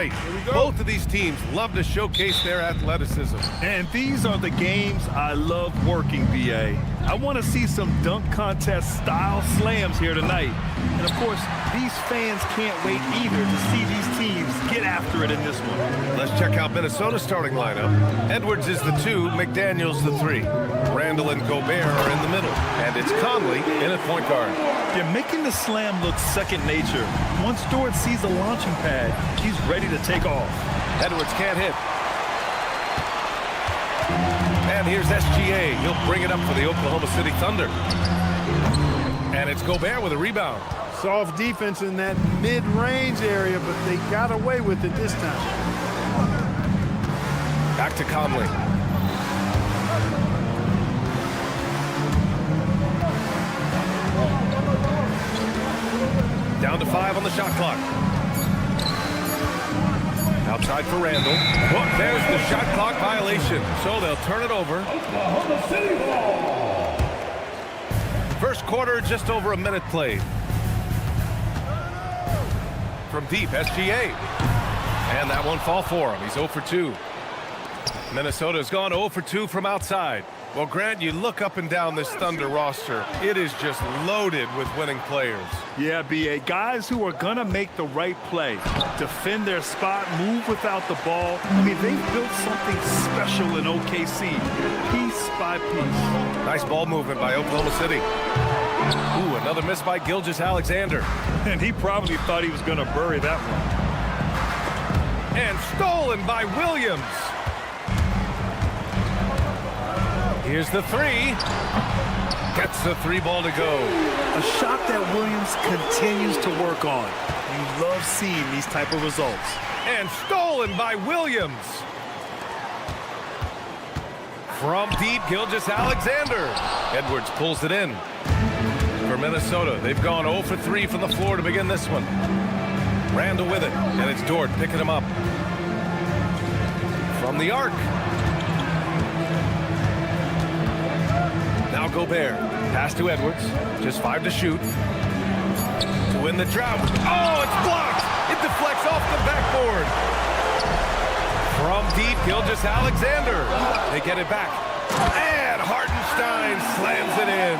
tonight. Both of these teams love to showcase their athleticism. And these are the games I love working, BA. I want to see some dunk contest style slams here tonight. And of course, these fans can't wait either to see these teams get after it in this one. Let's check out Minnesota's starting lineup. Edwards is the 2, McDaniels the 3. Randall and Gobert are in the middle. And it's Conley in at point guard. You're making the slam look second nature. Once Dort sees the launching pad, he's ready to take off. Edwards can't hit. And here's SGA. He'll bring it up for the Oklahoma City Thunder. And it's Gobert with a rebound. Soft defense in that mid-range area, but they got away with it this time. Back to Conley. Down to 5 on the shot clock. Outside for Randall. Oh, there's the shot clock violation. So they'll turn it over. Oklahoma City ball. First quarter, just over a minute played. From deep, SGA. And that won't fall for him. He's 0 for 2. Minnesota's gone 0 for 2 from outside. Well, Grant, you look up and down this Thunder roster. It is just loaded with winning players. Yeah, BA, guys who are going to make the right play, defend their spot, move without the ball. I mean, they've built something special in OKC, piece by piece. Nice ball movement by Oklahoma City. Ooh, another miss by Gilgeous-Alexander. And he probably thought he was going to bury that one. And stolen by Williams. Here's the 3. Gets the 3 ball to go. A shot that Williams continues to work on. You love seeing these type of results. And stolen by Williams. From deep, Gilgeous-Alexander. Edwards pulls it in. For Minnesota, they've gone 0 for 3 from the floor to begin this one. Randall with it, and it's Dort picking him up. From the arc. Now Gobert. Pass to Edwards. Just 5 to shoot. To win the drought. Oh, it's blocked! It deflects off the backboard. From deep, Gilgeous-Alexander. They get it back. And Hartenstein slams it in.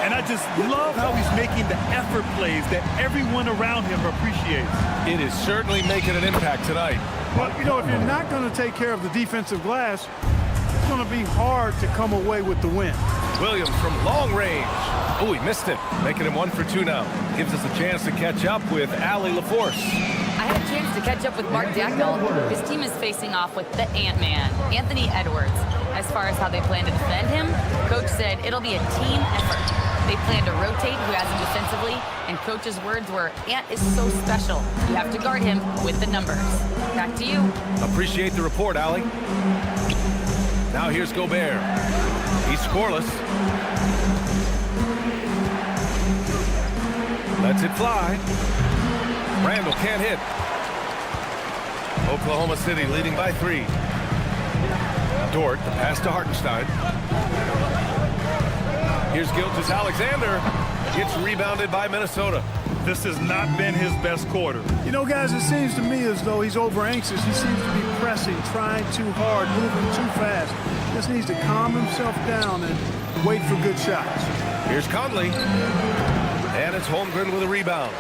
And I just love how he's making the effort plays that everyone around him appreciates. It is certainly making an impact tonight. But, you know, if you're not going to take care of the defensive glass, it's going to be hard to come away with the win. Williams from long range. Oh, he missed it. Making him 1 for 2 now. Gives us a chance to catch up with Allie LaForce. I had a chance to catch up with Mark Dackel. His team is facing off with the Ant-Man, Anthony Edwards. As far as how they plan to defend him, Coach said it'll be a team effort. They plan to rotate who has him defensively, and Coach's words were, Ant is so special. You have to guard him with the numbers. Back to you. Appreciate the report, Allie. Now here's Gobert. He's scoreless. Lets it fly. Randall can't hit. Oklahoma City leading by 3. Dort, the pass to Hartenstein. Here's Gilgeous-Alexander. It's rebounded by Minnesota. This has not been his best quarter. You know, guys, it seems to me as though he's over-anxious. He seems to be pressing, trying too hard, moving too fast. Just needs to calm himself down and wait for good shots. Here's Conley. And it's Holmgren with a rebound.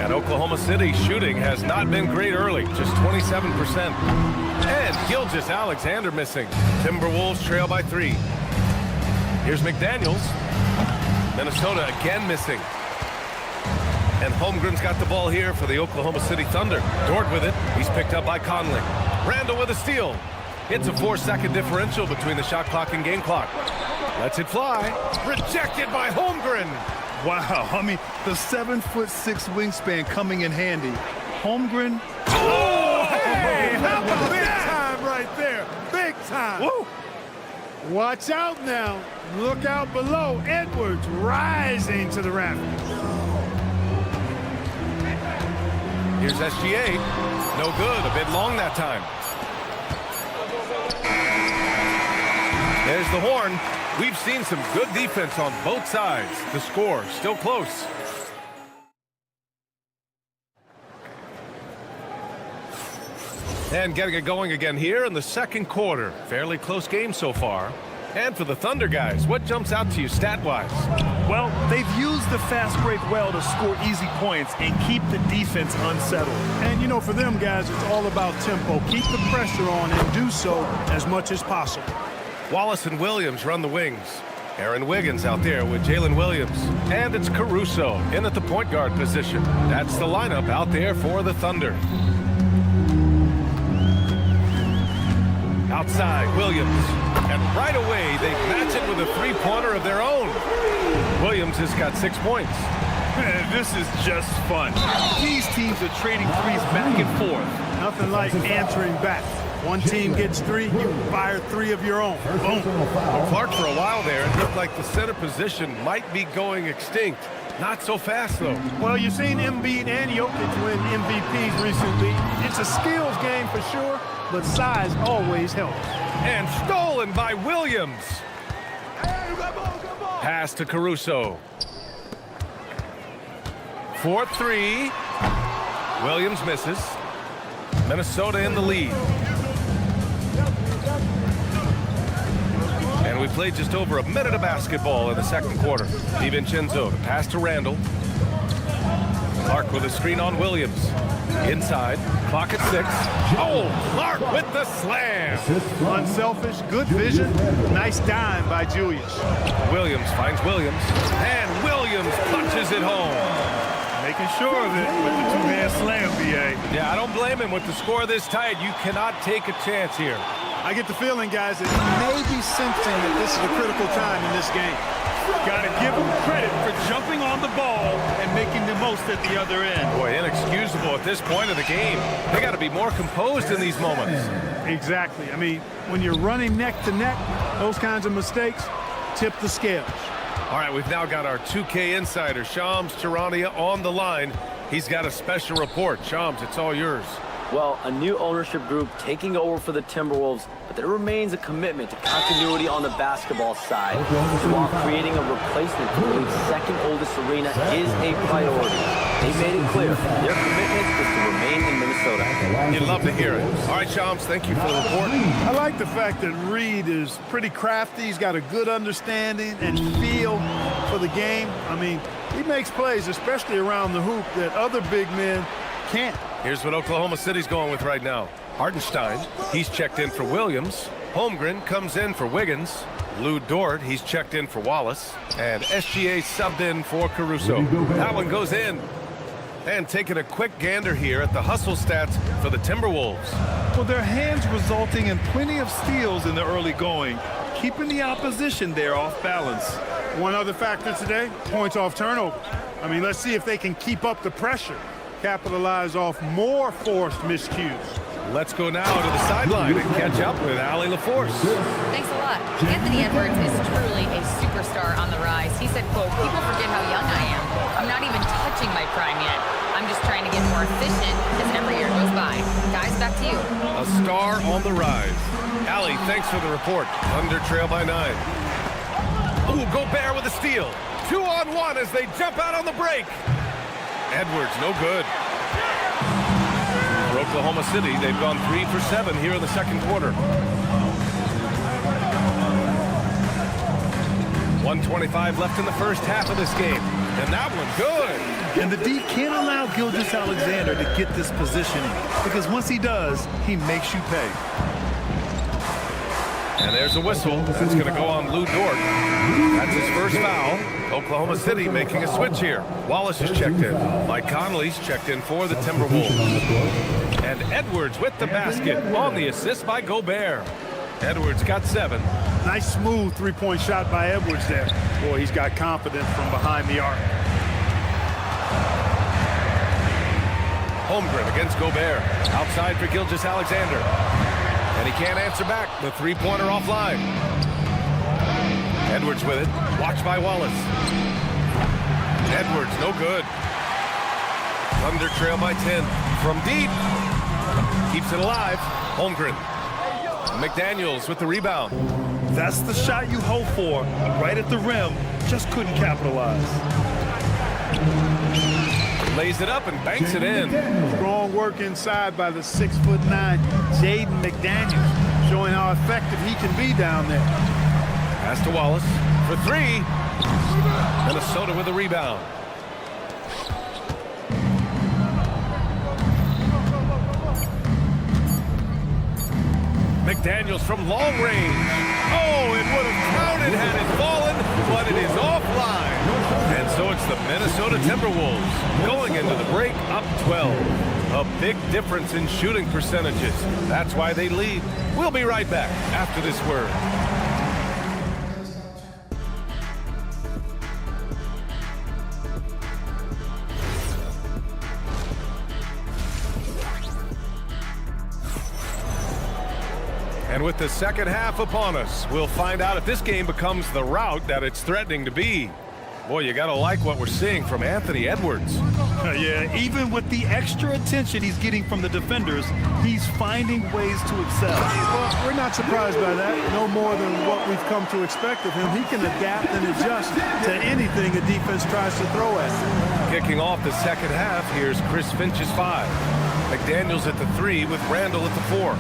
And Oklahoma City shooting has not been great early, just 27%. And Gilgeous-Alexander missing. Timberwolves trail by 3. Here's McDaniels. Minnesota again missing. And Holmgren's got the ball here for the Oklahoma City Thunder. Dort with it. He's picked up by Conley. Randall with a steal. It's a 4-second differential between the shot clock and game clock. Lets it fly. Rejected by Holmgren. Wow, I mean, the 7'6" wingspan coming in handy. Holmgren. Oh, hey, how about big time right there? Big time. Woo. Watch out now. Look out below. Edwards rising to the rafters. Here's SGA. No good. A bit long that time. There's the horn. We've seen some good defense on both sides. The score still close. And getting it going again here in the second quarter. Fairly close game so far. And for the Thunder guys, what jumps out to you stat-wise? Well, they've used the fast break well to score easy points and keep the defense unsettled. And, you know, for them guys, it's all about tempo. Keep the pressure on and do so as much as possible. Wallace and Williams run the wings. Aaron Wiggins out there with Jalen Williams. And it's Caruso in at the point guard position. That's the lineup out there for the Thunder. Outside, Williams. And right away, they match it with a three-pointer of their own. Williams has got 6 points. Man, this is just fun. These teams are trading threes back and forth. Nothing like answering back. One team gets 3, you fire 3 of your own. Boom. Well, Clark, for a while there, it looked like the center position might be going extinct. Not so fast, though. Well, you've seen Embiid and Jokic win MVPs recently. It's a skills game for sure, but size always helps. And stolen by Williams. Pass to Caruso. 4-3. Williams misses. Minnesota in the lead. And we played just over a minute of basketball in the second quarter. DiVincenzo to pass to Randall. Clark with a screen on Williams. Inside, clock at 6. Oh, Clark with the slam. Unselfish, good vision, nice dime by Julius. Williams finds Williams, and Williams punches it home. Making sure of it with the two-hand slam, B.A. Yeah, I don't blame him. With the score this tight, you cannot take a chance here. I get the feeling, guys, that he may be sensing that this is a critical time in this game. Got to give him credit for jumping on the ball and making the most at the other end. Boy, inexcusable at this point of the game. They got to be more composed in these moments. Exactly. I mean, when you're running neck to neck, those kinds of mistakes tip the scales. All right, we've now got our 2K insider, Shams Charania, on the line. He's got a special report. Shams, it's all yours. Well, a new ownership group taking over for the Timberwolves, but there remains a commitment to continuity on the basketball side, while creating a replacement for the league's second oldest arena is a priority. They made it clear their commitment is to remain in Minnesota. You'd love to hear it. All right, Shams, thank you for the report. I like the fact that Reed is pretty crafty. He's got a good understanding and feel for the game. I mean, he makes plays, especially around the hoop, that other big men can't. Here's what Oklahoma City's going with right now. Hartenstein, he's checked in for Williams. Holmgren comes in for Wiggins. Lou Dort, he's checked in for Wallace. And SGA subbed in for Caruso. That one goes in. And taking a quick gander here at the hustle stats for the Timberwolves. Well, their hands resulting in plenty of steals in the early going, keeping the opposition there off balance. One other factor today, points off turnover. I mean, let's see if they can keep up the pressure, capitalize off more forced miscues. Let's go now to the sideline and catch up with Allie LaForce. Thanks a lot. Anthony Edwards is truly a superstar on the rise. He said, quote, "People forget how young I am. I'm not even touching my prime yet. I'm just trying to get more efficient as every year goes by." Guys, back to you. A star on the rise. Allie, thanks for the report. Thunder trail by 9. Ooh, Gobert with a steal. 2-on-1 as they jump out on the break. Edwards, no good. For Oklahoma City, they've gone 3 for 7 here in the second quarter. 1:25 left in the first half of this game. And that one, good. And the D can't allow Gilgeous-Alexander to get this positioning, because once he does, he makes you pay. And there's a whistle. That's going to go on Lou Dort. That's his first foul. Oklahoma City making a switch here. Wallace is checked in. Mike Conley's checked in for the Timberwolves. And Edwards with the basket on the assist by Gobert. Edwards got 7. Nice smooth three-point shot by Edwards there. Boy, he's got confidence from behind the arc. Holmgren against Gobert. Outside for Gilgeous-Alexander. And he can't answer back. The three-pointer offline. Edwards with it. Watched by Wallace. Edwards, no good. Thunder trail by 10. From deep. Keeps it alive. Holmgren. McDaniels with the rebound. That's the shot you hope for. Right at the rim. Just couldn't capitalize. Lays it up and banks it in. Strong work inside by the 6'9" Jaden McDaniels, showing how effective he can be down there. Pass to Wallace for three. Minnesota with the rebound. McDaniels from long range. Oh, it would have counted had it fallen, but it is offline. And so it's the Minnesota Timberwolves going into the break up 12. A big difference in shooting percentages. That's why they lead. We'll be right back after this word. And with the second half upon us, we'll find out if this game becomes the rout that it's threatening to be. Boy, you got to like what we're seeing from Anthony Edwards. Yeah, even with the extra attention he's getting from the defenders, he's finding ways to excel. Well, we're not surprised by that. No more than what we've come to expect of him. He can adapt and adjust to anything a defense tries to throw at him. Kicking off the second half, here's Chris Finch's 5. McDaniels at the 3 with Randall at the 4.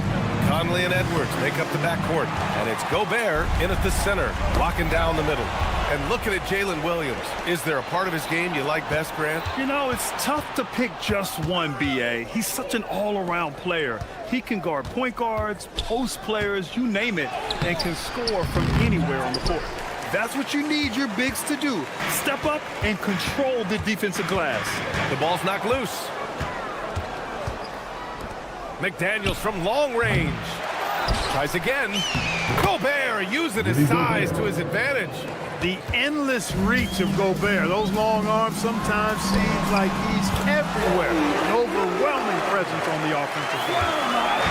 Conley and Edwards make up the backcourt. And it's Gobert in at the center, locking down the middle. And looking at Jalen Williams, is there a part of his game you like best, Grant? You know, it's tough to pick just one, B.A. He's such an all-around player. He can guard point guards, post players, you name it, and can score from anywhere on the court. That's what you need your bigs to do. Step up and control the defensive glass. The ball's knocked loose. McDaniels from long range. Tries again. Gobert using his size to his advantage. The endless reach of Gobert. Those long arms sometimes seems like he's everywhere. An overwhelming presence on the offensive line.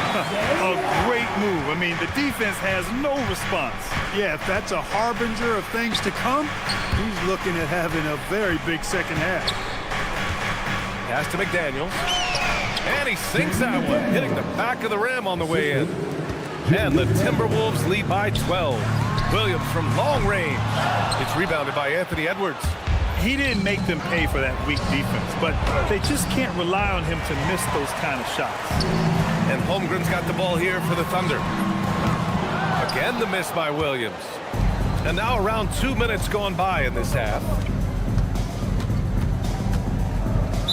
A great move. I mean, the defense has no response. Yeah, if that's a harbinger of things to come, he's looking at having a very big second half. Pass to McDaniels. And he sinks that one, hitting the back of the rim on the way in. And the Timberwolves lead by 12. Williams from long range. It's rebounded by Anthony Edwards. He didn't make them pay for that weak defense, but they just can't rely on him to miss those kind of shots. And Holmgren's got the ball here for the Thunder. Again, the miss by Williams. And now around 2 minutes gone by in this half.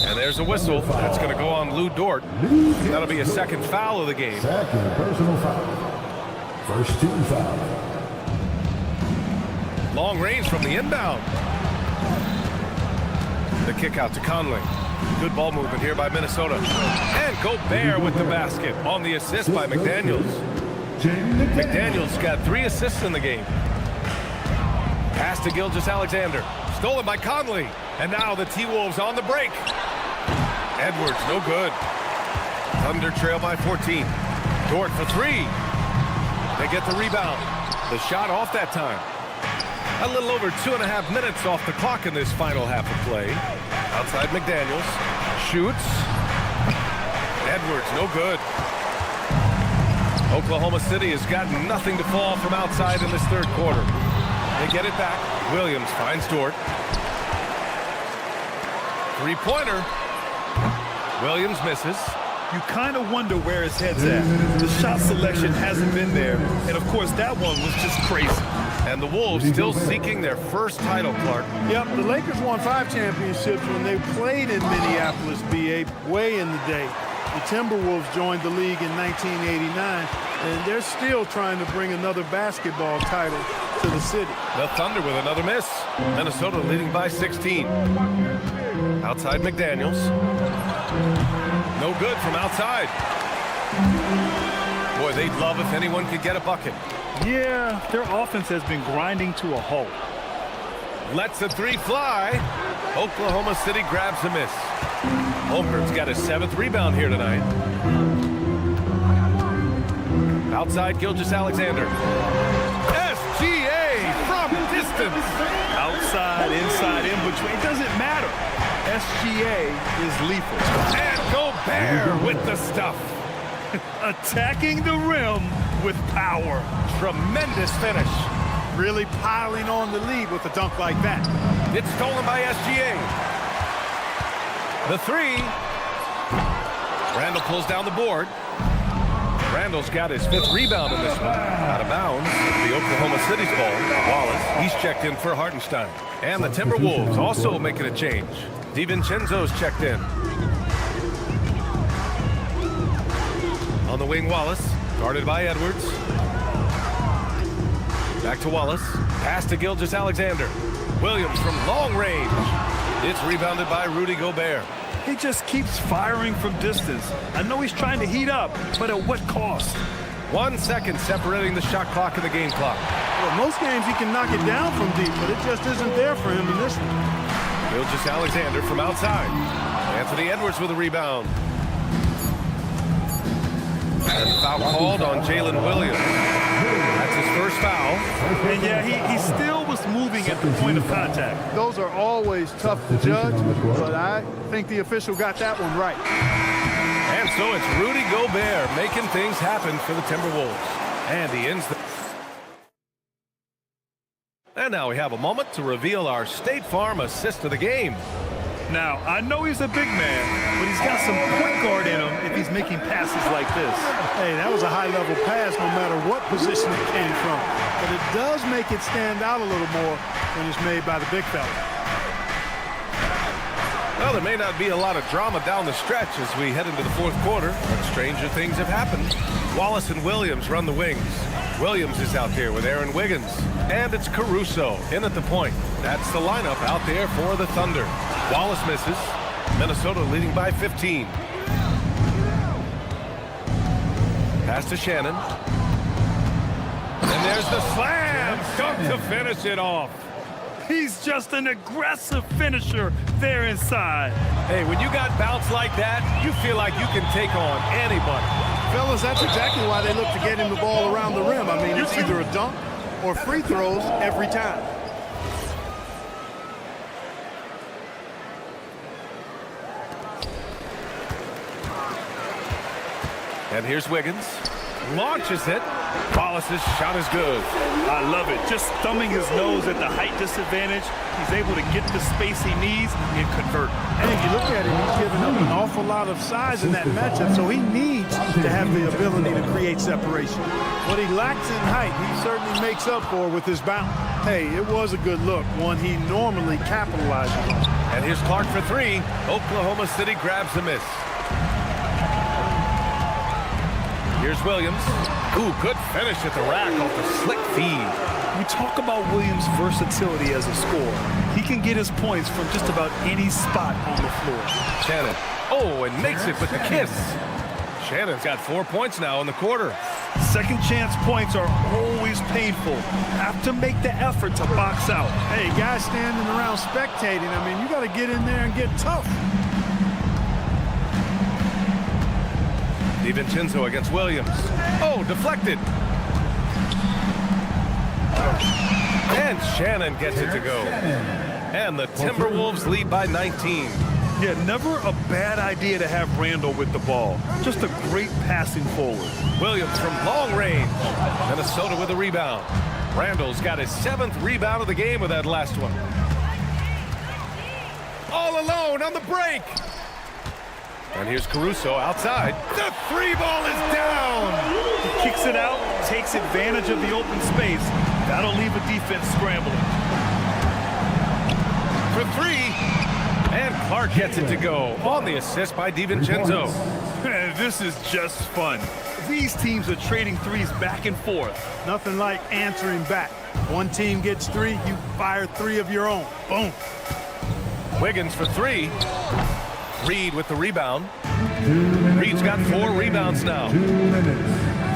And there's a whistle. That's going to go on Lou Dort. That'll be a second foul of the game. Second personal foul. First team foul. Long range from the inbound. The kick out to Conley. Good ball movement here by Minnesota. And Gobert with the basket on the assist by McDaniels. McDaniels got 3 assists in the game. Pass to Gilgeous-Alexander. Stolen by Conley. And now the T-Wolves on the break. Edwards, no good. Thunder trail by 14. Dort for 3. They get the rebound. The shot off that time. A little over 2.5 minutes off the clock in this final half of play. Outside McDaniels. Shoots. Edwards, no good. Oklahoma City has got nothing to fall from outside in this third quarter. They get it back. Williams finds Dort. Three-pointer. Williams misses. You kind of wonder where his head's at. The shot selection hasn't been there, and of course that one was just crazy. And the Wolves still seeking their first title, Clark. Yep, the Lakers won 5 championships when they played in Minneapolis, BA, way in the day. The Timberwolves joined the league in 1989, and they're still trying to bring another basketball title to the city. The Thunder with another miss. Minnesota leading by 16. Outside McDaniels. No good from outside. Boy, they'd love if anyone could get a bucket. Yeah, their offense has been grinding to a halt. Lets the 3 fly. Oklahoma City grabs a miss. Holmgren's got his 7th rebound here tonight. Outside Gilgeous-Alexander. SGA from distance. Outside, inside, in between. It doesn't matter. SGA is lethal. And Gobert with the stuff. Attacking the rim with power. Tremendous finish. Really piling on the lead with a dunk like that. It's stolen by SGA. The three. Randall pulls down the board. Randall's got his 5th rebound in this one. Out of bounds. The Oklahoma City's ball. Wallace, he's checked in for Hartenstein. And the Timberwolves also making a change. DiVincenzo's checked in. On the wing, Wallace. Guarded by Edwards. Back to Wallace. Pass to Gilgeous-Alexander. Williams from long range. It's rebounded by Rudy Gobert. He just keeps firing from distance. I know he's trying to heat up, but at what cost? 1 second separating the shot clock and the game clock. Well, most games he can knock it down from deep, but it just isn't there for him in this one. Gilgeous-Alexander from outside. Anthony Edwards with a rebound. And foul called on Jalen Williams. That's his first foul. And yeah, he still was moving at the point of contact. Those are always tough to judge, but I think the official got that one right. And so it's Rudy Gobert making things happen for the Timberwolves. And he ends the... And now we have a moment to reveal our State Farm assist of the game. Now, I know he's a big man, but he's got some point guard in him if he's making passes like this. Hey, that was a high-level pass no matter what position it came from. But it does make it stand out a little more when it's made by the big fella. Well, there may not be a lot of drama down the stretch as we head into the 4th quarter, but stranger things have happened. Wallace and Williams run the wings. Williams is out there with Aaron Wiggins. And it's Caruso in at the point. That's the lineup out there for the Thunder. Wallace misses. Minnesota leading by 15. Pass to Shannon. And there's the slam dunk to finish it off. He's just an aggressive finisher there inside. Hey, when you got bounce like that, you feel like you can take on anybody. Fellas, that's exactly why they look to get him the ball around the rim. I mean, it's either a dunk or free throws every time. And here's Wiggins. Launches it. Wallace's shot is good. I love it. Just thumbing his nose at the height disadvantage. He's able to get the space he needs and convert. And if you look at it, he's giving up an awful lot of size in that matchup, so he needs to have the ability to create separation. What he lacks in height, he certainly makes up for with his bounce. Hey, it was a good look, one he normally capitalizes on. And here's Clark for 3. Oklahoma City grabs the miss. Here's Williams. Ooh, good finish at the rack off the slick feed. We talk about Williams' versatility as a scorer. He can get his points from just about any spot on the floor. Shannon. Oh, and makes it with the kiss. Shannon's got 4 points now in the quarter. Second chance points are always painful. Have to make the effort to box out. Hey, guys standing around spectating, I mean, you got to get in there and get tough. DiVincenzo against Williams. Oh, deflected. And Shannon gets it to go. And the Timberwolves lead by 19. Yeah, never a bad idea to have Randall with the ball. Just a great passing forward. Williams from long range. Minnesota with a rebound. Randall's got his 7th rebound of the game with that last one. All alone on the break. And here's Caruso outside. The 3 ball is down. He kicks it out, takes advantage of the open space. That'll leave a defense scrambling. For 3. And Clark gets it to go on the assist by DiVincenzo. This is just fun. These teams are trading threes back and forth. Nothing like answering back. One team gets 3, you fire 3 of your own. Boom. Wiggins for 3. Reed with the rebound. Reed's got 4 rebounds now.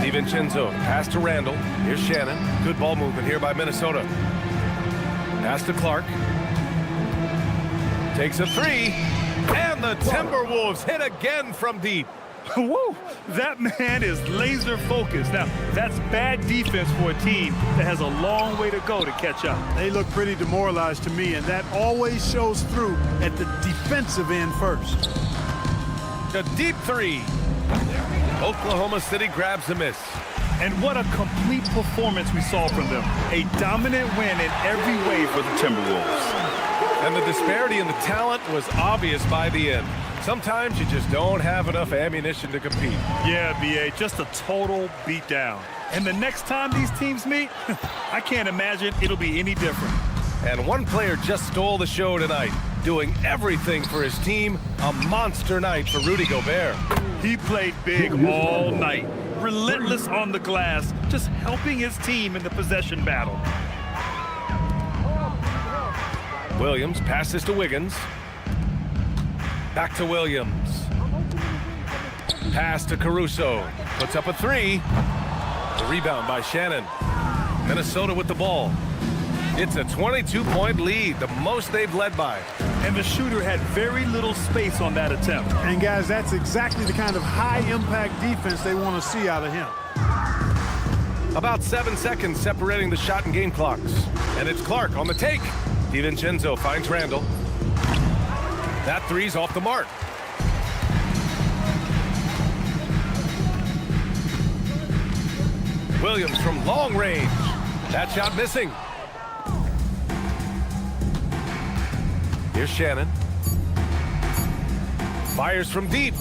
DiVincenzo, pass to Randall. Here's Shannon. Good ball movement here by Minnesota. Pass to Clark. Takes a 3. And the Timberwolves hit again from deep. Woo! That man is laser focused. Now, that's bad defense for a team that has a long way to go to catch up. They look pretty demoralized to me, and that always shows through at the defensive end first. The deep 3. Oklahoma City grabs the miss. And what a complete performance we saw from them. A dominant win in every way for the Timberwolves. And the disparity in the talent was obvious by the end. Sometimes you just don't have enough ammunition to compete. Yeah, B.A., just a total beatdown. And the next time these teams meet, I can't imagine it'll be any different. And one player just stole the show tonight, doing everything for his team. A monster night for Rudy Gobert. He played big all night, relentless on the glass, just helping his team in the possession battle. Williams passes to Wiggins. Back to Williams. Pass to Caruso. Puts up a three. The rebound by Shannon. Minnesota with the ball. It's a 22-point lead, the most they've led by. And the shooter had very little space on that attempt. And, guys, that's exactly the kind of high-impact defense they want to see out of him. About 7 seconds separating the shot and game clocks. And it's Clark on the take. DiVincenzo finds Randall. That three's off the mark. Williams from long range. That shot missing. Here's Shannon. Fires from deep.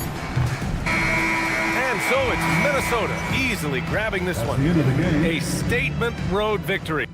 And so it's Minnesota easily grabbing this one. the end of the game. A statement road victory.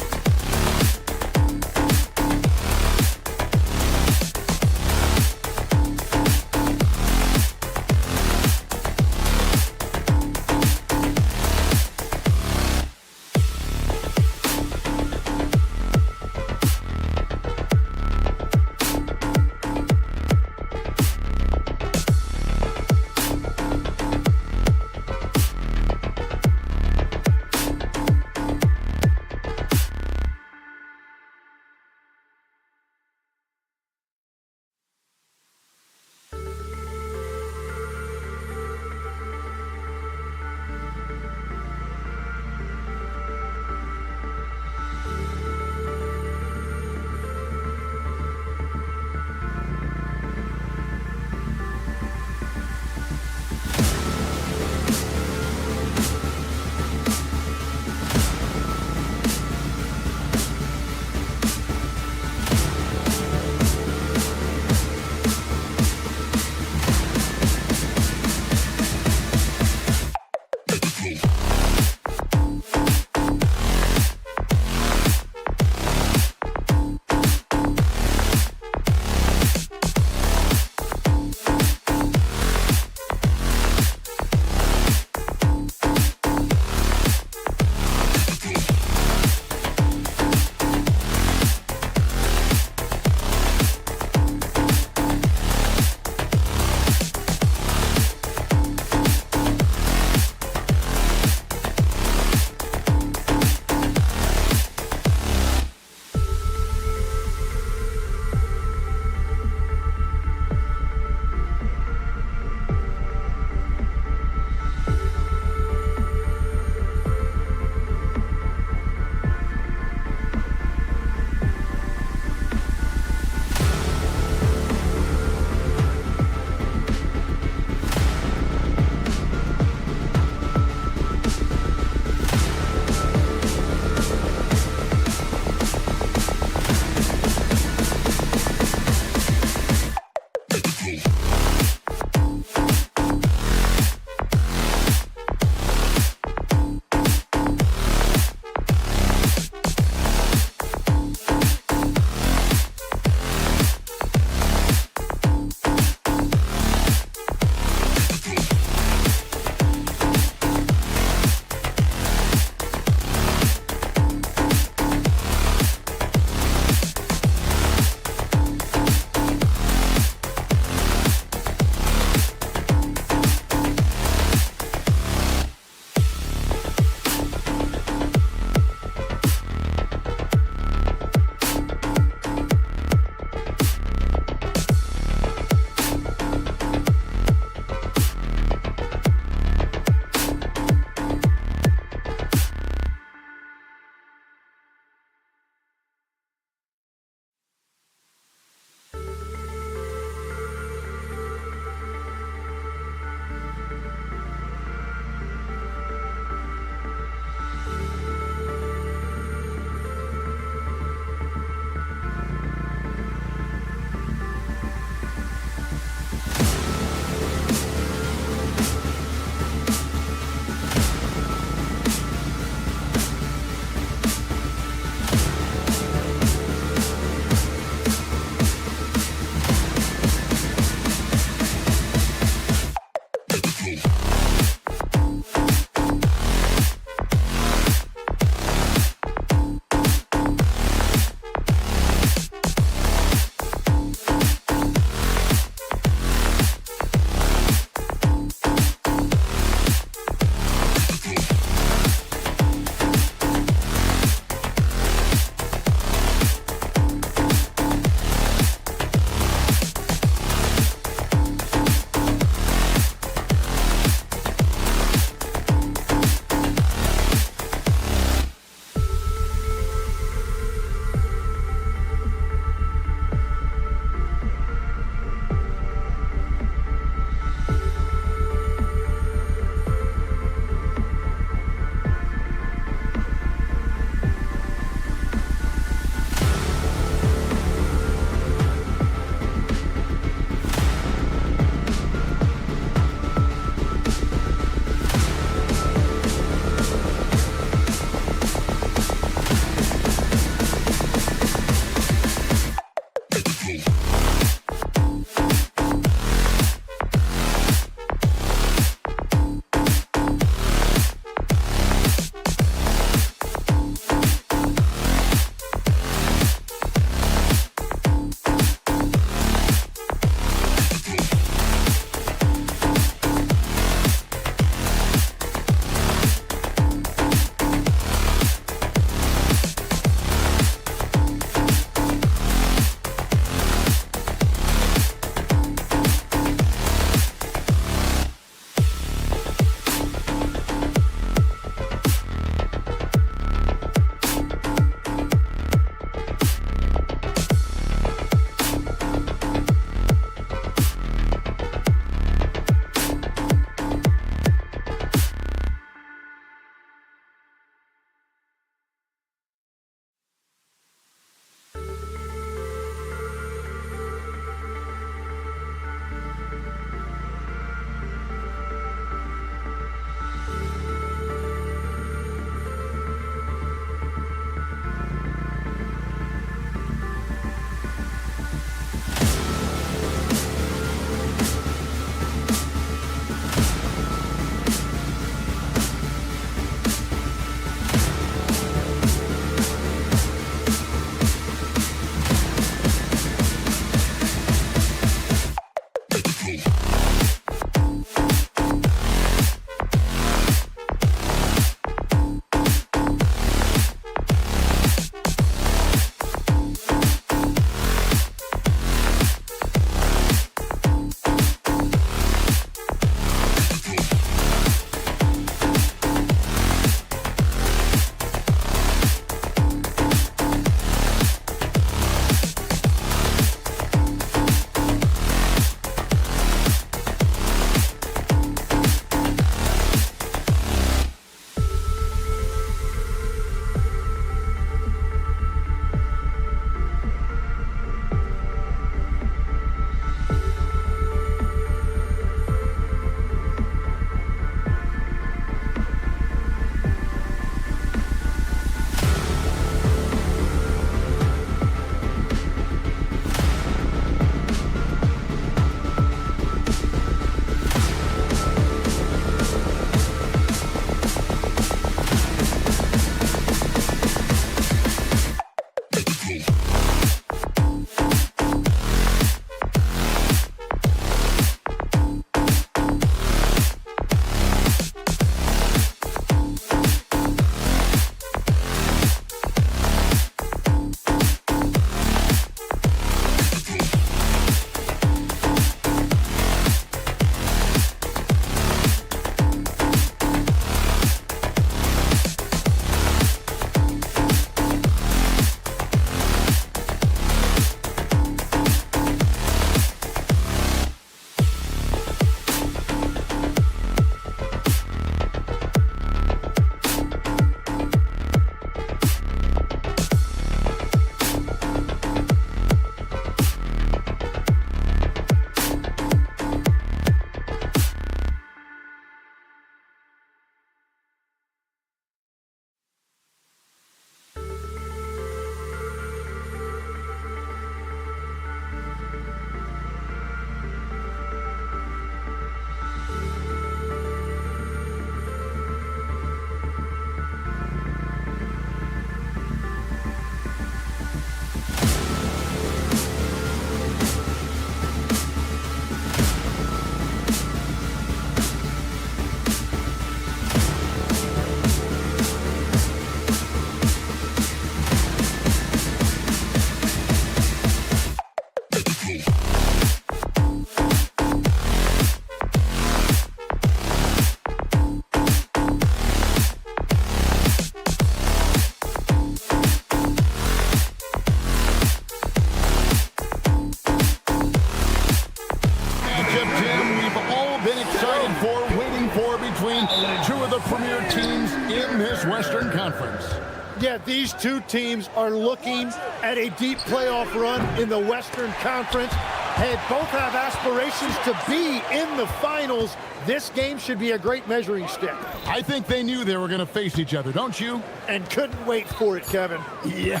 difference. Yeah, these two teams are looking at a deep playoff run in the Western Conference. Hey, both have aspirations to be in the finals. This game should be a great measuring stick. I think they knew they were going to face each other, don't you? And couldn't wait for it, Kevin. Yeah.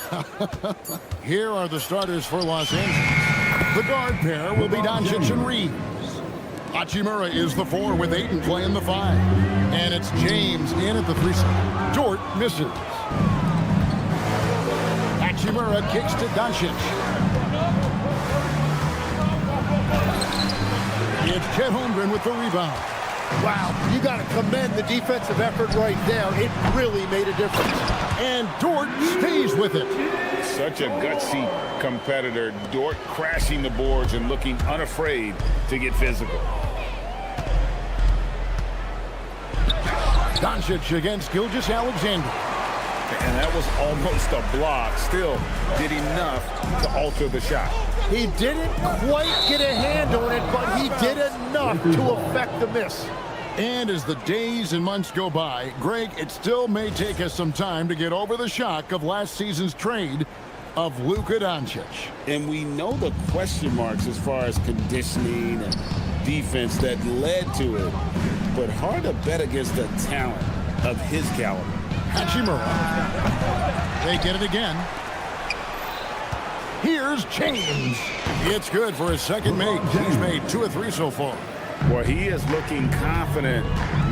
Here are the starters for Los Angeles. The guard pair will be Doncic and Reeves. Hachimura is the 4 with Ayton playing the 5. And it's James in at the 3 side. Dort misses. Hachimura kicks to Doncic. It's Chet Holmgren with the rebound. Wow, you got to commend the defensive effort right there. It really made a difference. And Dort stays with it. Such a gutsy competitor. Dort crashing the boards and looking unafraid to get physical. Doncic against Gilgeous-Alexander. And that was almost a block. Still did enough to alter the shot. He didn't quite get a hand on it, but he did enough to affect the miss. And as the days and months go by, Greg, it still may take us some time to get over the shock of last season's trade of Luka Doncic. And we know the question marks as far as conditioning and defense that led to it. But hard to bet against the talent of his caliber. Hachimura. They get it again. Here's James. It's good for his second make. He's made 2 of 3 so far. Well, he is looking confident.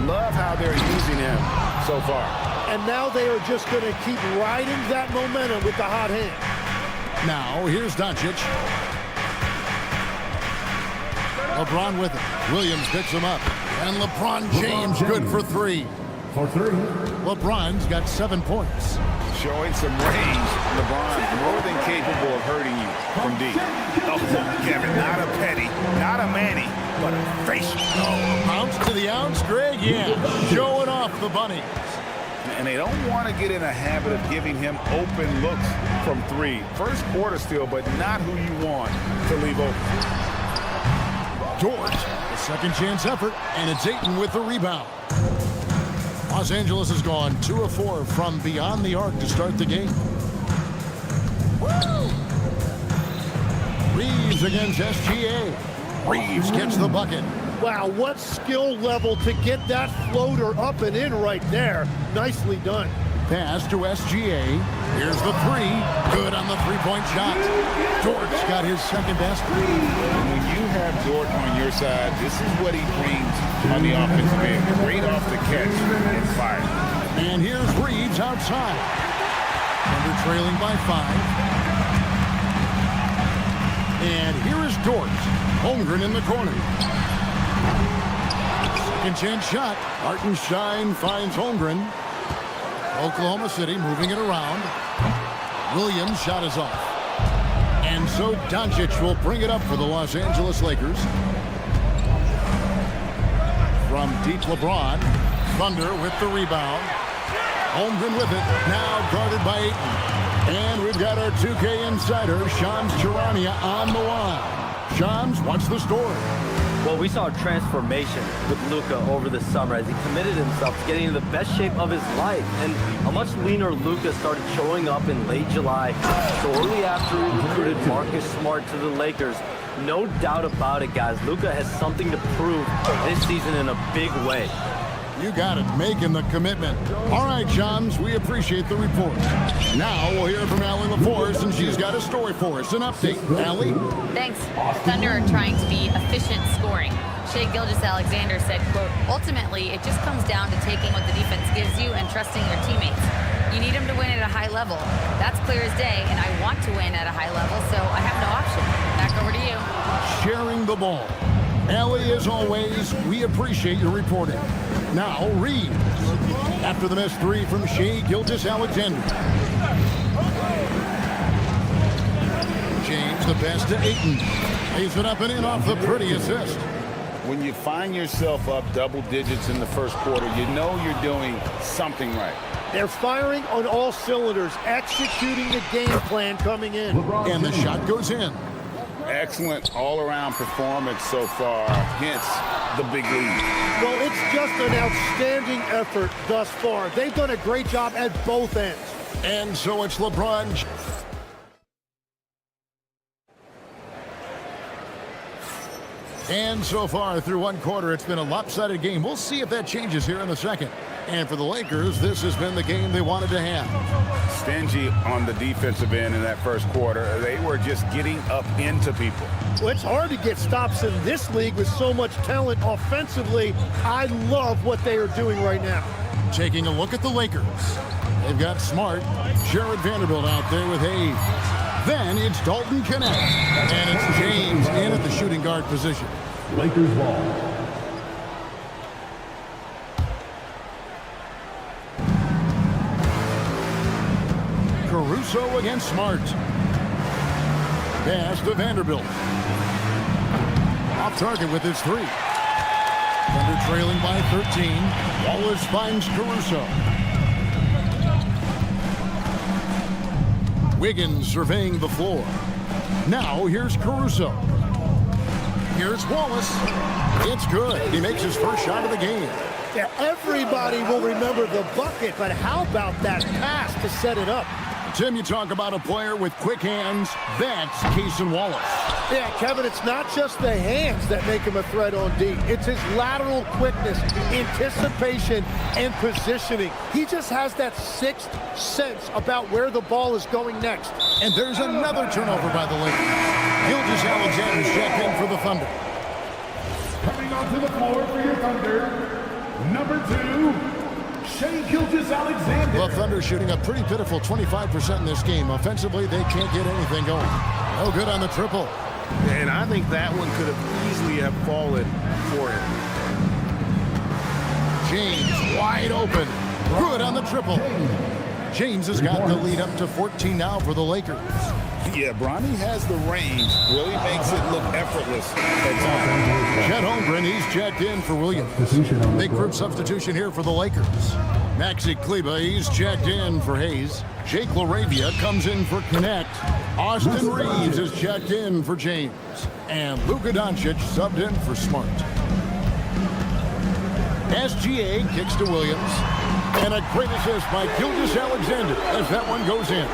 Love how they're using him so far. And now they are just going to keep riding that momentum with the hot hand. Now, here's Doncic. LeBron with it. Williams picks him up. And LeBron James good for 3. For 3. LeBron's got 7 points. Showing some range. LeBron more than capable of hurting you from deep. Oh, Kevin, not a petty, not a Manny, but a facial. Bounce to the ounce, Greg. Yeah, showing off the bunny. And they don't want to get in a habit of giving him open looks from 3. First quarter still, but not who you want to leave open. Dort, a second chance effort, and it's Ayton with the rebound. Los Angeles has gone 2 of 4 from beyond the arc to start the game. Reeves against SGA. Reeves gets the bucket. Wow, what skill level to get that floater up and in right there. Nicely done. Pass to SGA. Here's the 3. Good on the 3-point shot. Dort's got his second basket. When you have Dort on your side, this is what he brings on the offensive end. Great off the catch and fire. And here's Reeves outside. Thunder trailing by 5. And here is Dort. Holmgren in the corner. Second chance shot. Hartenstein finds Holmgren. Oklahoma City moving it around. Williams' shot is off. And so Doncic will bring it up for the Los Angeles Lakers. From deep LeBron. Thunder with the rebound. Holmgren with it. Now guarded by Ayton. And we've got our 2K insider, Shams Charania, on the line. Shams, what's the story? Well, we saw a transformation with Luka over the summer as he committed himself to getting in the best shape of his life. And a much leaner Luka started showing up in late July, shortly after he recruited Marcus Smart to the Lakers. No doubt about it, guys. Luka has something to prove this season in a big way. You got it, making the commitment. All right, Shams, we appreciate the report. Now we'll hear from Allie LaForce, and she's got a story for us. An update, Allie? Thanks. Thunder are trying to be efficient scoring. Shai Gilgeous-Alexander said, quote, ultimately, it just comes down to taking what the defense gives you and trusting your teammates. You need them to win at a high level. That's clear as day, and I want to win at a high level, so I have no option. Back over to you. Sharing the ball. Allie, as always, we appreciate your reporting. Now, Reeves. After the missed 3 from Shai Gilgeous-Alexander. James, the pass to Ayton. Lays it up and in off the pretty assist. When you find yourself up double digits in the first quarter, you know you're doing something right. They're firing on all cylinders, executing the game plan coming in. And the shot goes in. Excellent all-around performance so far. Hence, the big lead. Well, it's just an outstanding effort thus far. They've done a great job at both ends. And so it's LeBron. And so far through one quarter, it's been a lopsided game. We'll see if that changes here in the second. And for the Lakers, this has been the game they wanted to have. Stingy on the defensive end in that first quarter. They were just getting up into people. Well, it's hard to get stops in this league with so much talent offensively. I love what they are doing right now. Taking a look at the Lakers. They've got Smart, Jared Vanderbilt out there with Hayes. Then it's Dalton Connect. And it's James in at the shooting guard position. Lakers ball. Caruso against Smart. Pass to Vanderbilt. Off target with his three. Thunder trailing by 13. Wallace finds Caruso. Wiggins surveying the floor. Now here's Caruso. Here's Wallace. It's good. He makes his first shot of the game. Yeah, everybody will remember the bucket, but how about that pass to set it up? Tim, you talk about a player with quick hands. That's Cason Wallace. Yeah, Kevin, it's not just the hands that make him a threat on D. It's his lateral quickness, anticipation, and positioning. He just has that sixth sense about where the ball is going next. And there's another turnover by the Lakers. Gilgeous-Alexander's checked in for the Thunder. Coming onto the floor for your Thunder, number 2, Shai Gilgeous-Alexander. The Thunder shooting a pretty pitiful 25% in this game. Offensively, they can't get anything going. No good on the triple. And I think that one could have easily have fallen for him. James wide open. Good on the triple. James has got the lead up to 14 now for the Lakers. Yeah, Bronny has the range. Really makes it look effortless at times. Chet Holmgren, he's checked in for Williams. Big group substitution here for the Lakers. Maxi Kleber, he's checked in for Hayes. Jake LaRavia comes in for Connect. Austin Reeves is checked in for James. And Luka Doncic subbed in for Smart. SGA kicks to Williams. And a great assist by Gilgeous-Alexander as that one goes in.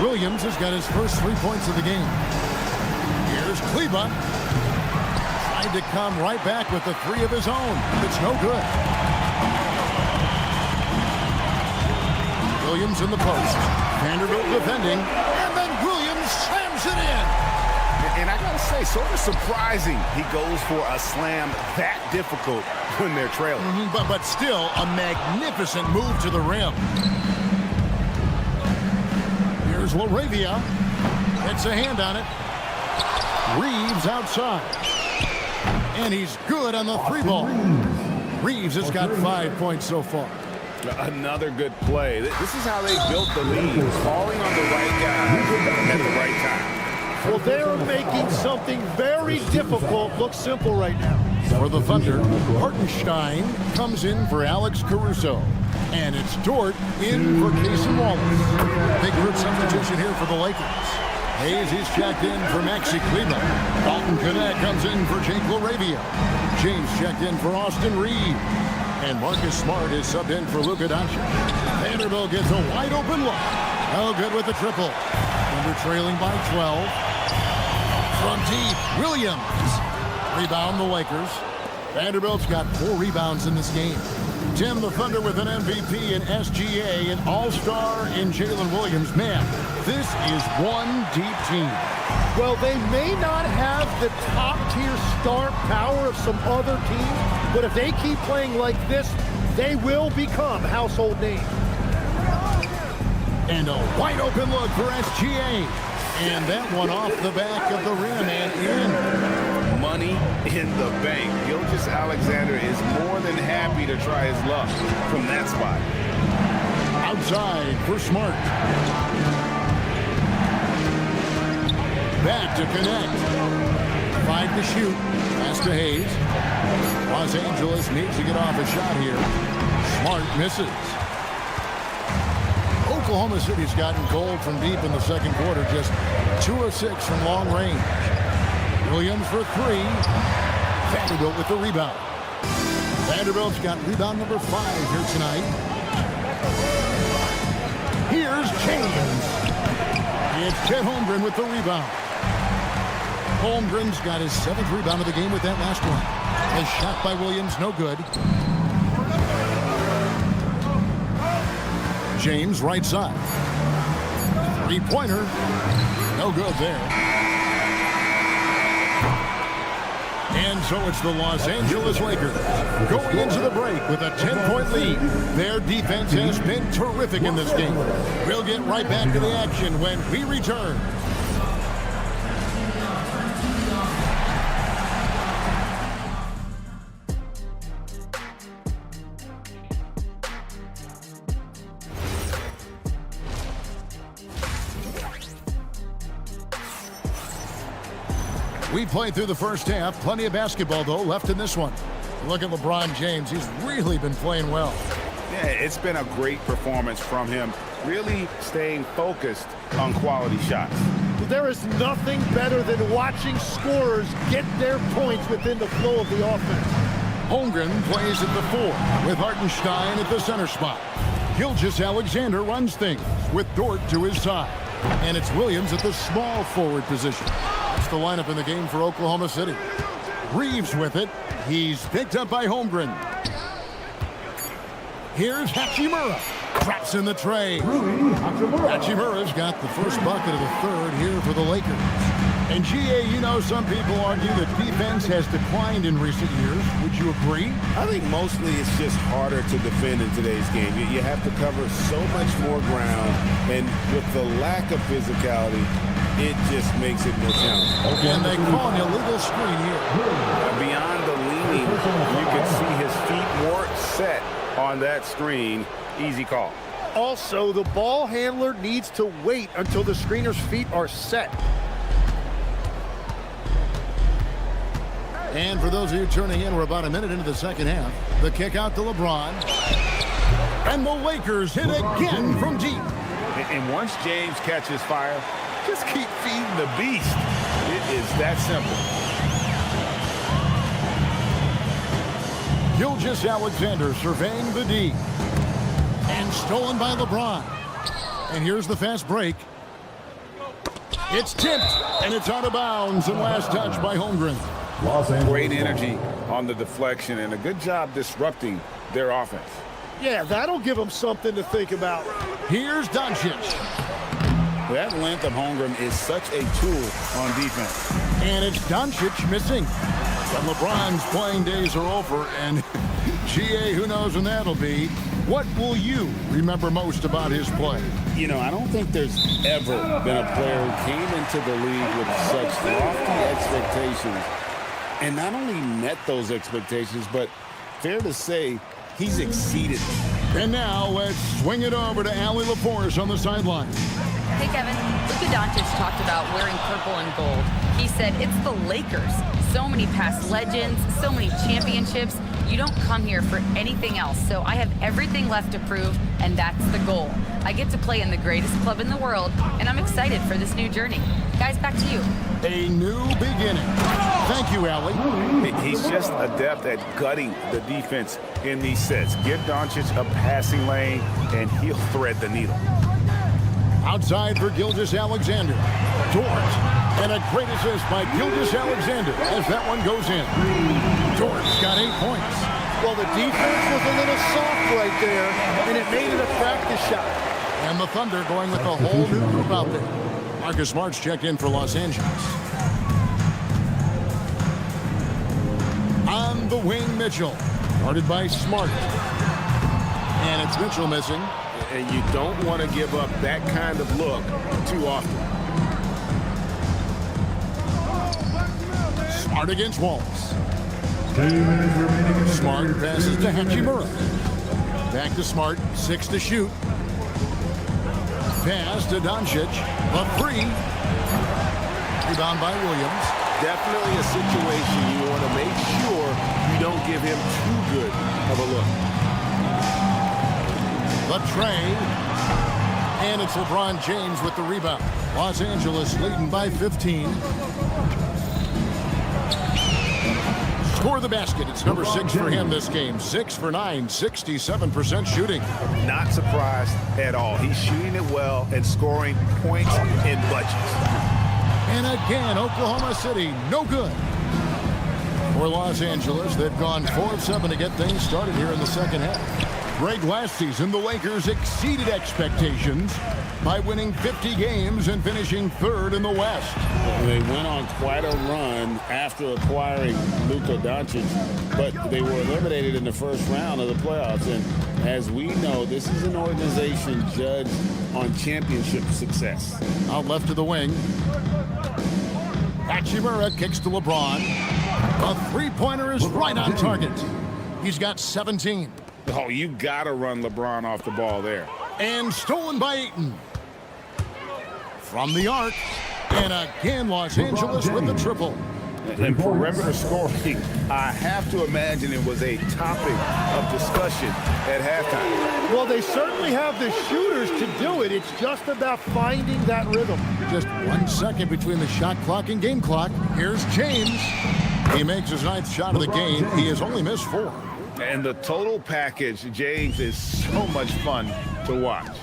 Williams has got his first 3 points of the game. Here's Kleber. Tried to come right back with the three of his own. It's no good. Williams in the post. Vanderbilt defending. And then Williams slams it in. And I gotta say, sort of surprising he goes for a slam that difficult when they're trailing. But still a magnificent move to the rim. Here's LaRavia. It's a hand on it. Reeves outside. And he's good on the three ball. Reeves has got 5 points so far. Another good play. This is how they built the lead. Falling on the right guy at the right time. Well, they're making something very difficult look simple right now. For the Thunder, Hartenstein comes in for Alex Caruso. And it's Dort in for Cason Wallace. Big group substitution here for the Lakers. Hayes is checked in for Maxi Kleber. Dalton Connect comes in for Jake LaRavia. James checked in for Austin Reeves. And Marcus Smart is subbed in for Luka Doncic. Vanderbilt gets a wide open look. Oh, good with the triple. Thunder trailing by 12. From deep, Williams. Rebound the Lakers. Vanderbilt's got 4 rebounds in this game. Tim, the Thunder with an MVP in SGA, an all-star in Jalen Williams. Man, this is one deep team. Well, they may not have the top-tier star power of some other teams, but if they keep playing like this, they will become household names. And a wide open look for SGA. And that one off the back of the rim and in. Money in the bank. Gilgeous-Alexander is more than happy to try his luck from that spot. Outside for Smart. Back to Connect. 5 to shoot. Pass to Hayes. Los Angeles needs to get off a shot here. Smart misses. Oklahoma City's gotten cold from deep in the second quarter. Just 2 of 6 from long range. Williams for 3. Vanderbilt with the rebound. Vanderbilt's got rebound number 5 here tonight. Here's James. It's Chet Holmgren with the rebound. Holmgren's got his 7th rebound of the game with that last one. A shot by Williams, no good. James right side. 3-pointer. No good there. And so it's the Los Angeles Lakers going into the break with a 10-point lead. Their defense has been terrific in this game. We'll get right back to the action when we return. We played through the first half. Plenty of basketball, though, left in this one. Look at LeBron James. He's really been playing well. Yeah, it's been a great performance from him, really staying focused on quality shots. There is nothing better than watching scorers get their points within the flow of the offense. Holmgren plays at the 4 with Hartenstein at the center spot. Gilgeous-Alexander runs things with Dort to his side. And it's Williams at the small forward position. That's the lineup in the game for Oklahoma City. Reeves with it. He's picked up by Holmgren. Here's Hachimura. Traps in the tray. Hachimura's got the first bucket of the third here for the Lakers. And GA, you know, some people argue that defense has declined in recent years. Would you agree? I think mostly it's just harder to defend in today's game. You have to cover so much more ground, and with the lack of physicality, it just makes it more challenging. And they call an illegal screen here. Beyond the leaning, you can see his feet weren't set on that screen. Easy call. Also, the ball handler needs to wait until the screener's feet are set. And for those of you tuning in, we're about a minute into the second half. The kick out to LeBron. And the Lakers hit again from deep. And once James catches fire, just keep feeding the beast. It is that simple. Gilgeous-Alexander surveying the D. And stolen by LeBron. And here's the fast break. It's tipped, and it's out of bounds. And last touch by Holmgren. Great energy on the deflection and a good job disrupting their offense. Yeah, that'll give them something to think about. Here's Doncic. That length of Holmgren is such a tool on defense. And it's Doncic missing. And LeBron's playing days are over, and GA, who knows when that'll be. What will you remember most about his play? You know, I don't think there's ever been a player who came into the league with such lofty expectations and not only met those expectations, but fair to say, he's exceeded them. And now let's swing it over to Allie LaForce on the sideline. Hey, Kevin. Luka Doncic talked about wearing purple and gold. He said, it's the Lakers. So many past legends, so many championships. You don't come here for anything else. So I have everything left to prove, and that's the goal. I get to play in the greatest club in the world, and I'm excited for this new journey. Guys, back to you. A new beginning. Thank you, Allie. He's just adept at gutting the defense in these sets. Give Doncic a passing lane, and he'll thread the needle. Outside for Gilgeous-Alexander. Dort. And a great assist by Gilgeous-Alexander as that one goes in. Dort's got 8 points. Well, the defense was a little soft right there, and it made it a practice shot. And the Thunder going with a whole new group out there. Marcus Smart's checked in for Los Angeles. On the wing, Mitchell. Guarded by Smart. And it's Mitchell missing. And you don't want to give up that kind of look too often. Smart against Wallace. Smart passes to Hachimura. Back to Smart, 6 to shoot. Pass to Doncic. A three. Rebound by Williams. Definitely a situation you want to make sure you don't give him too good of a look. The tray. And it's LeBron James with the rebound. Los Angeles leading by 15. For the basket, it's number 6 for him this game. 6 for 9, 67% shooting. Not surprised at all. He's shooting it well and scoring points in bunches. And again, Oklahoma City, no good. For Los Angeles, they've gone 4 of 7 to get things started here in the second half. Greg, last season, the Lakers exceeded expectations by winning 50 games and finishing 3rd in the West. They went on quite a run after acquiring Luka Doncic, but they were eliminated in the first round of the playoffs. And as we know, this is an organization judged on championship success. Out left to the wing. Hachimura kicks to LeBron. A three-pointer is right on target. He's got 17. Oh, you got to run LeBron off the ball there. And stolen by Ayton. From the arc. And again, Los Angeles with the triple. And perimeter scoring, I have to imagine it was a topic of discussion at halftime. Well, they certainly have the shooters to do it. It's just about finding that rhythm. Just 1 second between the shot clock and game clock. Here's James. He makes his 9th shot of the game. He has only missed 4. And the total package, James, is so much fun to watch.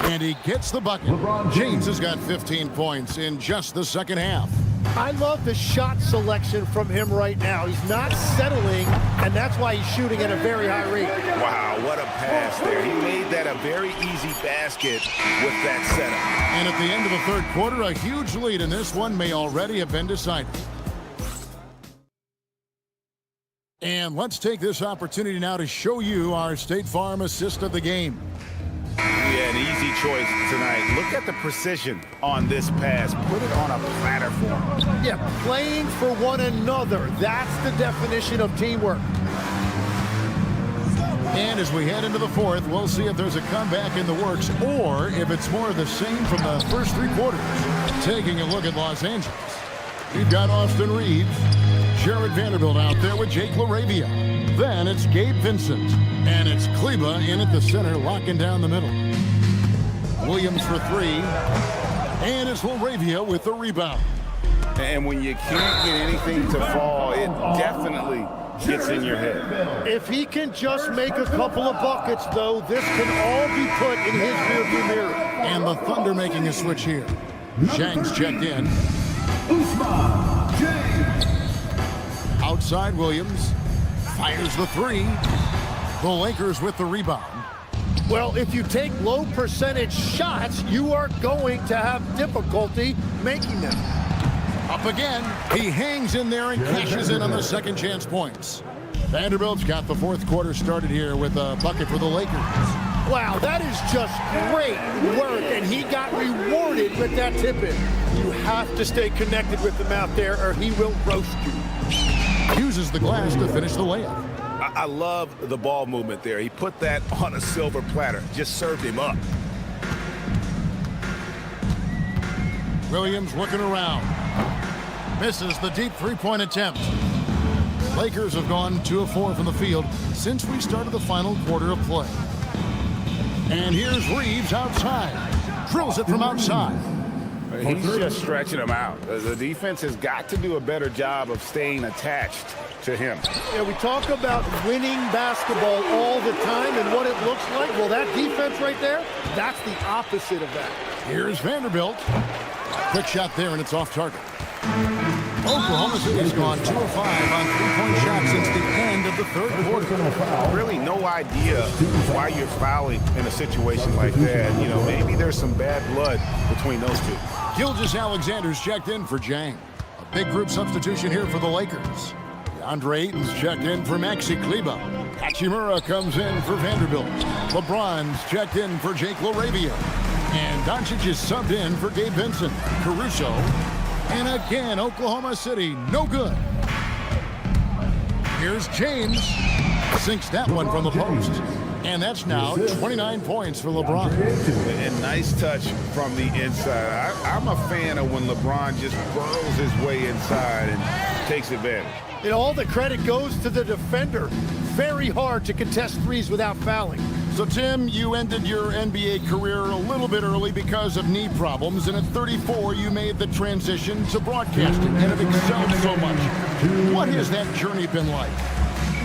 And he gets the bucket. James has got 15 points in just the second half. I love the shot selection from him right now. He's not settling, and that's why he's shooting at a very high rate. Wow, what a pass there. He made that a very easy basket with that setup. And at the end of the third quarter, a huge lead in this one may already have been decided. And let's take this opportunity now to show you our State Farm assist of the game. Yeah, an easy choice tonight. Look at the precision on this pass. Put it on a platter for him. Yeah, playing for one another. That's the definition of teamwork. And as we head into the fourth, we'll see if there's a comeback in the works or if it's more of the same from the first 3 quarters. Taking a look at Los Angeles. We've got Austin Reeves, Jared Vanderbilt out there with Jake LaRavia. Then it's Gabe Vincent. And it's Kleba in at the center, locking down the middle. Williams for 3. And it's LaRavia with the rebound. And when you can't get anything to fall, it definitely gets in your head. If he can just make a couple of buckets, though, this can all be put in his rearview mirror. And the Thunder making a switch here. Zhang's checked in. Outside Williams. Fires the 3. The Lakers with the rebound. Well, if you take low percentage shots, you are going to have difficulty making them. Up again. He hangs in there and cashes in on the second chance points. Vanderbilt's got the fourth quarter started here with a bucket for the Lakers. Wow, that is just great work, and he got rewarded with that tip-in. You have to stay connected with him out there, or he will roast you. Uses the glass to finish the layup. I love the ball movement there. He put that on a silver platter. Just served him up. Williams looking around. Misses the deep three-point attempt. Lakers have gone 2 of 4 from the field since we started the final quarter of play. And here's Reeves outside. Drills it from outside. He's just stretching him out. The defense has got to do a better job of staying attached to him. Yeah, we talk about winning basketball all the time and what it looks like. Well, that defense right there, that's the opposite of that. Here's Vanderbilt. Quick shot there, and it's off target. Oklahoma City's gone 2 of 5 on three-point shots since the end of the third quarter. Really no idea why you're fouling in a situation like that. You know, maybe there's some bad blood between those two. Gilgeous-Alexander's checked in for Zhang. A big group substitution here for the Lakers. DeAndre Ayton's checked in for Maxi Kleba. Hachimura comes in for Vanderbilt. LeBron's checked in for Jake LaRavia. And Doncic is subbed in for Gabe Vincent. Caruso. And again, Oklahoma City, no good. Here's James. Sinks that one from the post. And that's now 29 points for LeBron. And nice touch from the inside. I'm a fan of when LeBron just burrows his way inside and takes advantage. And all the credit goes to the defender. Very hard to contest threes without fouling. So, Tim, you ended your NBA career a little bit early because of knee problems, and at 34, you made the transition to broadcasting and have excelled so much. What has that journey been like?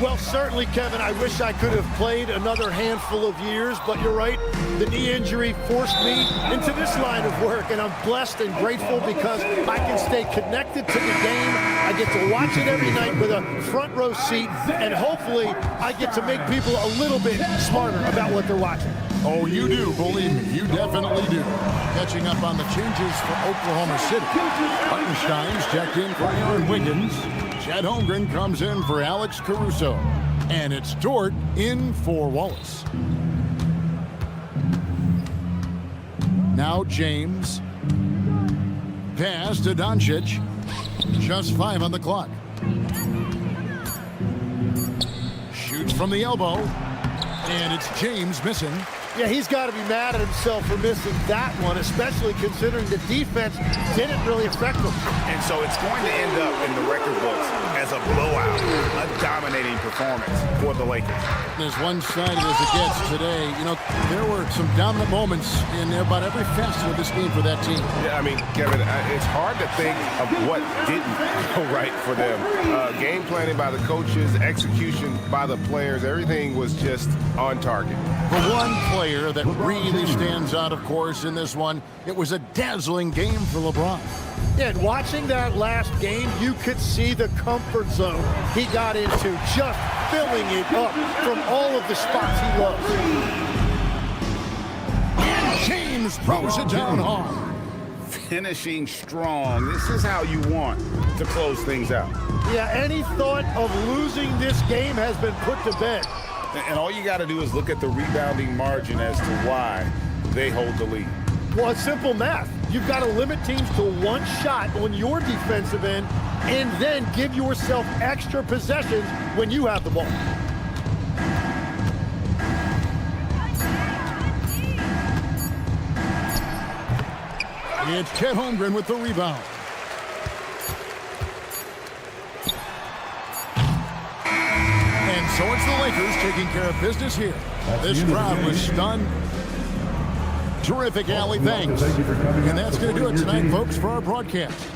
Well, certainly, Kevin, I wish I could have played another handful of years, but you're right. The knee injury forced me into this line of work, and I'm blessed and grateful because I can stay connected to the game. I get to watch it every night with a front row seat, and hopefully I get to make people a little bit smarter about what they're watching. Oh, you do, believe me, you definitely do. Catching up on the changes for Oklahoma City. Hartenstein's checked in for Aaron Wiggins. Chet Holmgren comes in for Alex Caruso. And it's Dort in for Wallace. Now James. Pass to Doncic. Just 5 on the clock. Shoots from the elbow. And it's James missing. Yeah, he's got to be mad at himself for missing that one, especially considering the defense didn't really affect him. And so it's going to end up in the record books as a blowout, a dominating performance for the Lakers. As one-sided as it gets today, you know, there were some dominant moments in about every facet of this game for that team. Yeah, I mean, Kevin, it's hard to think of what didn't go right for them. Game planning by the coaches, execution by the players, everything was just on target. The one player that really stands out, of course, in this one, it was a dazzling game for LeBron. Yeah, and watching that last game, you could see the comfort zone he got into, just filling it up from all of the spots he loves. James throws it down hard. Finishing strong. This is how you want to close things out. Yeah, any thought of losing this game has been put to bed. And all you got to do is look at the rebounding margin as to why they hold the lead. Well, it's simple math. You've got to limit teams to one shot on your defensive end and then give yourself extra possessions when you have the ball. It's Chet Holmgren with the rebound. And so it's the Lakers taking care of business here. This crowd was stunned. Terrific, Allie. Thanks. And that's going to do it tonight, folks, for our broadcast.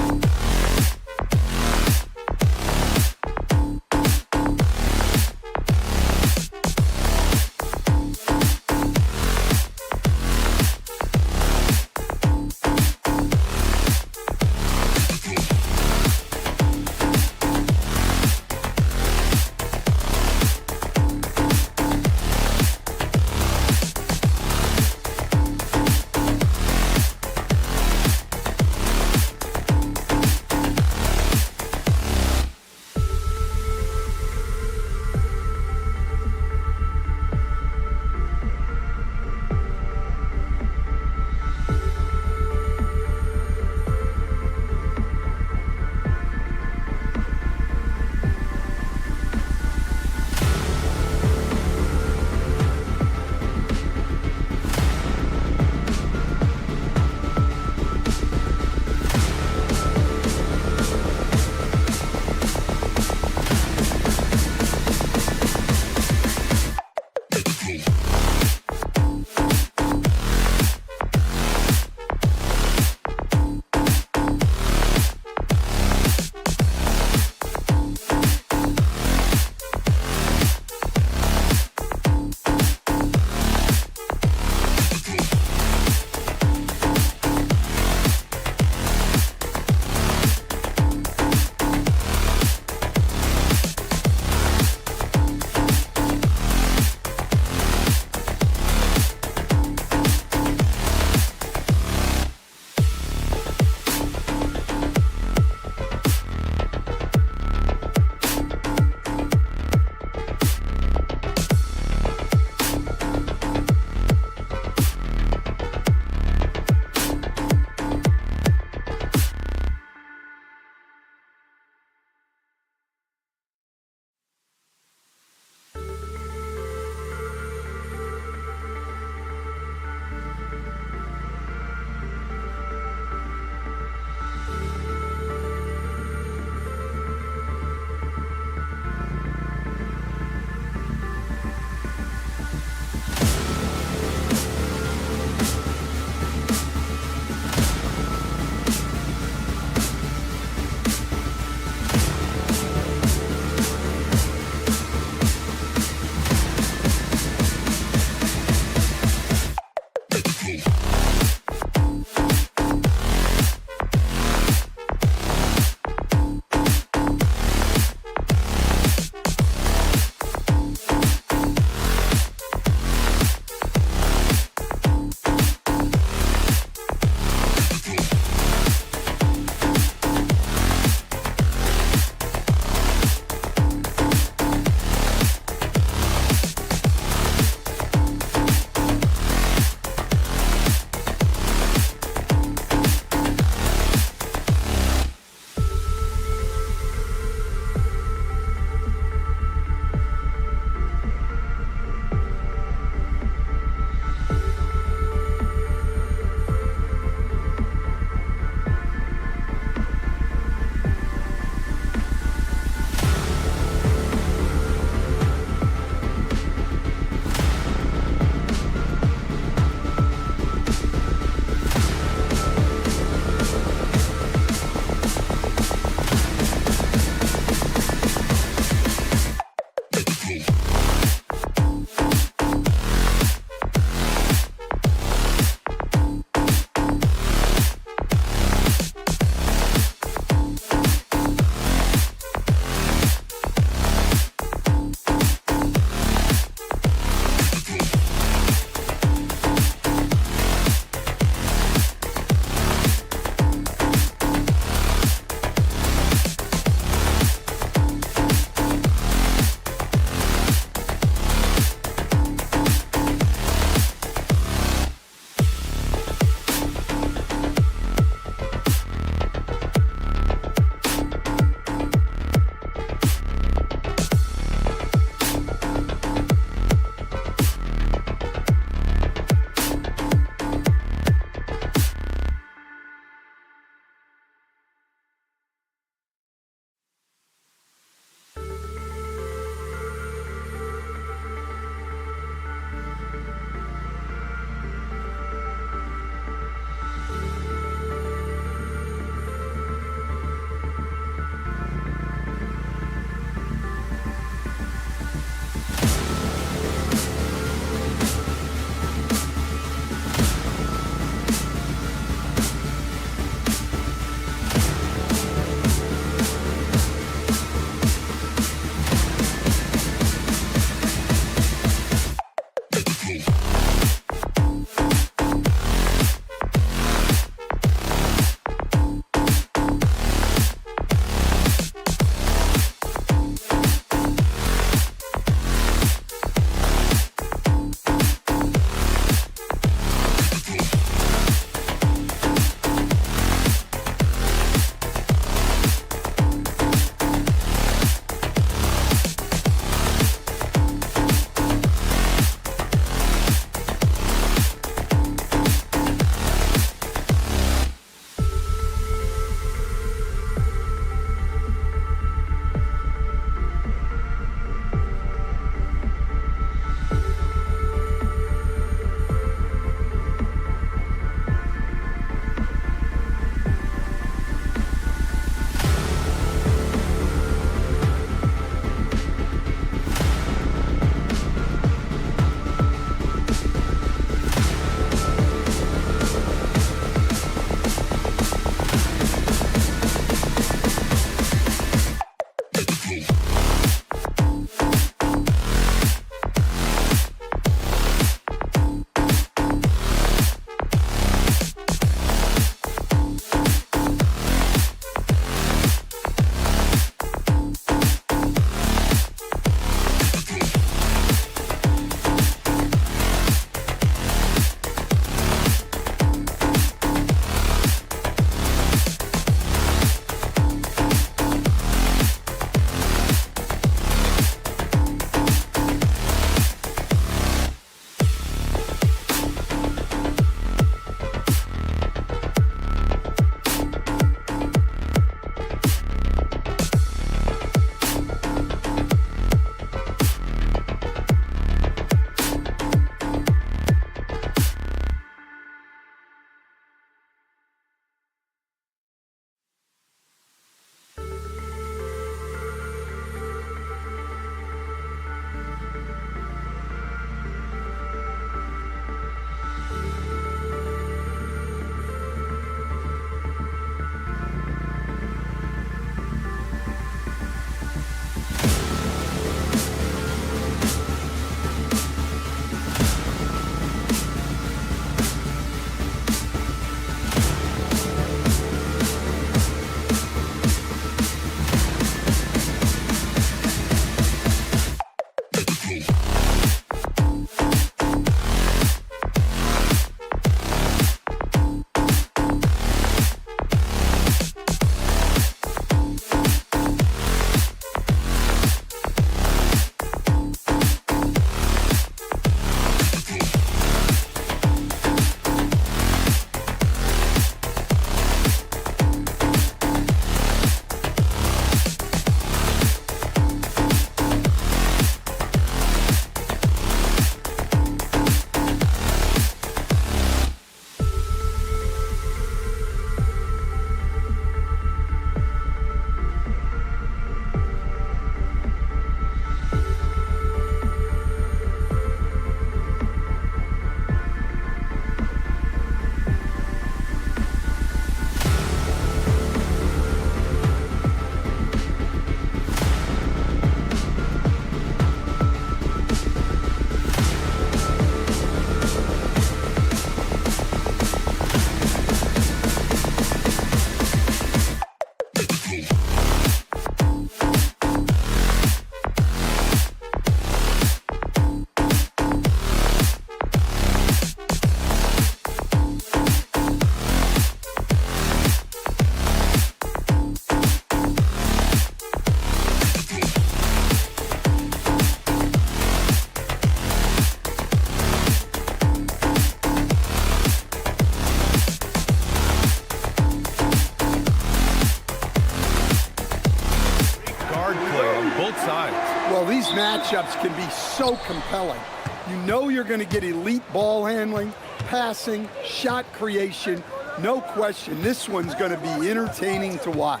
matchups can be so compelling. You know you're going to get elite ball handling, passing, shot creation. No question, this one's going to be entertaining to watch.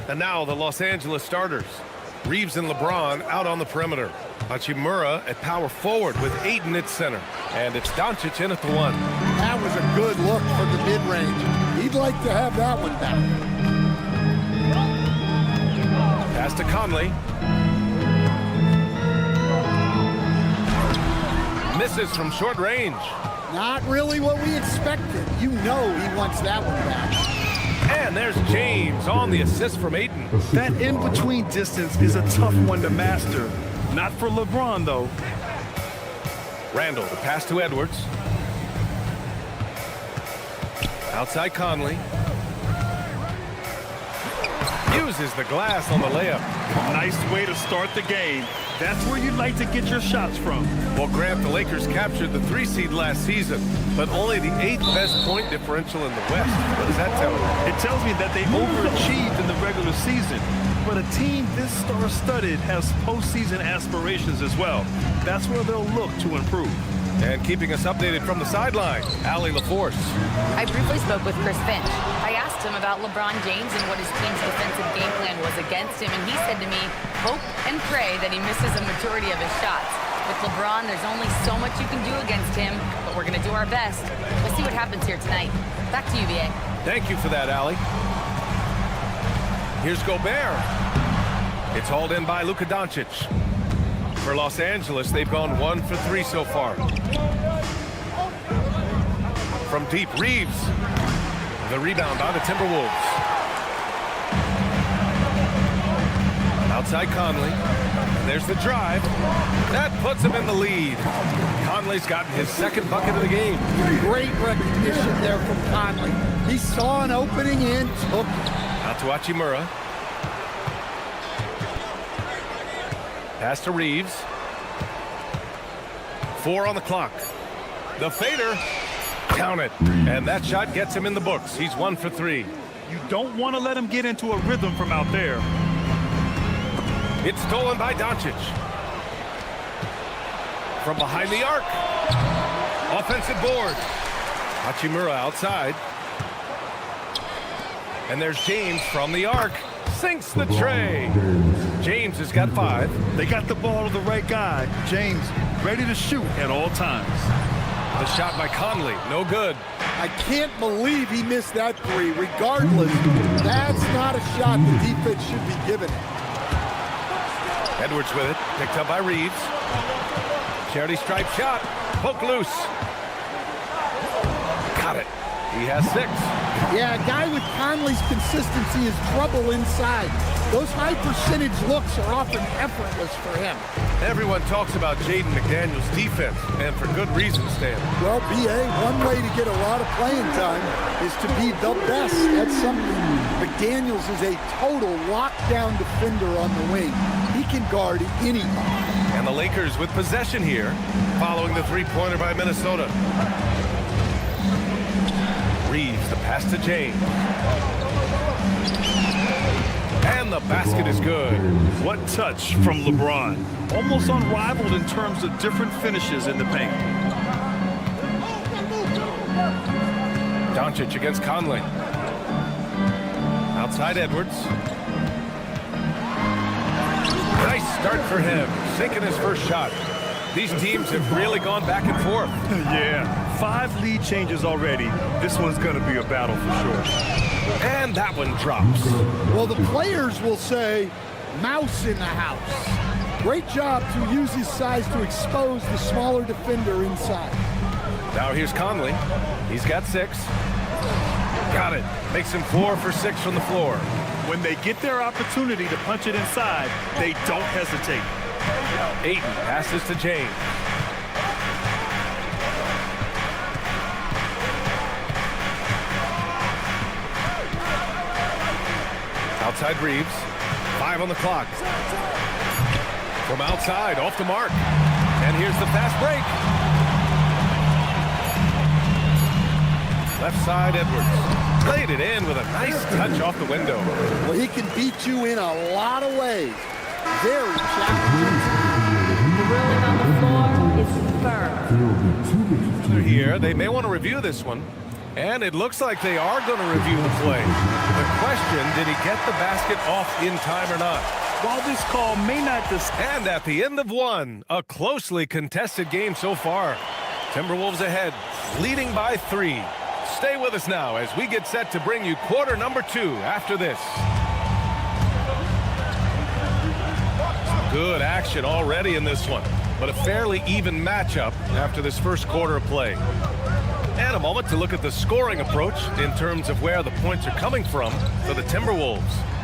And now the Los Angeles starters. Reeves and LeBron out on the perimeter. Hachimura at power forward with Ayton at center. And it's Doncic in at the 1. That was a good look from the mid-range. He'd like to have that one back. Pass to Conley. Misses from short range. Not really what we expected. You know he wants that one back. And there's James on the assist from Ayton. That in-between distance is a tough one to master. Not for LeBron, though. Randall, the pass to Edwards. Outside Conley. Uses the glass on the layup. Nice way to start the game. That's where you'd like to get your shots from. Well, Grant, the Lakers captured the 3 seed last season, but only the 8th best point differential in the West. What does that tell you? It tells me that they overachieved in the regular season. But a team this star-studded has postseason aspirations as well. That's where they'll look to improve. And keeping us updated from the sideline, Allie LaForce. I briefly spoke with Chris Finch. I asked him about LeBron James and what his team's defensive game plan was against him, and he said to me, hope and pray that he misses a majority of his shots. With LeBron, there's only so much you can do against him, but we're going to do our best. We'll see what happens here tonight. Back to you, BA. Thank you for that, Allie. Here's Gobert. It's hauled in by Luka Doncic. For Los Angeles, they've gone 1 for 3 so far. From deep, Reeves. The rebound on the Timberwolves. Outside Conley. There's the drive. That puts him in the lead. Conley's gotten his 2nd bucket of the game. Great recognition there from Conley. He saw an opening and took it. Out to Hachimura. Pass to Reeves. 4 on the clock. The fader. Count it. And that shot gets him in the books. He's 1 for 3. You don't want to let him get into a rhythm from out there. It's stolen by Doncic. From behind the arc. Offensive board. Hachimura outside. And there's James from the arc. Sinks the tray. James has got 5. They got the ball to the right guy. James ready to shoot at all times. The shot by Conley, no good. I can't believe he missed that 3. Regardless, that's not a shot the defense should be giving him. Edwards with it, picked up by Reeves. Charity stripe shot, poke loose. Got it. He has 6. Yeah, a guy with Conley's consistency is trouble inside. Those high percentage looks are often effortless for him. Everyone talks about Jaden McDaniels' defense, and for good reason, Stan. Well, BA, one way to get a lot of playing time is to be the best at something. McDaniels is a total lockdown defender on the wing. He can guard anybody. And the Lakers with possession here, following the 3-pointer by Minnesota. Reeves, the pass to James. And the basket is good. What touch from LeBron. Almost unrivaled in terms of different finishes in the paint. Doncic against Conley. Outside Edwards. Nice start for him. Sinking his first shot. These teams have really gone back and forth. Yeah, 5 lead changes already. This one's going to be a battle for sure. And that one drops. Well, the players will say, mouse in the house. Great job to use his size to expose the smaller defender inside. Now here's Conley. He's got 6. Got it. Makes him 4 for 6 from the floor. When they get their opportunity to punch it inside, they don't hesitate. Ayton passes to James. Outside Reeves. 5 on the clock. From outside, off the mark. And here's the fast break. Left side, Edwards. Played it in with a nice touch off the window. Well, he can beat you in a lot of ways. Very challenging. The ruling on the floor is firm. They're here. They may want to review this one. And it looks like they are going to review the play. The question, did he get the basket off in time or not? While this call may not And at the end of one, a closely contested game so far. Timberwolves ahead, leading by 3. Stay with us now as we get set to bring you quarter number 2 after this. Good action already in this one, but a fairly even matchup after this first quarter of play. And a moment to look at the scoring approach in terms of where the points are coming from for the Timberwolves.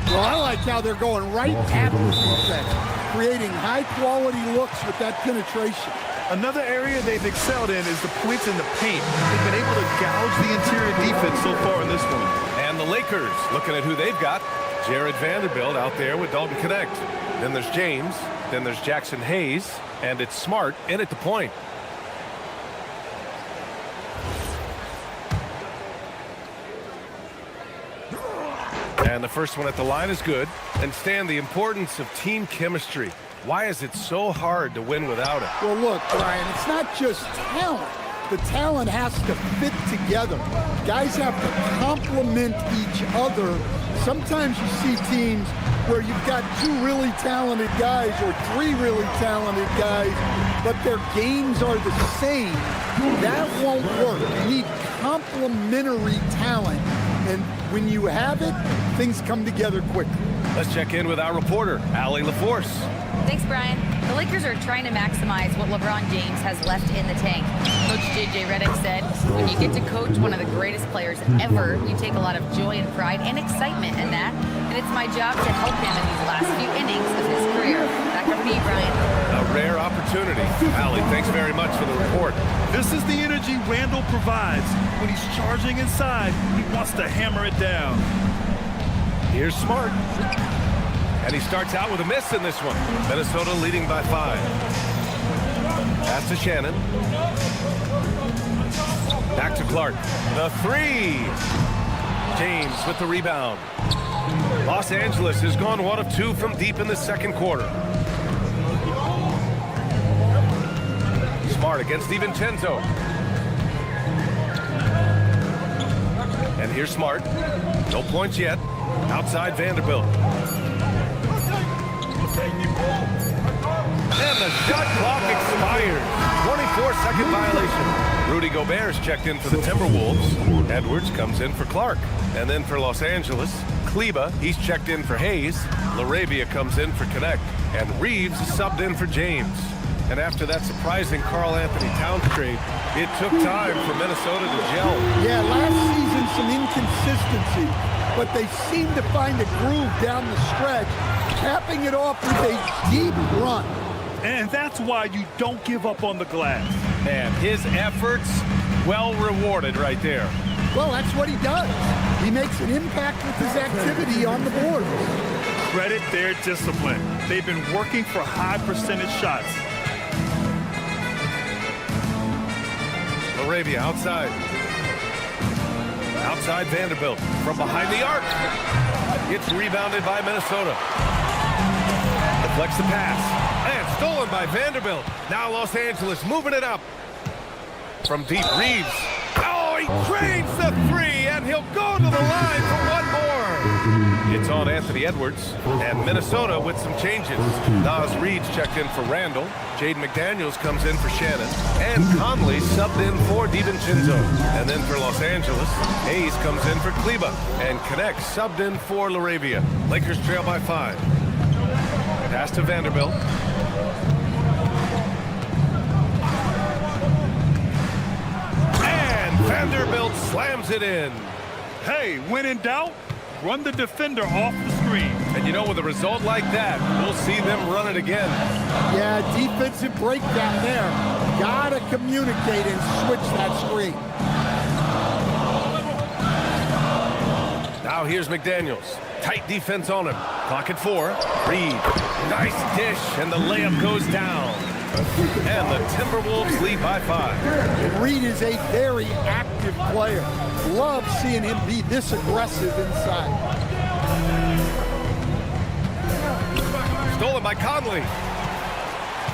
Well, I like how they're going right at the defense, creating high-quality looks with that penetration. Another area they've excelled in is the points in the paint. They've been able to gouge the interior defense so far in this one. And the Lakers, looking at who they've got. Jared Vanderbilt out there with Dalton Connect. Then there's James. Then there's Jackson Hayes. And it's Smart in at the point. And the first one at the line is good. And Stan, the importance of team chemistry. Why is it so hard to win without it? Well, look, Brian, it's not just talent. The talent has to fit together. Guys have to complement each other. Sometimes you see teams where you've got 2 really talented guys or 3 really talented guys, but their games are the same. That won't work. You need complementary talent. And when you have it, things come together quickly. Let's check in with our reporter, Allie LaForce. Thanks, Brian. The Lakers are trying to maximize what LeBron James has left in the tank. Coach J.J. Redick said, when you get to coach one of the greatest players ever, you take a lot of joy and pride and excitement in that. And it's my job to help him in these last few innings of his career. Back up to you, Brian. A rare opportunity. Allie, thanks very much for the report. This is the energy Randall provides. When he's charging inside, he wants to hammer it down. Here's Smart. And he starts out with a miss in this one. Minnesota leading by 5. Pass to Shannon. Back to Clark. The 3. James with the rebound. Los Angeles has gone 1 of 2 from deep in the second quarter. Smart against DiVincenzo. And here's Smart. No points yet. Outside Vanderbilt. And the shot clock expires. 24-second violation. Rudy Gobert's checked in for the Timberwolves. Edwards comes in for Clark. And then for Los Angeles, Kleba, he's checked in for Hayes. LaRavia comes in for Connect. And Reeves is subbed in for James. And after that surprising Karl Anthony Towns trade, it took time for Minnesota to gel. Yeah, last season some inconsistency, but they seem to find a groove down the stretch, capping it off with a deep run. And that's why you don't give up on the glass. And his efforts, well rewarded right there. Well, that's what he does. He makes an impact with his activity on the board. Credit their discipline. They've been working for high percentage shots. LaRavia outside. Outside Vanderbilt from behind the arc. It's rebounded by Minnesota. Deflects the pass. And stolen by Vanderbilt. Now Los Angeles moving it up. From deep, Reeves. Oh, he drains the 3, and he'll go to the line for 1 more. It's on Anthony Edwards, and Minnesota with some changes. Nas Reed's checked in for Randall. Jaden McDaniels comes in for Shannon. And Conley subbed in for DiVincenzo. And then for Los Angeles, Hayes comes in for Kleba. And Connect subbed in for LaRavia. Lakers trail by 5. Pass to Vanderbilt. And Vanderbilt slams it in. Hey, when in doubt, run the defender off the screen. And you know, with a result like that, we'll see them run it again. Yeah, defensive breakdown there. Gotta communicate and switch that screen. Now here's McDaniels. Tight defense on him. Clock at 4. Reed. Nice dish, and the layup goes down. And the Timberwolves lead by 5. Reed is a very active player. Love seeing him be this aggressive inside. Stolen by Conley.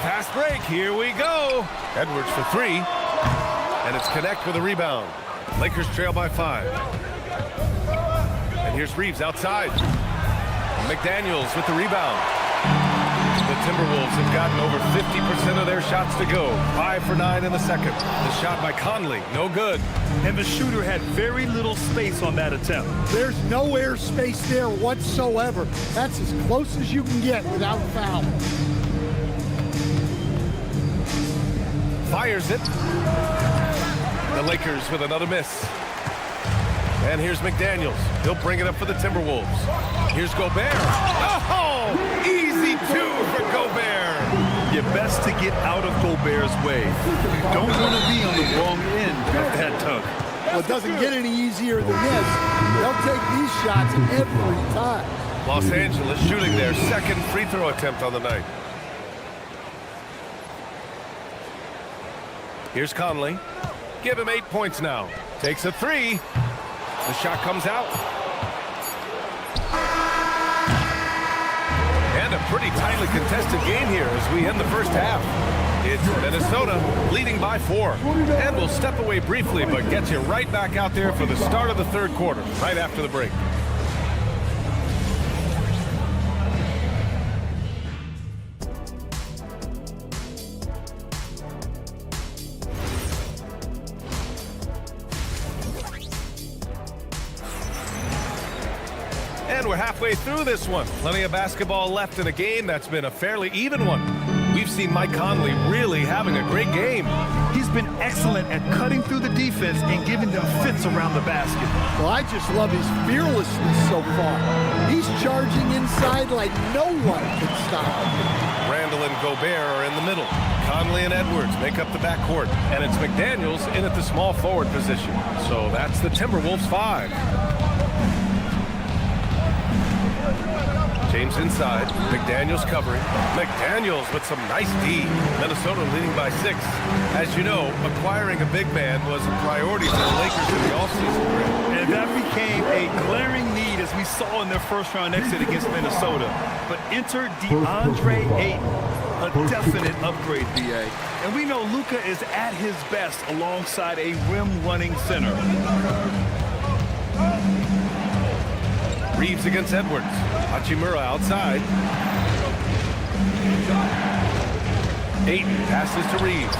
Fast break. Here we go. Edwards for three. And it's connect with a rebound. Lakers trail by 5. And here's Reeves outside. McDaniels with the rebound. The Timberwolves have gotten over 50% of their shots to go. 5 for 9 in the second. The shot by Conley, no good. And the shooter had very little space on that attempt. There's no air space there whatsoever. That's as close as you can get without foul. Fires it. The Lakers with another miss. And here's McDaniels. He'll bring it up for the Timberwolves. Here's Gobert. Oh, easy 2 for Gobert. You're best to get out of Gobert's way. You don't want to be on the wrong end of that tug. Well, it doesn't get any easier than this. They'll take these shots every time. Los Angeles shooting their second free throw attempt on the night. Here's Conley. Give him 8 points now. Takes a 3. The shot comes out. And a pretty tightly contested game here as we end the first half. It's Minnesota leading by 4. And we'll step away briefly, but get you right back out there for the start of the third quarter, right after the break. And we're halfway through this one. Plenty of basketball left in a game that's been a fairly even one. We've seen Mike Conley really having a great game. He's been excellent at cutting through the defense and giving them fits around the basket. Well, I just love his fearlessness so far. He's charging inside like no one can stop him. Randall and Gobert are in the middle. Conley and Edwards make up the backcourt. And it's McDaniels in at the small forward position. So that's the Timberwolves 5. James inside. McDaniels covering. McDaniels with some nice D. Minnesota leading by 6. As you know, acquiring a big man was a priority for the Lakers in the offseason. And that became a glaring need as we saw in their first-round exit against Minnesota. But enter DeAndre Ayton, a definite upgrade, BA. And we know Luka is at his best alongside a rim-running center. Reeves against Edwards. Hachimura outside. Ayton passes to Reeves.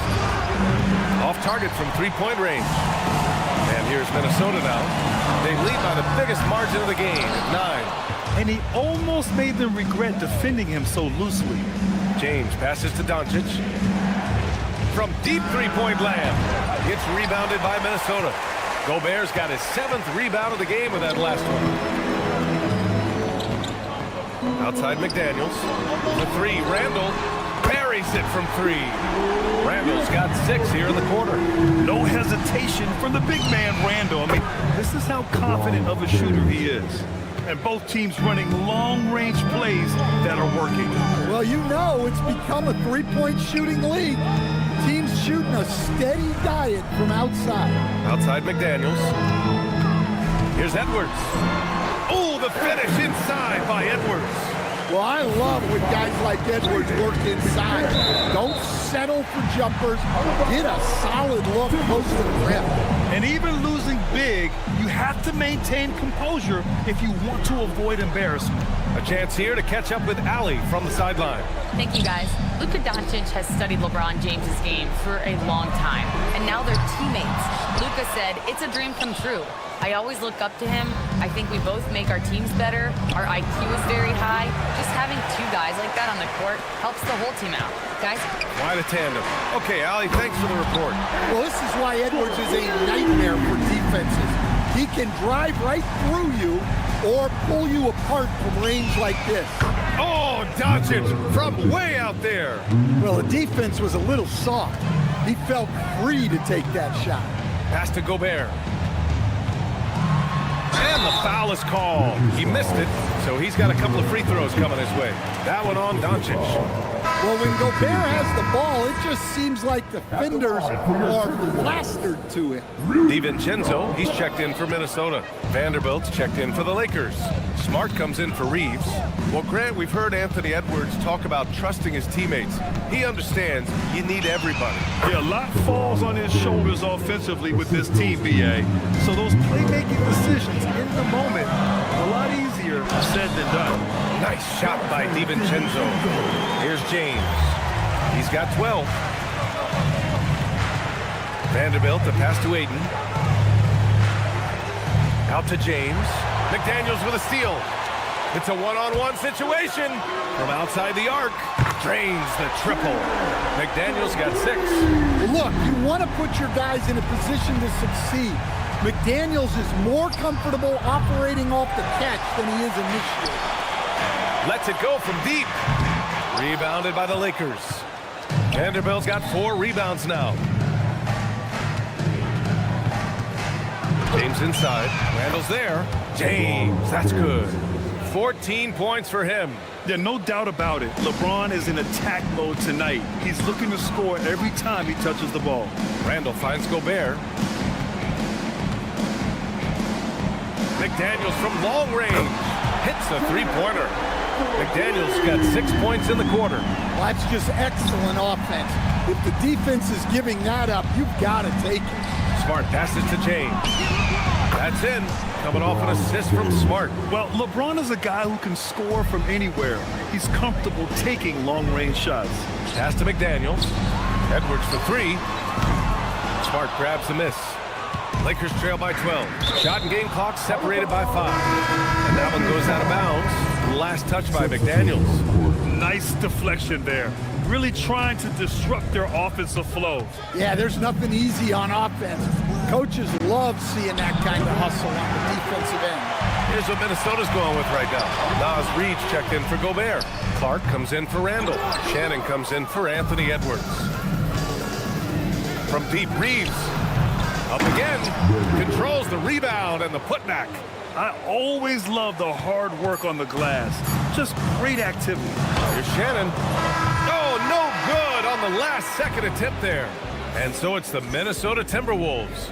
Off target from three-point range. And here's Minnesota now. They lead by the biggest margin of the game at 9. And he almost made them regret defending him so loosely. James passes to Doncic. From deep three-point land. Gets rebounded by Minnesota. Gobert's got his 7th rebound of the game with that last one. Outside McDaniels. The 3, Randall buries it from 3. Randall's got 6 here in the quarter. No hesitation from the big man, Randall. I mean, this is how confident of a shooter he is. And both teams running long-range plays that are working. Well, you know it's become a three-point shooting league. Teams shooting a steady diet from outside. Outside McDaniels. Here's Edwards. Oh, the finish inside by Edwards. Well, I love when guys like Edwards work inside. Don't settle for jumpers. Get a solid look close to the rim. And even losing big, you have to maintain composure if you want to avoid embarrassment. A chance here to catch up with Allie from the sideline. Thank you, guys. Luka Doncic has studied LeBron James' game for a long time, and now they're teammates. Luka said, "It's a dream come true. I always look up to him. I think we both make our teams better. Our IQ is very high. Just having 2 guys like that on the court helps the whole team out." Guys? Quite a tandem. Okay, Allie, thanks for the report. Well, this is why Edwards is a nightmare for defenses. He can drive right through you or pull you apart from range like this. Oh, Doncic from way out there. Well, the defense was a little soft. He felt free to take that shot. Pass to Gobert. And the foul is called. He missed it, so he's got a couple of free throws coming his way. That one on Doncic. Well, when Gobert has the ball, it just seems like defenders are plastered to him. DiVincenzo, he's checked in for Minnesota. Vanderbilt's checked in for the Lakers. Smart comes in for Reeves. Well, Grant, we've heard Anthony Edwards talk about trusting his teammates. He understands you need everybody. Yeah, a lot falls on his shoulders offensively with this team, BA. So those playmaking decisions in the moment, a lot easier said than done. Nice shot by DiVincenzo. Here's James. He's got 12. Vanderbilt, the pass to Aiden. Out to James. McDaniels with a steal. It's a one-on-one situation. From outside the arc. Drains the triple. McDaniels got 6. Look, you want to put your guys in a position to succeed. McDaniels is more comfortable operating off the catch than he is initiating. Lets it go from deep. Rebounded by the Lakers. Vanderbilt's got 4 rebounds now. James inside. Randall's there. James, that's good. 14 points for him. Yeah, no doubt about it. LeBron is in attack mode tonight. He's looking to score every time he touches the ball. Randall finds Gobert. McDaniels from long range. Hits a three-pointer. McDaniels got 6 points in the quarter. Well, that's just excellent offense. If the defense is giving that up, you've got to take it. Smart passes to James. That's in. Coming off an assist from Smart. Well, LeBron is a guy who can score from anywhere. He's comfortable taking long-range shots. Pass to McDaniels. Edwards for 3. Smart grabs the miss. Lakers trail by 12. Shot and game clock separated by 5. And that one goes out of bounds. Last touch by McDaniels. Nice deflection there. Really trying to disrupt their offensive flow. Yeah, there's nothing easy on offense. Coaches love seeing that kind of hustle on the defensive end. Here's what Minnesota's going with right now. Nas Reed checked in for Gobert. Clark comes in for Randall. Shannon comes in for Anthony Edwards. From deep, Reeves. Up again. Controls the rebound and the putback. I always love the hard work on the glass. Just great activity. Here's Shannon. Oh, no good on the last second attempt there. And so it's the Minnesota Timberwolves.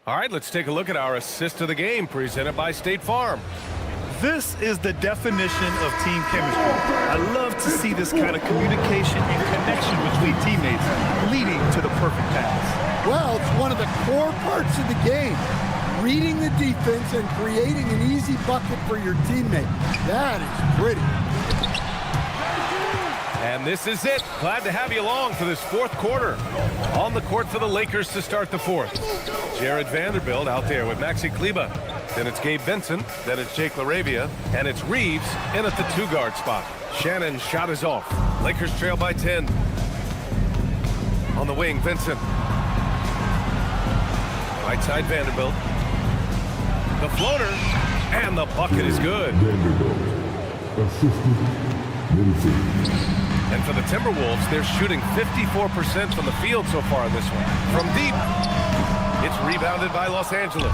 All right, let's take a look at our assist of the game presented by State Farm. This is the definition of team chemistry. I love to see this kind of communication and connection between teammates leading to the perfect pass. Well, it's one of the core parts of the game. Reading the defense and creating an easy bucket for your teammate. That is pretty. And this is it. Glad to have you along for this fourth quarter. On the court for the Lakers to start the fourth. Jared Vanderbilt out there with Maxi Kleber. Then it's Gabe Vincent. Then it's Jake LaRavia. And it's Reeves in at the 2-guard spot. Shannon's shot is off. Lakers trail by 10. On the wing, Vincent. Right side, Vanderbilt. The floater. And the bucket is good. And for the Timberwolves, they're shooting 54% from the field so far in this one. From deep, it's rebounded by Los Angeles.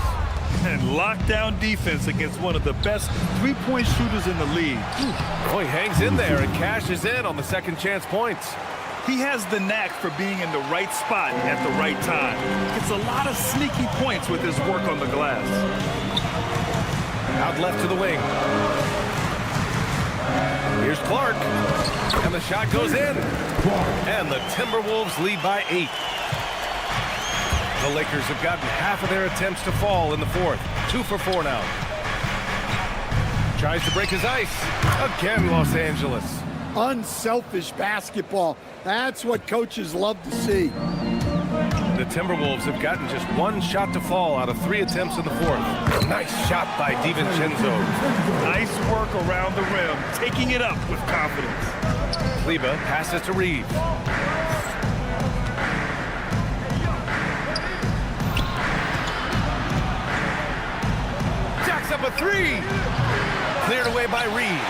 And lockdown defense against one of the best three-point shooters in the league. Boy, he hangs in there and cashes in on the second chance points. He has the knack for being in the right spot at the right time. Gets a lot of sneaky points with his work on the glass. Out left to the wing. Here's Clark. And the shot goes in. And the Timberwolves lead by 8. The Lakers have gotten half of their attempts to fall in the fourth. 2 for 4 now. Tries to break his ice. Again, Los Angeles. Unselfish basketball. That's what coaches love to see. The Timberwolves have gotten just 1 shot to fall out of 3 attempts in the fourth. Nice shot by DiVincenzo. Nice work around the rim, taking it up with confidence. Kleber passes to Reeves. Jacks up a 3. Cleared away by Reed.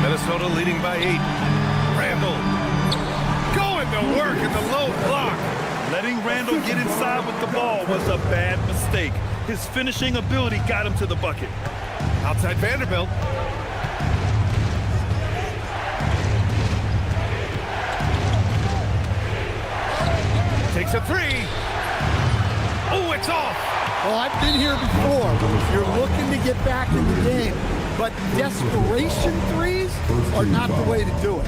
Minnesota leading by 8. Randall going to work in the low block. Letting Randall get inside with the ball was a bad mistake. His finishing ability got him to the bucket. Outside Vanderbilt. Takes a three. Oh, it's off. Well, I've been here before. You're looking to get back in the game, but desperation threes are not the way to do it.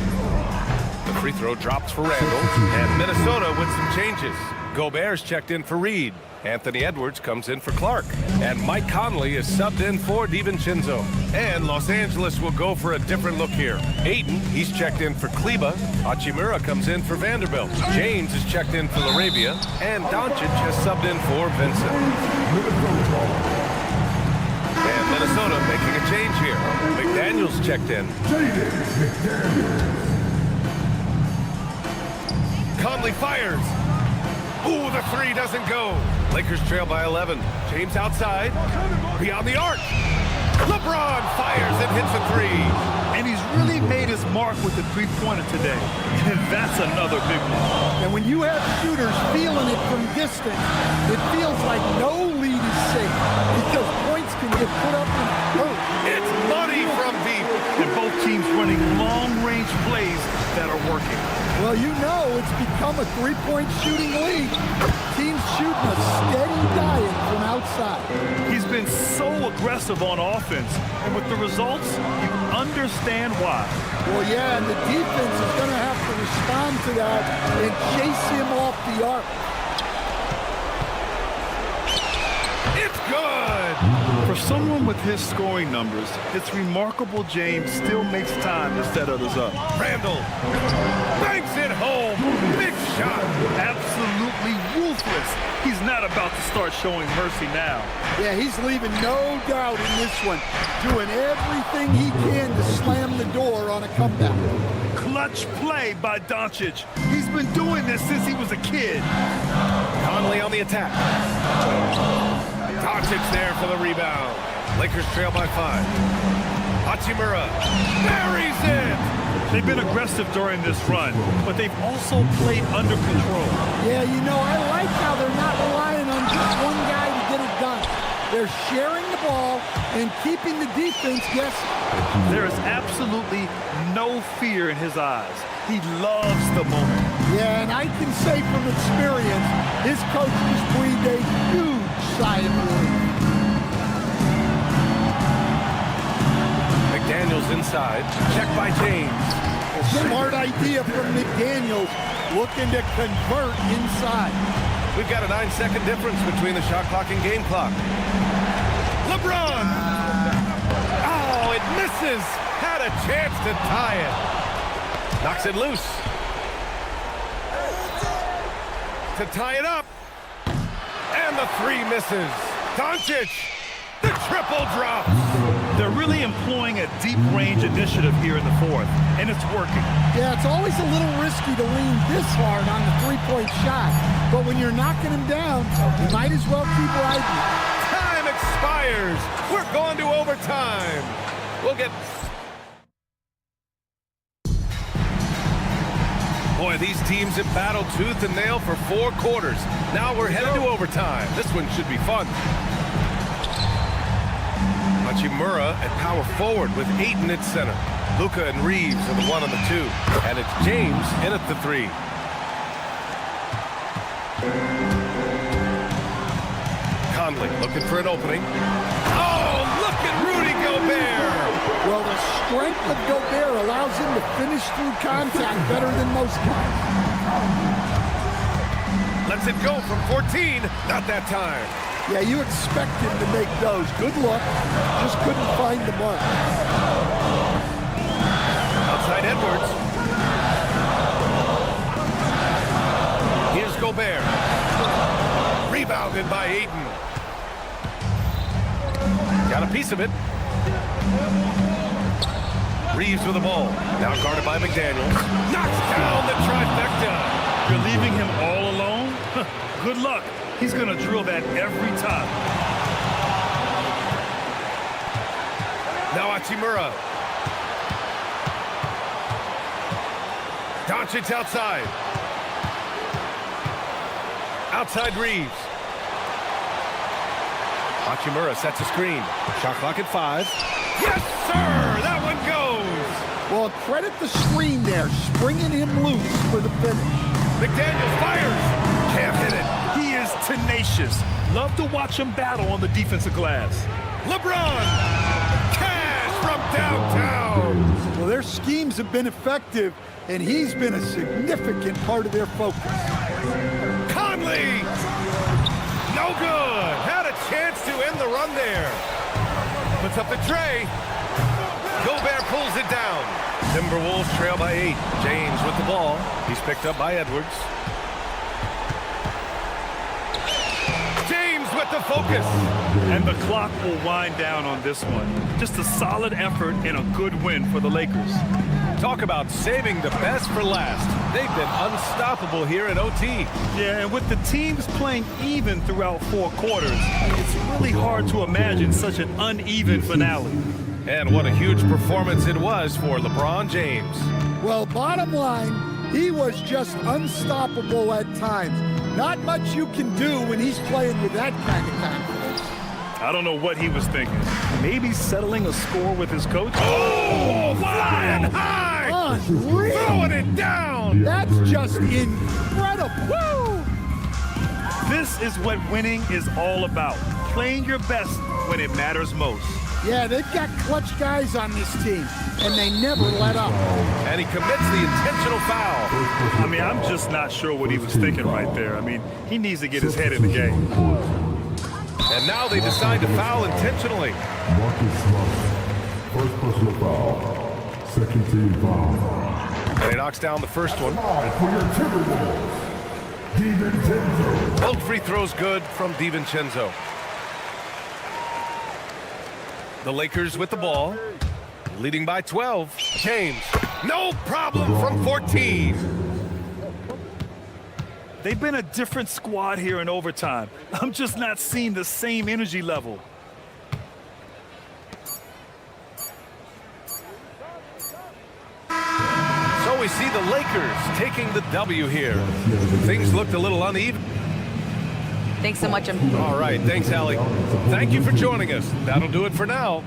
The free throw drops for Randall, and Minnesota with some changes. Gobert's checked in for Reed. Anthony Edwards comes in for Clark. And Mike Conley is subbed in for DiVincenzo. And Los Angeles will go for a different look here. Ayton, he's checked in for Kleba. Hachimura comes in for Vanderbilt. James is checked in for LaRavia. And Doncic has subbed in for Vincent. And Minnesota making a change here. McDaniels checked in. Conley fires. Ooh, the three doesn't go. Lakers trail by 11. James outside. Beyond the arc. LeBron fires and hits a three. And he's really made his mark with the three-pointer today. And that's another big one. And when you have shooters feeling it from distance, it feels like no lead is safe because points can get put up and hurt. It's money from deep. And both teams running long-range plays that are working. Well, you know it's become a three-point shooting league. Teams shooting a steady diet from outside. He's been so aggressive on offense, and with the results, you understand why. Well, yeah, and the defense is going to have to respond to that and chase him off the arc. It's good. For someone with his scoring numbers, it's remarkable James still makes time to set others up. Randall banks it home. Big shot. Absolutely ruthless. He's not about to start showing mercy now. Yeah, he's leaving no doubt in this one, doing everything he can to slam the door on a comeback. Clutch play by Doncic. He's been doing this since he was a kid. Conley on the attack. Doncic there for the rebound. Lakers trail by 5. Hachimura buries it. They've been aggressive during this run, but they've also played under control. Yeah, you know, I like how they're not relying on just one guy to get it done. They're sharing the ball and keeping the defense guessing. There is absolutely no fear in his eyes. He loves the moment. Yeah, and I can say from experience, his coach just breathed a huge sigh of relief. McDaniels inside. Check by James. Smart idea from McDaniels, looking to convert inside. We've got a 9-second difference between the shot clock and game clock. LeBron! Oh, it misses! Had a chance to tie it. Knocks it loose. To tie it up. And the three misses. Doncic! The triple drop! They're really employing a deep-range initiative here in the fourth, and it's working. Yeah, it's always a little risky to lean this hard on the three-point shot, but when you're knocking him down, you might as well keep riding. Time expires. We're going to overtime. We'll get... Boy, these teams have battled tooth and nail for 4 quarters. Now we're headed to overtime. This one should be fun. Hachimura at power forward with Ayton at center. Luka and Reeves are the 1 and the 2. And it's James in at the 3. Conley looking for an opening. Oh, look at Rudy Gobert! Well, the strength of Gobert allows him to finish through contact better than most guys. Lets it go from 14. Not that time. Yeah, you expect him to make those. Good luck. Just couldn't find the mark. Outside Edwards. Here's Gobert. Rebounded by Ayton. Got a piece of it. Reeves with the ball. Now guarded by McDaniels. Knocks down the trifecta. You're leaving him all alone? Good luck. He's going to drill that every time. Now Hachimura. Doncic outside. Outside Reeves. Hachimura sets a screen. Shot clock at 5. Yes, sir! That one goes! Well, credit the screen there, springing him loose for the finish. McDaniels fires! Can't hit it. He is tenacious. Love to watch him battle on the defensive glass. LeBron! Cash from downtown! Well, their schemes have been effective, and he's been a significant part of their focus. Conley! No good! Had a chance to end the run there. Puts up the tray. Gobert pulls it down. Timberwolves trail by 8. James with the ball. He's picked up by Edwards. James with the focus. And the clock will wind down on this one. Just a solid effort and a good win for the Lakers. Talk about saving the best for last. They've been unstoppable here at OT. Yeah, and with the teams playing even throughout 4 quarters, it's really hard to imagine such an uneven finale. And what a huge performance it was for LeBron James. Well, bottom line, he was just unstoppable at times. Not much you can do when he's playing with that kind of confidence. I don't know what he was thinking. Maybe settling a score with his coach? Oh, flying high! Unreal! Throwing it down! That's just incredible! Woo! This is what winning is all about. Playing your best when it matters most. Yeah, they've got clutch guys on this team, and they never let up. And he commits the intentional foul. I mean, I'm just not sure what he was thinking right there. I mean, he needs to get his head in the game. And now they decide to foul intentionally. Marcus Smart. First personal foul. Second team foul. And he knocks down the first one. For your Timberwolves, DiVincenzo. Both free throws good from DiVincenzo. The Lakers with the ball, leading by 12. James, no problem from 14. They've been a different squad here in overtime. I'm just not seeing the same energy level. So we see the Lakers taking the W here. Things looked a little uneven. Thanks so much. All right, thanks, Allie. Thank you for joining us. That'll do it for now.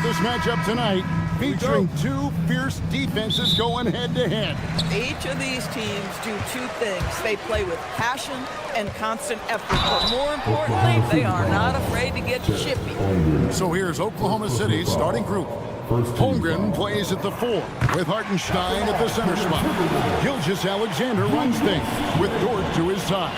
this matchup tonight, featuring two fierce defenses going head-to-head. Each of these teams do two things. They play with passion and constant effort, but more importantly, they are not afraid to get chippy. So here's Oklahoma City's starting group. Holmgren plays at the 4, with Hartenstein at the center spot. Gilgeous-Alexander runs things, with Dort to his side.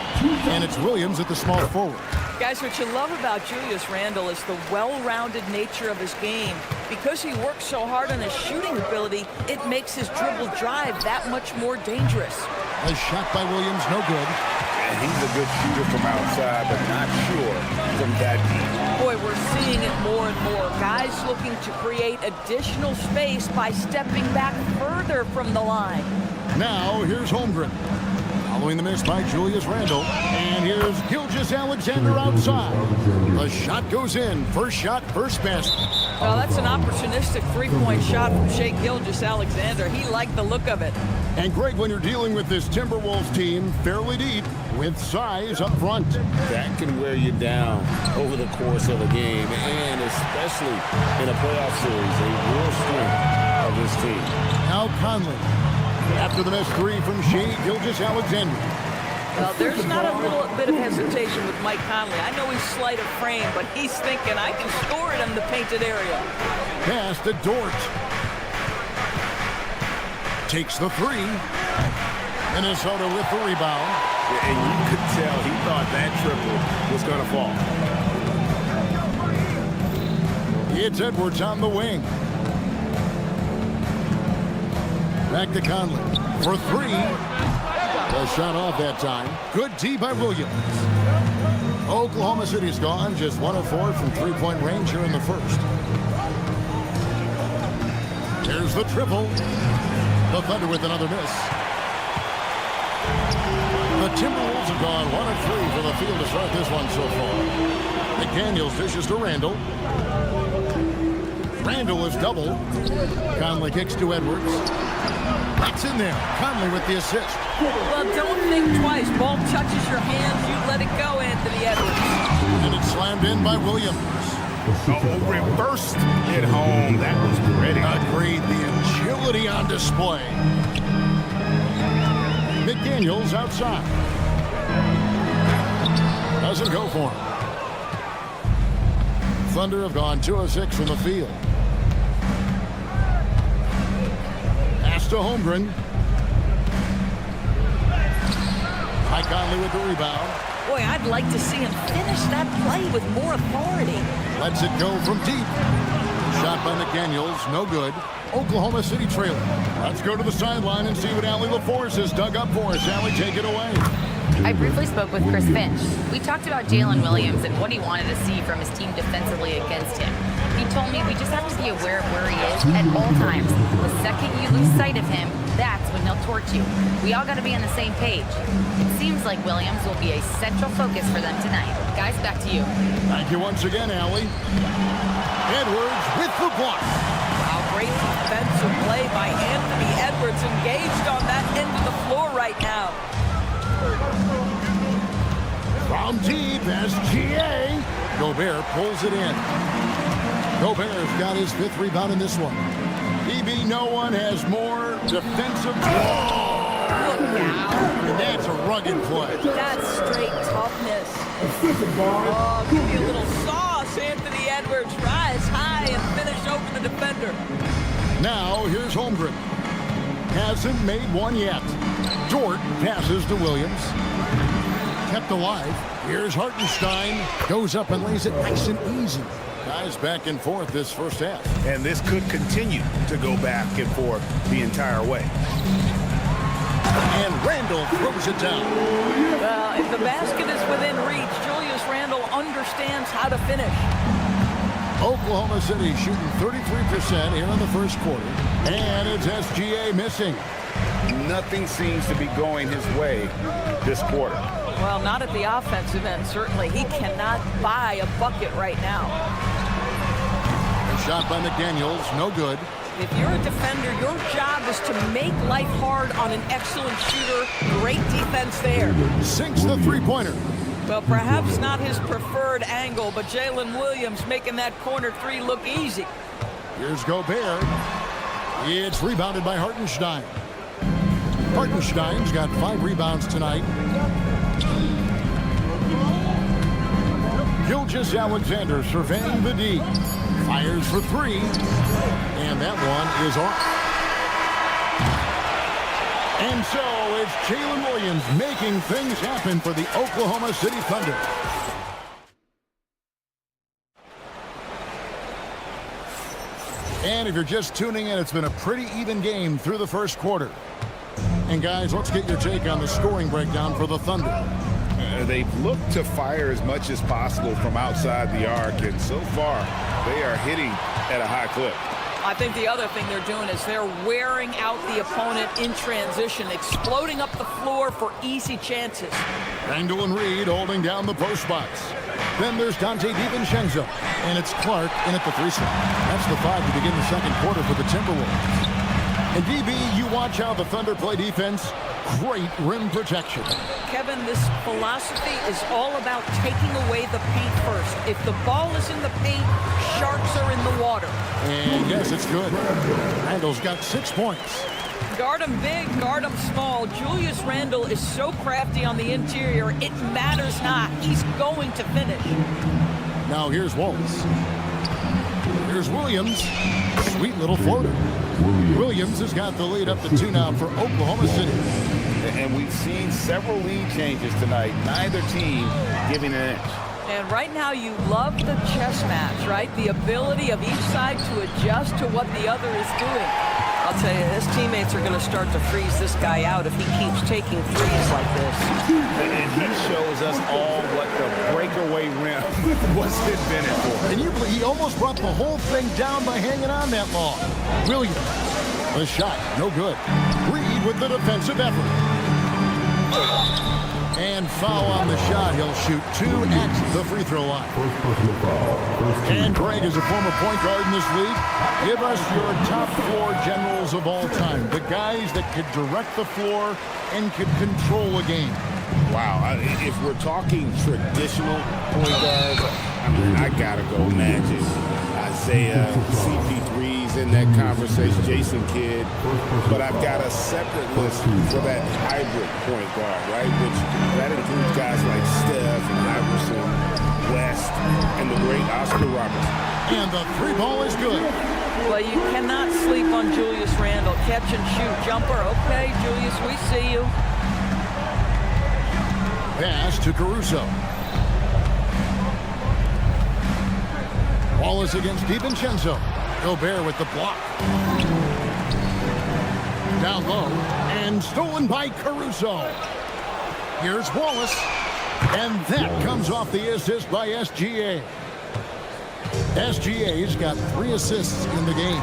And it's Williams at the small forward. Guys, what you love about Julius Randle is the well-rounded nature of his game. Because he works so hard on his shooting ability, it makes his dribble drive that much more dangerous. A shot by Williams, no good. And he's a good shooter from outside, but not sure from that deep. Boy, we're seeing it more and more. Guys looking to create additional space by stepping back further from the line. Now, here's Holmgren. Following the miss by Julius Randle. And here's Gilgeous-Alexander outside. The shot goes in. First shot, first basket. Well, that's an opportunistic three-point shot from Shai Gilgeous-Alexander. He liked the look of it. And Greg, when you're dealing with this Timberwolves team, fairly deep, with size up front. That can wear you down over the course of a game, and especially in a playoff series, a real strength of this team. Now Conley. After the missed three from Shai Gilgeous-Alexander. Well, there's not a little bit of hesitation with Mike Conley. I know he's slight of frame, but he's thinking, I can score it in the painted area. Pass to Dort. Takes the three. Minnesota with the rebound. And you could tell he thought that triple was going to fall. It's Edwards on the wing. Back to Conley for three. A shot off that time. Good D by Williams. Oklahoma City's gone. Just 1 of 4 from three-point range here in the first. There's the triple. The Thunder with another miss. The Timberwolves have gone 1 of 3 from the field to start this one so far. McDaniels dishes to Randle. Randle is double. Conley kicks to Edwards. That's in there. Conley with the assist. Well, don't think twice. Ball touches your hands, you let it go, Anthony Edwards. And it's slammed in by Williams. Reversed it home. That was pretty. Agreed. The agility on display. McDaniels outside. Doesn't go for him. Thunder have gone 2 of 6 from the field. Pass to Holmgren. Mike Conley with the rebound. Boy, I'd like to see him finish that play with more authority. Lets it go from deep. Shot by McDaniels, no good. Oklahoma City trailing. Let's go to the sideline and see what Allie LaForce has dug up for us. Allie, take it away. I briefly spoke with Chris Finch. We talked about Jalen Williams and what he wanted to see from his team defensively against him. He told me we just have to be aware of where he is at all times. The second you lose sight of him, that's when he'll torch you. We all got to be on the same page. It seems like Williams will be a central focus for them tonight. Guys, back to you. Thank you once again, Allie. Edwards with the block. Wow, great defensive play by Anthony Edwards, engaged on that end of the floor right now. From deep, SGA. Gobert pulls it in. Gobert's got his 5th rebound in this one. EB, no one has more defensive. And that's a rugged play. That's straight toughness. Oh, give me a little sauce, Anthony Edwards. Rise high and finish over the defender. Now, here's Holmgren. Hasn't made one yet. Dort passes to Williams. Kept alive. Here's Hartenstein. Goes up and lays it nice and easy. Guys back and forth this first half. And this could continue to go back and forth the entire way. And Randle throws it down. Well, if the basket is within reach, Julius Randle understands how to finish. Oklahoma City shooting 33% here in the first quarter. And it's SGA missing. Nothing seems to be going his way this quarter. Well, not at the offensive end, certainly. He cannot buy a bucket right now. A shot by McDaniels, no good. If you're a defender, your job is to make life hard on an excellent shooter. Great defense there. Sinks the three-pointer. Well, perhaps not his preferred angle, but Jalen Williams making that corner three look easy. Here's Gobert. It's rebounded by Hartenstein. Hartenstein's got 5 rebounds tonight. Gilgeous-Alexander surveying the D. Fires for 3. And that one is off. And so it's Jalen Williams making things happen for the Oklahoma City Thunder. And if you're just tuning in, it's been a pretty even game through the first quarter. And guys, let's get your take on the scoring breakdown for the Thunder. They've looked to fire as much as possible from outside the arc, and so far they are hitting at a high clip. I think the other thing they're doing is they're wearing out the opponent in transition, exploding up the floor for easy chances. Randall and Reed holding down the post spots. Then there's Dante DiVincenzo, and it's Clark in at the 3 slot. That's the 5 to begin the second quarter for the Timberwolves. And DB, you watch how the Thunder play defense. Great rim protection. Kevin, this philosophy is all about taking away the paint first. If the ball is in the paint, sharks are in the water. And yes, it's good. Randall's got 6 points. Guard him big, guard him small. Julius Randle is so crafty on the interior, it matters not. He's going to finish. Now here's Wallace. Here's Williams. Sweet little floater. Williams has got the lead up to 2 now for Oklahoma City. And we've seen several lead changes tonight. Neither team giving an inch. And right now you love the chess match, right? The ability of each side to adjust to what the other is doing. I'll tell you, his teammates are going to start to freeze this guy out if he keeps taking threes like this. And he shows us all what the breakaway rim was invented for. And you believe he almost brought the whole thing down by hanging on that long. Williams, the shot, no good. Reed with the defensive effort. And foul on the shot. He'll shoot 2 at the free throw line. And Greg is a former point guard in this league. Give us your top 4 generals of all time. The guys that could direct the floor and could control a game. Wow. If we're talking traditional point guards, I gotta go Magic. Isaiah, CP3's in that conversation, Jason Kidd. But I've got a separate list for that hybrid point guard, right? Which that includes guys like Steph and Iverson, West, and the great Oscar Robertson. And the 3 ball is good. Well, you cannot sleep on Julius Randle. Catch and shoot jumper. Okay, Julius, we see you. Pass to Caruso. Wallace against DiVincenzo. Gobert with the block. Down low. And stolen by Caruso. Here's Wallace. And that comes off the assist by SGA. SGA's got 3 assists in the game.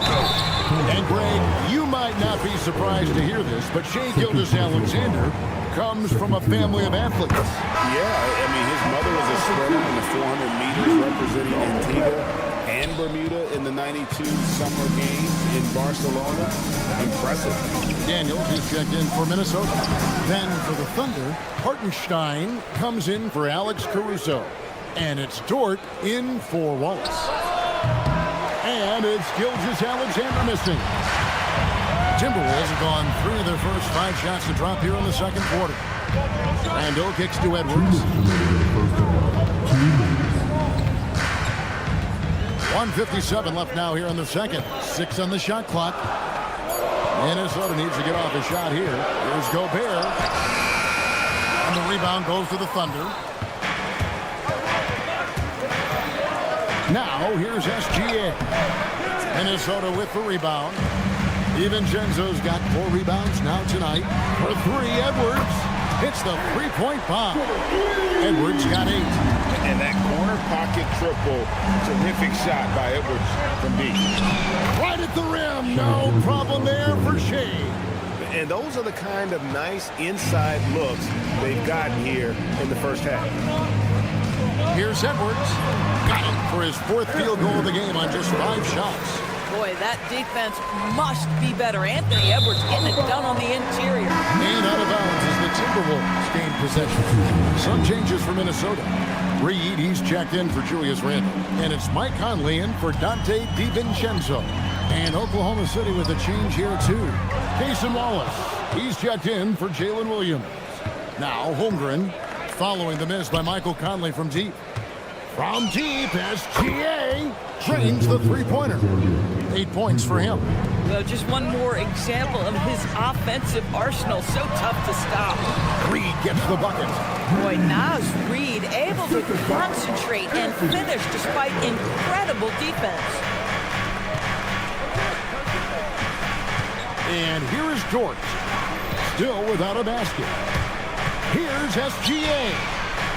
And Greg, you might not be surprised to hear this, but Shai Gilgeous-Alexander comes from a family of athletes. Yeah, I mean, his mother was a sprinter in the 400 meters representing Antigua and Bermuda in the 92 summer games in Barcelona. Impressive. Daniels is checked in for Minnesota. Then for the Thunder, Hartenstein comes in for Alex Caruso. And it's Dort in for Wallace. And it's Gilgeous-Alexander missing. Timberwolves have gone 3 of their first 5 shots to drop here in the second quarter. Randall kicks to Edwards. 1:57 left now here in the second. 6 on the shot clock. Minnesota needs to get off a shot here. Here's Gobert. And the rebound goes to the Thunder. Now here's SGA. Minnesota with the rebound. DiVincenzo's got 4 rebounds now tonight. For 3, Edwards hits the 3-point bomb. Edwards got 8. And that corner pocket triple, terrific shot by Edwards from deep. Right at the rim, no problem there for Shai. And those are the kind of nice inside looks they've gotten here in the first half. Here's Edwards. Got him for his 4th field goal of the game on just 5 shots. Boy, that defense must be better. Anthony Edwards getting it done on the interior. And out of bounds as the Timberwolves gain possession. Some changes for Minnesota. Reed, he's checked in for Julius Randle. And it's Mike Conley in for Dante DiVincenzo. And Oklahoma City with a change here, too. Cason Wallace, he's checked in for Jalen Williams. Now Holmgren, following the miss by Michael Conley from deep. From deep, SGA drains the three-pointer. 8 points for him. Well, just one more example of his offensive arsenal. So tough to stop. Reed gets the bucket. Boy, Naz Reid able to concentrate and finish despite incredible defense. And here is George, still without a basket. Here's SGA.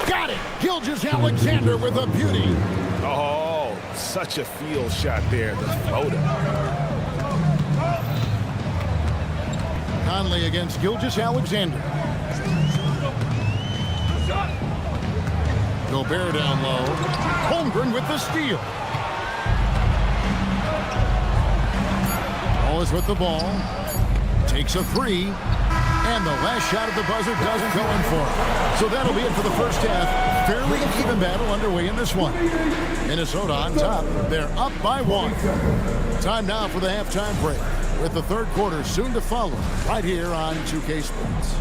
Got it. Gilgeous-Alexander with a beauty. Oh, such a field shot there, the floater. Conley against Gilgeous-Alexander. Gobert down low. Holmgren with the steal. Wallace with the ball. Takes a three. And the last shot of the buzzer doesn't go in for it. So that'll be it for the first half. Fairly even battle underway in this one. Minnesota on top. They're up by 1. Time now for the halftime break, with the third quarter soon to follow right here on 2K Sports.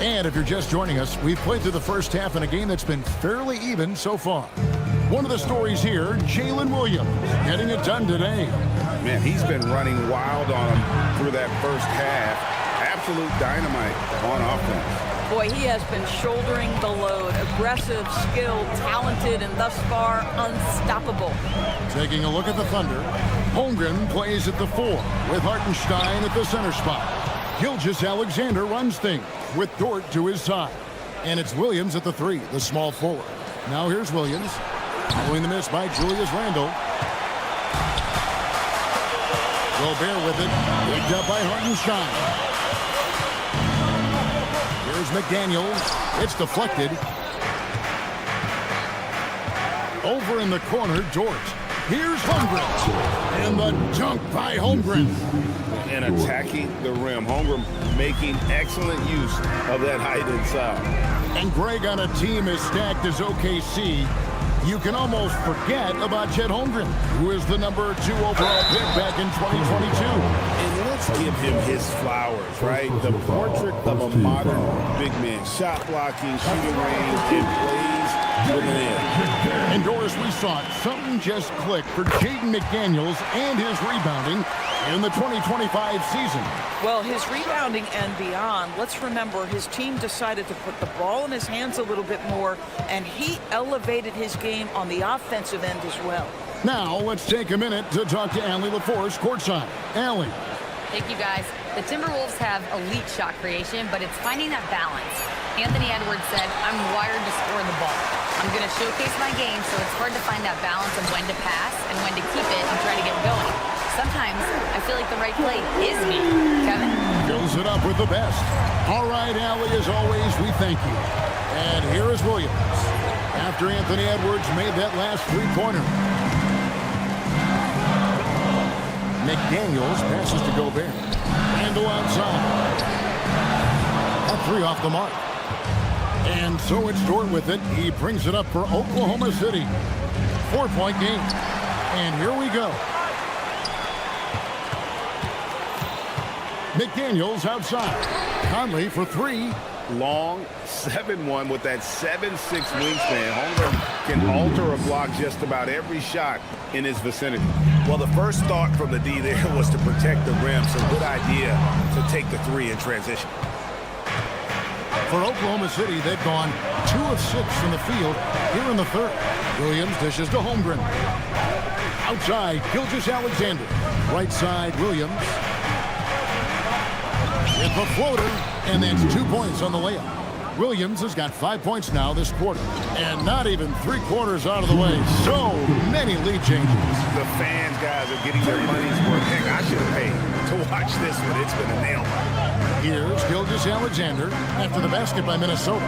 And if you're just joining us, we've played through the first half in a game that's been fairly even so far. One of the stories here, Jalen Williams, getting it done today. Man, he's been running wild on him through that first half. Absolute dynamite on offense. Boy, he has been shouldering the load. Aggressive, skilled, talented, and thus far unstoppable. Taking a look at the Thunder, Holmgren plays at the 4 with Hartenstein at the center spot. Gilgeous-Alexander runs things with Dort to his side. And it's Williams at the 3, the small forward. Now here's Williams, following the miss by Julius Randle. Gobert with it, picked up by Hartenstein. Here's McDaniels, it's deflected. Over in the corner, Dort. Here's Holmgren, and the dunk by Holmgren. And attacking the rim. Holmgren making excellent use of that height inside. And Greg, on a team as stacked as OKC, you can almost forget about Chet Holmgren, who is the number 2 overall pick back in 2022. And let's give him his flowers, right? The portrait of a modern big man. Shot blocking, shooting range, and plays with an edge. And Doris, we saw it. Something just clicked for Jaden McDaniels and his rebounding in the 2025 season. Well, his rebounding and beyond, let's remember his team decided to put the ball in his hands a little bit more, and he elevated his game on the offensive end as well. Now, let's take a minute to talk to Allie LaForce courtside. Allie. Thank you, guys. The Timberwolves have elite shot creation, but it's finding that balance. Anthony Edwards said, I'm wired to score the ball. I'm going to showcase my game, so it's hard to find that balance of when to pass and when to keep it and try to get going. Sometimes I feel like the right play is me. Kevin? Fills it up with the best. All right, Allie, as always, we thank you. And here is Williams, after Anthony Edwards made that last three-pointer. McDaniels passes to Gobert. Randle outside. A 3 off the mark. And so it's Dort with it. He brings it up for Oklahoma City. 4-point game. And here we go. McDaniels outside. Conley for 3. Long 7-1 with that 7'6" wingspan. Holmgren can alter a block just about every shot in his vicinity. Well, the first thought from the D there was to protect the rim, so good idea to take the 3 in transition. For Oklahoma City, they've gone 2 of 6 from the field here in the third. Williams dishes to Holmgren. Outside, Gilgeous-Alexander. Right side, Williams. With the floater, and that's 2 points on the layup. Williams has got 5 points now this quarter, and not even 3 quarters out of the way. So many lead changes. The fans, guys, are getting their money's worth. Heck, I should have paid to watch this one. It's been a nail. Here's Gilgeous-Alexander after the basket by Minnesota.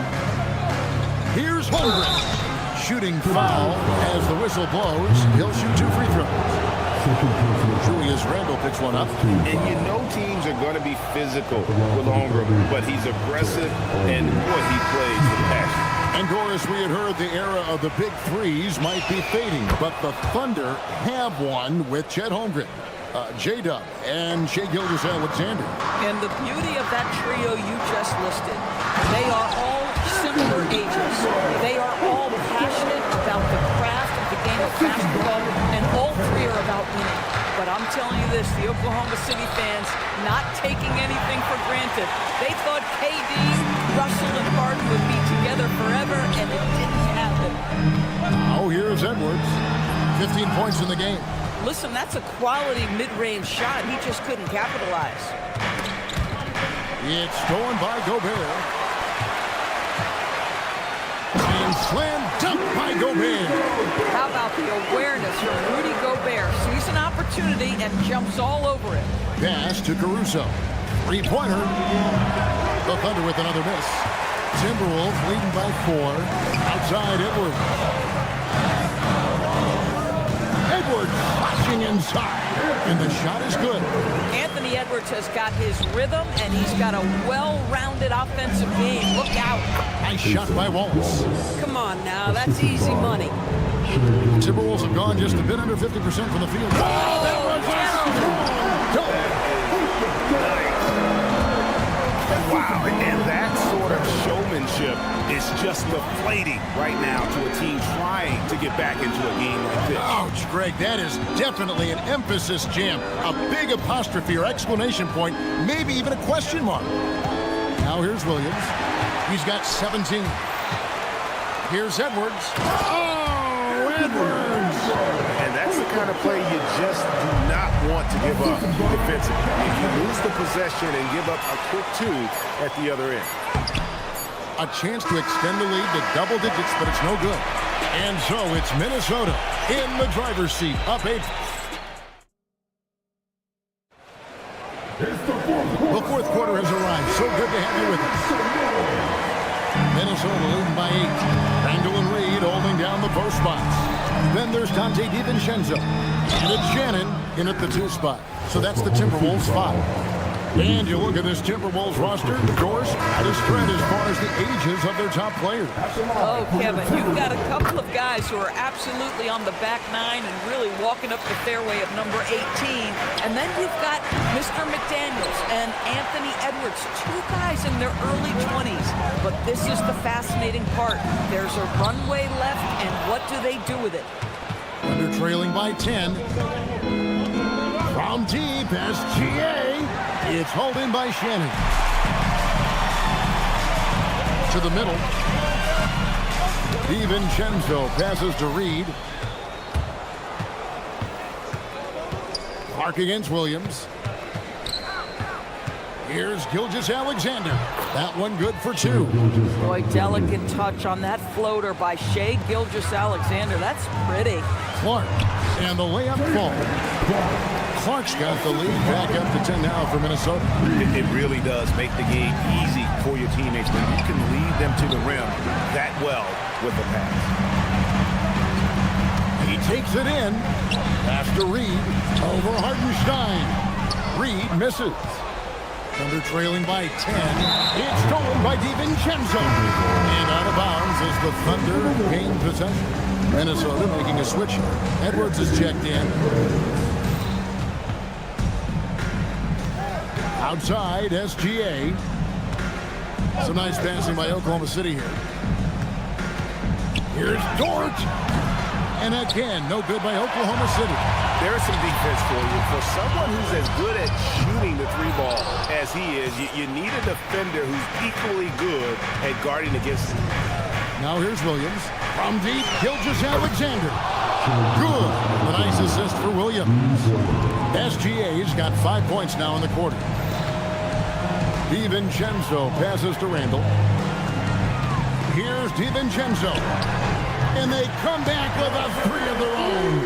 Here's Holmgren. Shooting foul as the whistle blows. He'll shoot 2 free throws. Julius Randle picks one up. And you know teams are going to be physical with Holmgren, but he's aggressive, and boy, he plays with passion. And Doris, we had heard the era of the big threes might be fading, but the Thunder have one with Chet Holmgren, J-Dub, and Shai Gilgeous-Alexander. And the beauty of that trio you just listed, they are all similar ages. They are all passionate about the craft of the game of basketball, and all three are about winning. But I'm telling you this, the Oklahoma City fans not taking anything for granted. They thought KD, Russell, and Harden would be together forever, and it didn't happen. Oh, here's Edwards. 15 points in the game. Listen, that's a quality mid-range shot. He just couldn't capitalize. It's stolen by Gobert. And slam dunk by Gobert. How about the awareness from Rudy Gobert? Sees an opportunity and jumps all over it. Pass to Caruso. Three-pointer. The Thunder with another miss. Timberwolves leading by 4. Outside Edwards. Edwards flashing inside. And the shot is good. Anthony Edwards has got his rhythm, and he's got a well-rounded offensive game. Look out. Nice shot by Wallace. Come on now, that's easy money. Timberwolves have gone just a bit under 50% from the field. Oh, that was Wow, and that sort of showmanship is just deflating right now to a team trying to get back into a game like this. Ouch, Greg, that is definitely an emphasis jam. A big apostrophe or exclamation point, maybe even a question mark. Now here's Williams. He's got 17. Here's Edwards. Oh, Edwards! And that's the kind of play you just do not want to give up defensively. If you lose the possession and give up a quick 2 at the other end. A chance to extend the lead to double digits, but it's no good. And so it's Minnesota in the driver's seat, up 8. The fourth quarter has arrived. So good to have you with us. Minnesota leading by 8. Randle and Reed holding down the post spots. Then there's Dante DiVincenzo. And it's Shannon in at the 2 spot. So that's the Timberwolves 5. And you look at this Timberwolves roster, Doris, at a spread as far as the ages of their top players. Oh, Kevin, you've got a couple of guys who are absolutely on the back 9 and really walking up the fairway at number 18. And then you've got Mr. McDaniels and Anthony Edwards, 2 guys in their early 20s. But this is the fascinating part. There's a runway left, and what do they do with it? Under trailing by 10. From deep, SGA. It's hauled in by Shannon. To the middle. DiVincenzo passes to Reed. Clark against Williams. Here's Gilgeous-Alexander. That one good for 2. Boy, delicate touch on that floater by Shai Gilgeous-Alexander. That's pretty. Clark. And the layup falls. Clark's got the lead back up to 10 now for Minnesota. It really does make the game easy for your teammates when you can lead them to the rim that well with the pass. He takes it in. Pass to Reed. Over Hartenstein. Reed misses. Thunder trailing by 10. It's stolen by DiVincenzo. And out of bounds as the Thunder gain possession. Minnesota making a switch. Edwards is checked in. Outside, SGA. Some nice passing by Oklahoma City here. Here's Dort. And again, no good by Oklahoma City. There's some defense for you. For someone who's as good at shooting the 3-ball as he is, you need a defender who's equally good at guarding against him. Now here's Williams. From deep, Gilgeous-Alexander. Good. A nice assist for Williams. SGA's got 5 points now in the quarter. DiVincenzo passes to Randle. Here's DiVincenzo. And they come back with a 3 of their own.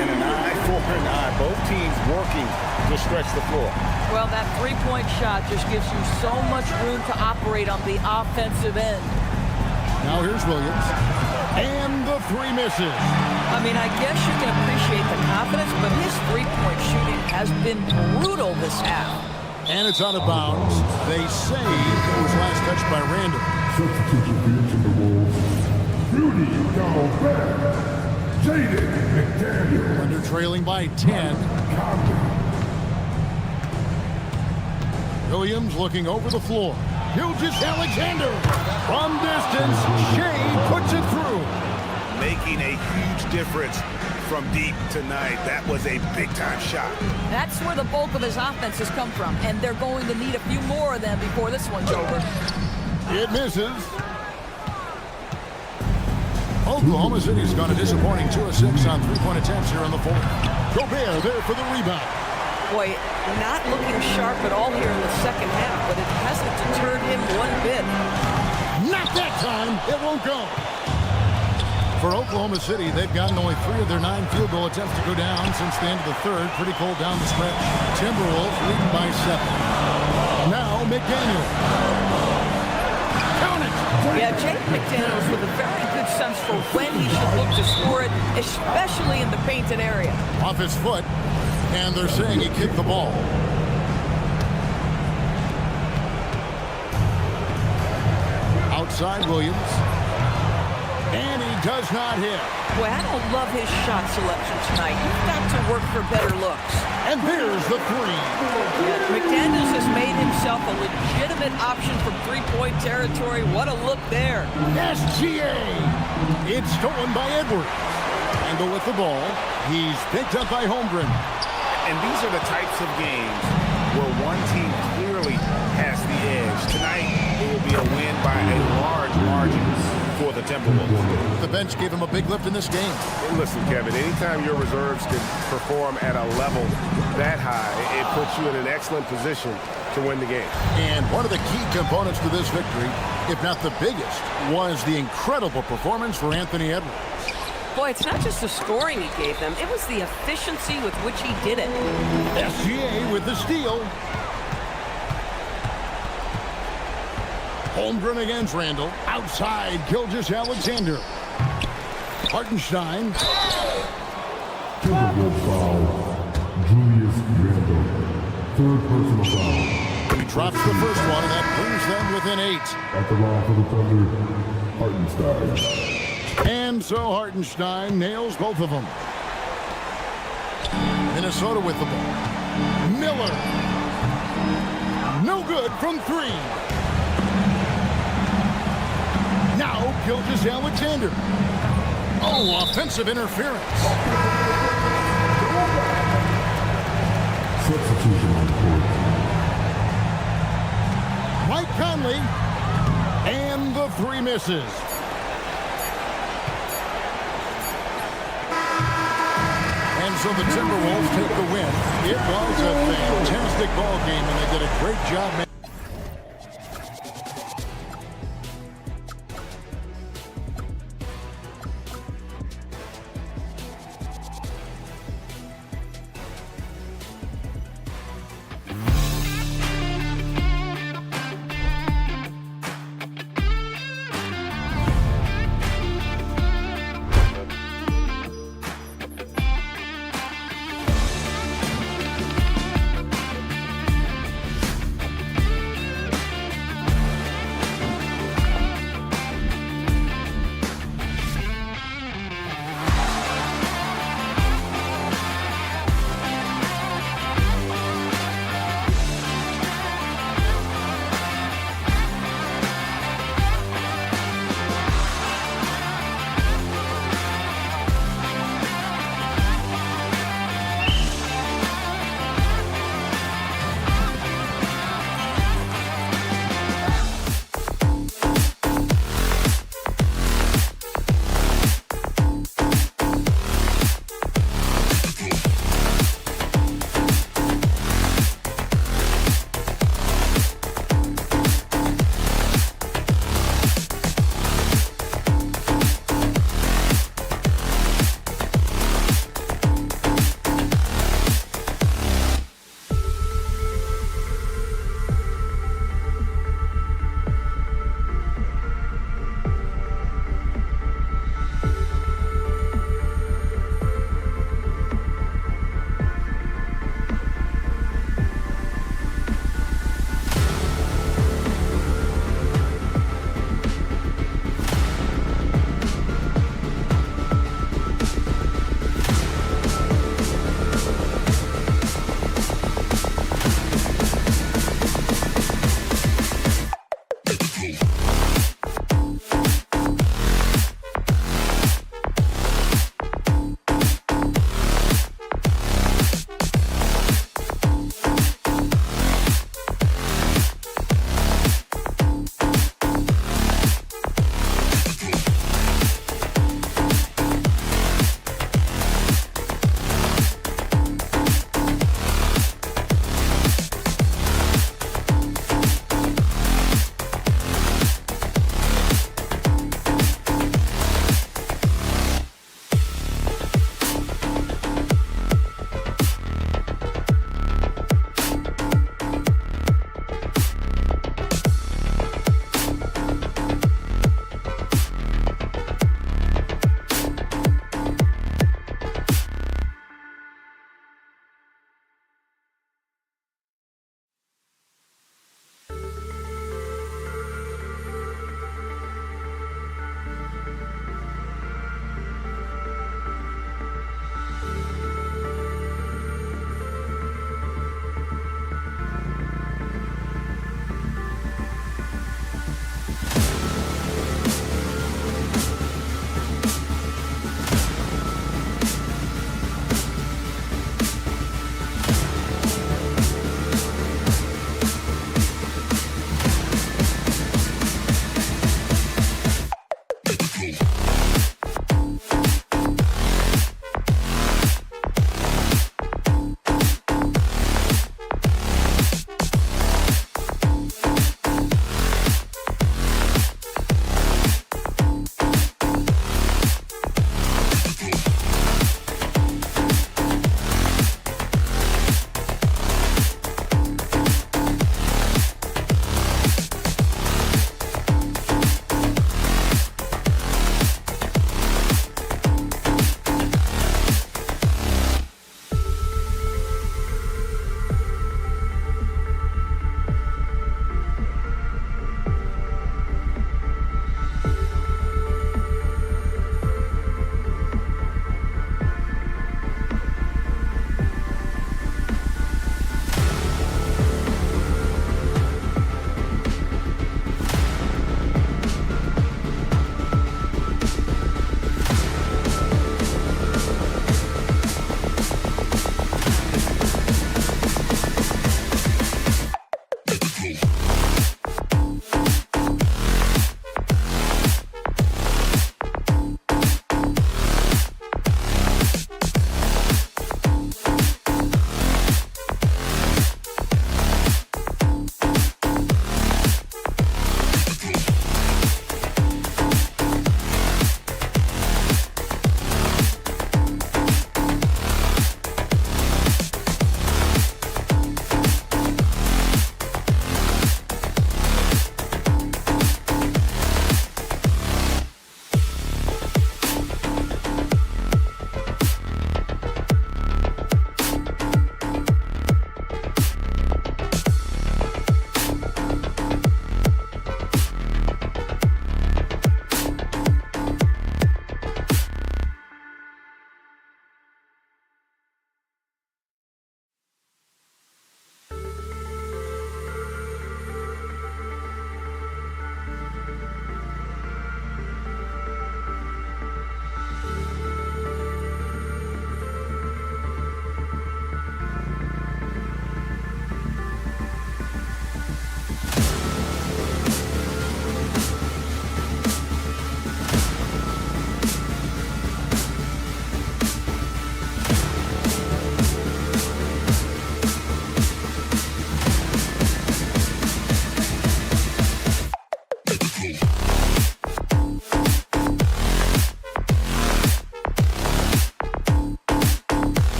And an eye for an eye. Both teams working to stretch the floor. Well, that 3-point shot just gives you so much room to operate on the offensive end. Now here's Williams. And the three misses. I mean, I guess you can appreciate the confidence, but his three-point shooting has been brutal this half. And it's out of bounds. They say it was last touched by Randall. Substitution for your Timberwolves. Rudy Gobert. Jaden McDaniel. Under trailing by 10. Williams looking over the floor. Gilgeous-Alexander. From distance, Shea puts it through. Making a huge difference from deep tonight. That was a big-time shot. That's where the bulk of his offense has come from, and they're going to need a few more of them before this one's over. It misses. Oklahoma City's gone a disappointing 2 of 6 on three-point attempts here in the fourth. Gobert there for the rebound. Boy, not looking sharp at all here in the second half, but it hasn't deterred him one bit. Not that time. It won't go. For Oklahoma City, they've gotten only 3 of their 9 field goal attempts to go down since the end of the third. Pretty cold down the stretch. Timberwolves leading by 7. Now McDaniel. Count it. Yeah, Jake McDaniels with a very good sense for when he should look to score it, especially in the painted area. Off his foot, and they're saying he kicked the ball. Outside Williams. And he does not hit. Boy, I don't love his shot selection tonight. You've got to work for better looks. And there's the three. Yeah, McDaniels has made himself a legitimate option from three-point territory. What a look there. SGA. It's stolen by Edwards. Randall with the ball. He's picked up by Holmgren. And these are the types of games where one team clearly has the edge. Tonight, it will be a win by a large margin for the Timberwolves. The bench gave him a big lift in this game. And listen, Kevin, anytime your reserves can perform at a level that high, it puts you in an excellent position to win the game. And one of the key components to this victory, if not the biggest, was the incredible performance for Anthony Edwards. Boy, it's not just the scoring he gave them. It was the efficiency with which he did it. SGA with the steal. Holmgren against Randall. Outside, Gilgeous-Alexander. Hartenstein. Timberwolves foul. Julius Randle. Third personal foul. He drops the first one, and that brings them within 8. At the line for the Thunder, Hartenstein. And so Hartenstein nails both of them. Minnesota with the ball. Miller. No good from 3. Now Gilgeous-Alexander. Oh, offensive interference. Substitution on the court. Mike Conley. And the 3 misses. And so the Timberwolves take the win. It was a fantastic ball game, and they did a great job.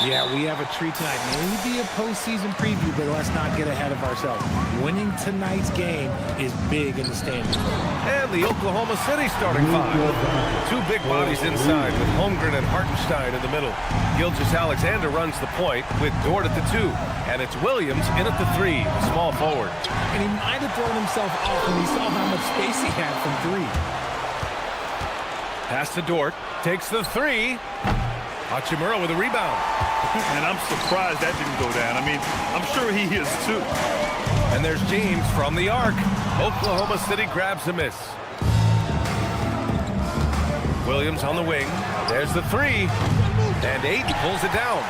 Yeah, we have a treat tonight. Maybe a postseason preview, but let's not get ahead of ourselves. Winning tonight's game is big in the standings. And the Oklahoma City starting five. Two big bodies inside with Holmgren and Hartenstein in the middle. Gilgeous-Alexander runs the point with Dort at the 2. And it's Williams in at the 3, small forward. And he might have thrown himself off when he saw how much space he had from 3. Pass to Dort. Takes the 3. Hachimura with a rebound. And I'm surprised that didn't go down. I mean, I'm sure he is too. And there's James from the arc. Oklahoma City grabs a miss. Williams on the wing. There's the 3. And Ayton pulls it down.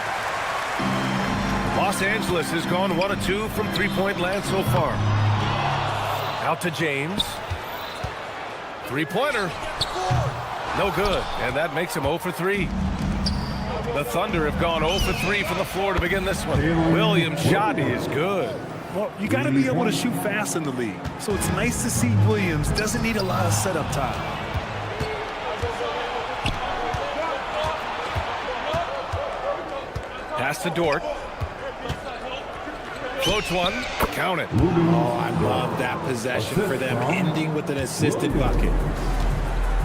Los Angeles has gone 1 of 2 from three-point land so far. Out to James. Three-pointer. No good. And that makes him 0 for 3. The Thunder have gone 0 for 3 from the floor to begin this one. Williams' shot is good. Well, you got to be able to shoot fast in the league. So it's nice to see Williams doesn't need a lot of setup time. Pass to Dort. Floats one. Count it. Oh, I love that possession for them, ending with an assisted bucket.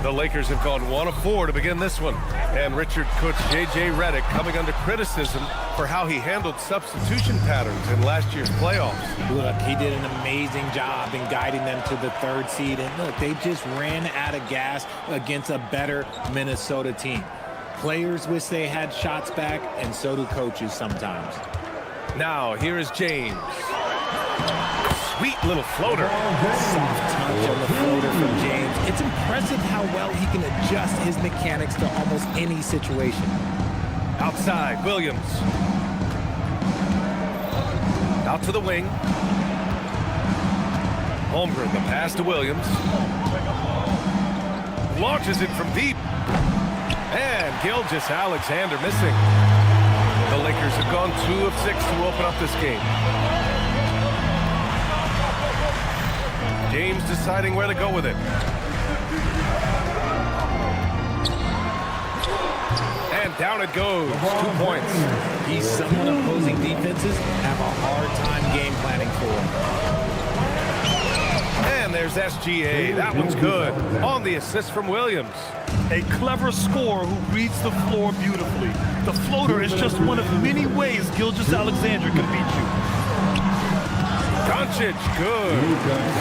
The Lakers have gone 1 of 4 to begin this one. And Richard coach J.J. Redick coming under criticism for how he handled substitution patterns in last year's playoffs. Look, he did an amazing job in guiding them to the 3rd seed. And look, they just ran out of gas against a better Minnesota team. Players wish they had shots back, and so do coaches sometimes. Now, here is James. Sweet little floater. Soft touch on the floater from James. It's impressive how well he can adjust his mechanics to almost any situation. Outside, Williams. Out to the wing. Holmgren, the pass to Williams. Launches it from deep. And Gilgeous-Alexander missing. The Lakers have gone 2 of 6 to open up this game. James deciding where to go with it. And down it goes. 2 points. He's someone opposing defenses have a hard time game planning for. And there's SGA. That one's good. On the assist from Williams. A clever scorer who reads the floor beautifully. The floater is just one of many ways Gilgeous-Alexander can beat you. Doncic, good.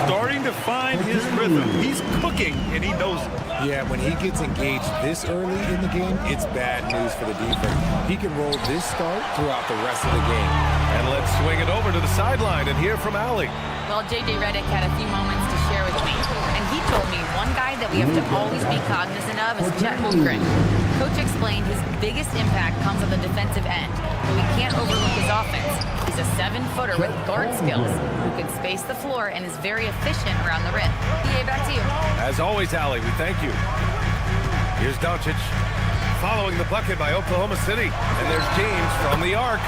Starting to find his rhythm. He's cooking, and he knows it. Yeah, when he gets engaged this early in the game, it's bad news for the defense. He can roll this start throughout the rest of the game. And let's swing it over to the sideline and hear from Allie. Well, J.J. Redick had a few moments to share with me, and he told me one guy that we have to always be cognizant of is Chet Holmgren. Coach explained his biggest impact comes on the defensive end, but we can't overlook his offense. He's a 7-footer with guard skills who can space the floor and is very efficient around the rim. PA, back to you. As always, Allie, we thank you. Here's Doncic following the bucket by Oklahoma City, and there's James from the arc.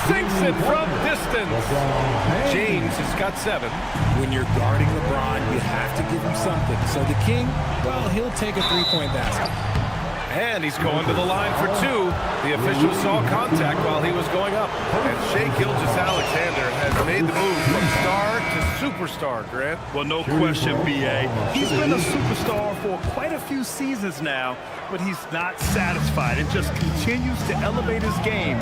Sinks it from distance. James has got 7. When you're guarding LeBron, you have to give him something. So the King, well, he'll take a 3-point basket. And he's going to the line for 2. The official saw contact while he was going up. And Shai Gilgeous-Alexander has made the move from star to superstar, Grant. Well, no question, B.A. He's been a superstar for quite a few seasons now, but he's not satisfied and just continues to elevate his game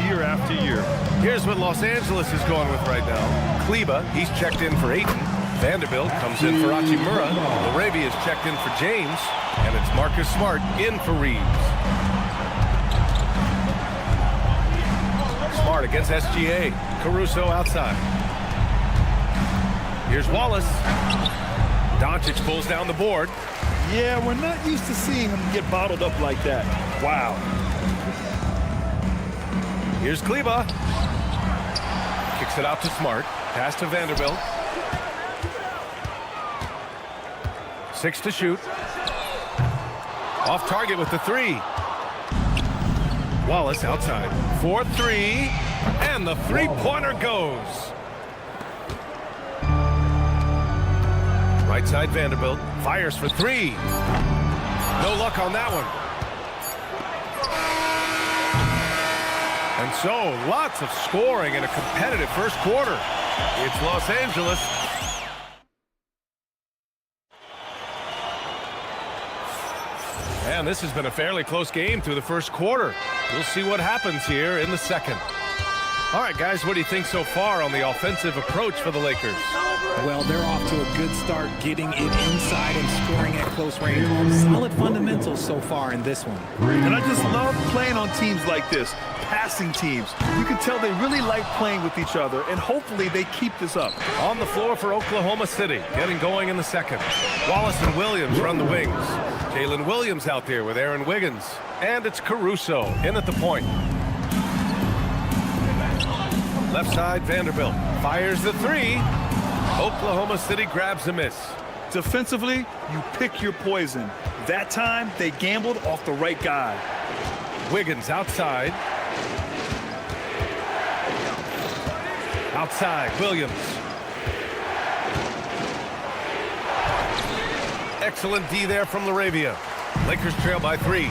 year after year. Here's what Los Angeles is going with right now. Kleba, he's checked in for Ayton. Vanderbilt comes in for Hachimura. Laravia is checked in for James. And it's Marcus Smart in for Reeves. Smart against SGA. Caruso outside. Here's Wallace. Doncic pulls down the board. Yeah, we're not used to seeing him get bottled up like that. Wow. Here's Kleba. Kicks it out to Smart. Pass to Vanderbilt. 6 to shoot. Off target with the 3. Wallace outside. 4-3. And the 3-pointer goes. Right side Vanderbilt. Fires for 3. No luck on that one. And And so, lots of scoring in a competitive first quarter. It's Los Angeles. And this has been a fairly close game through the first quarter. We'll see what happens here in the second. All right, guys, what do you think so far on the offensive approach for the Lakers? Well, they're off to a good start getting it inside and scoring at close range. Solid fundamentals so far in this one. And I just love playing on teams like this, passing teams. You can tell they really like playing with each other, and hopefully they keep this up. On the floor for Oklahoma City, getting going in the second. Wallace and Williams run the wings. Jalen Williams out there with Aaron Wiggins. And it's Caruso in at the point. Left side, Vanderbilt fires the three. Oklahoma City grabs a miss. Defensively, you pick your poison. That time, they gambled off the right guy. Wiggins outside. Outside, Williams. Excellent D there from Laravia. Lakers trail by 3.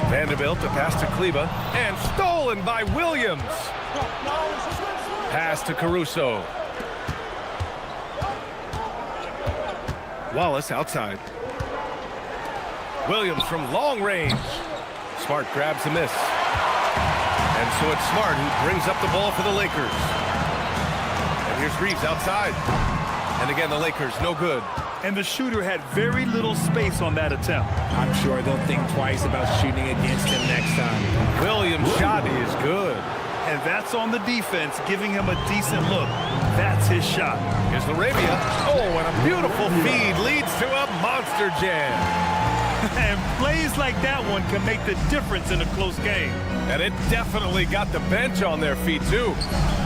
Vanderbilt, a pass to Kleba, and stolen by Williams. Pass to Caruso. Wallace outside. Williams from long range. Smart grabs a miss. And so it's Smart who brings up the ball for the Lakers. And here's Reeves outside. And again, the Lakers, no good. And the shooter had very little space on that attempt. I'm sure they'll think twice about shooting against him next time. Williams' shot is good. And that's on the defense, giving him a decent look. That's his shot. Here's Laravia. Oh, and a beautiful feed leads to a monster jam. And plays like that one can make the difference in a close game. And it definitely got the bench on their feet, too.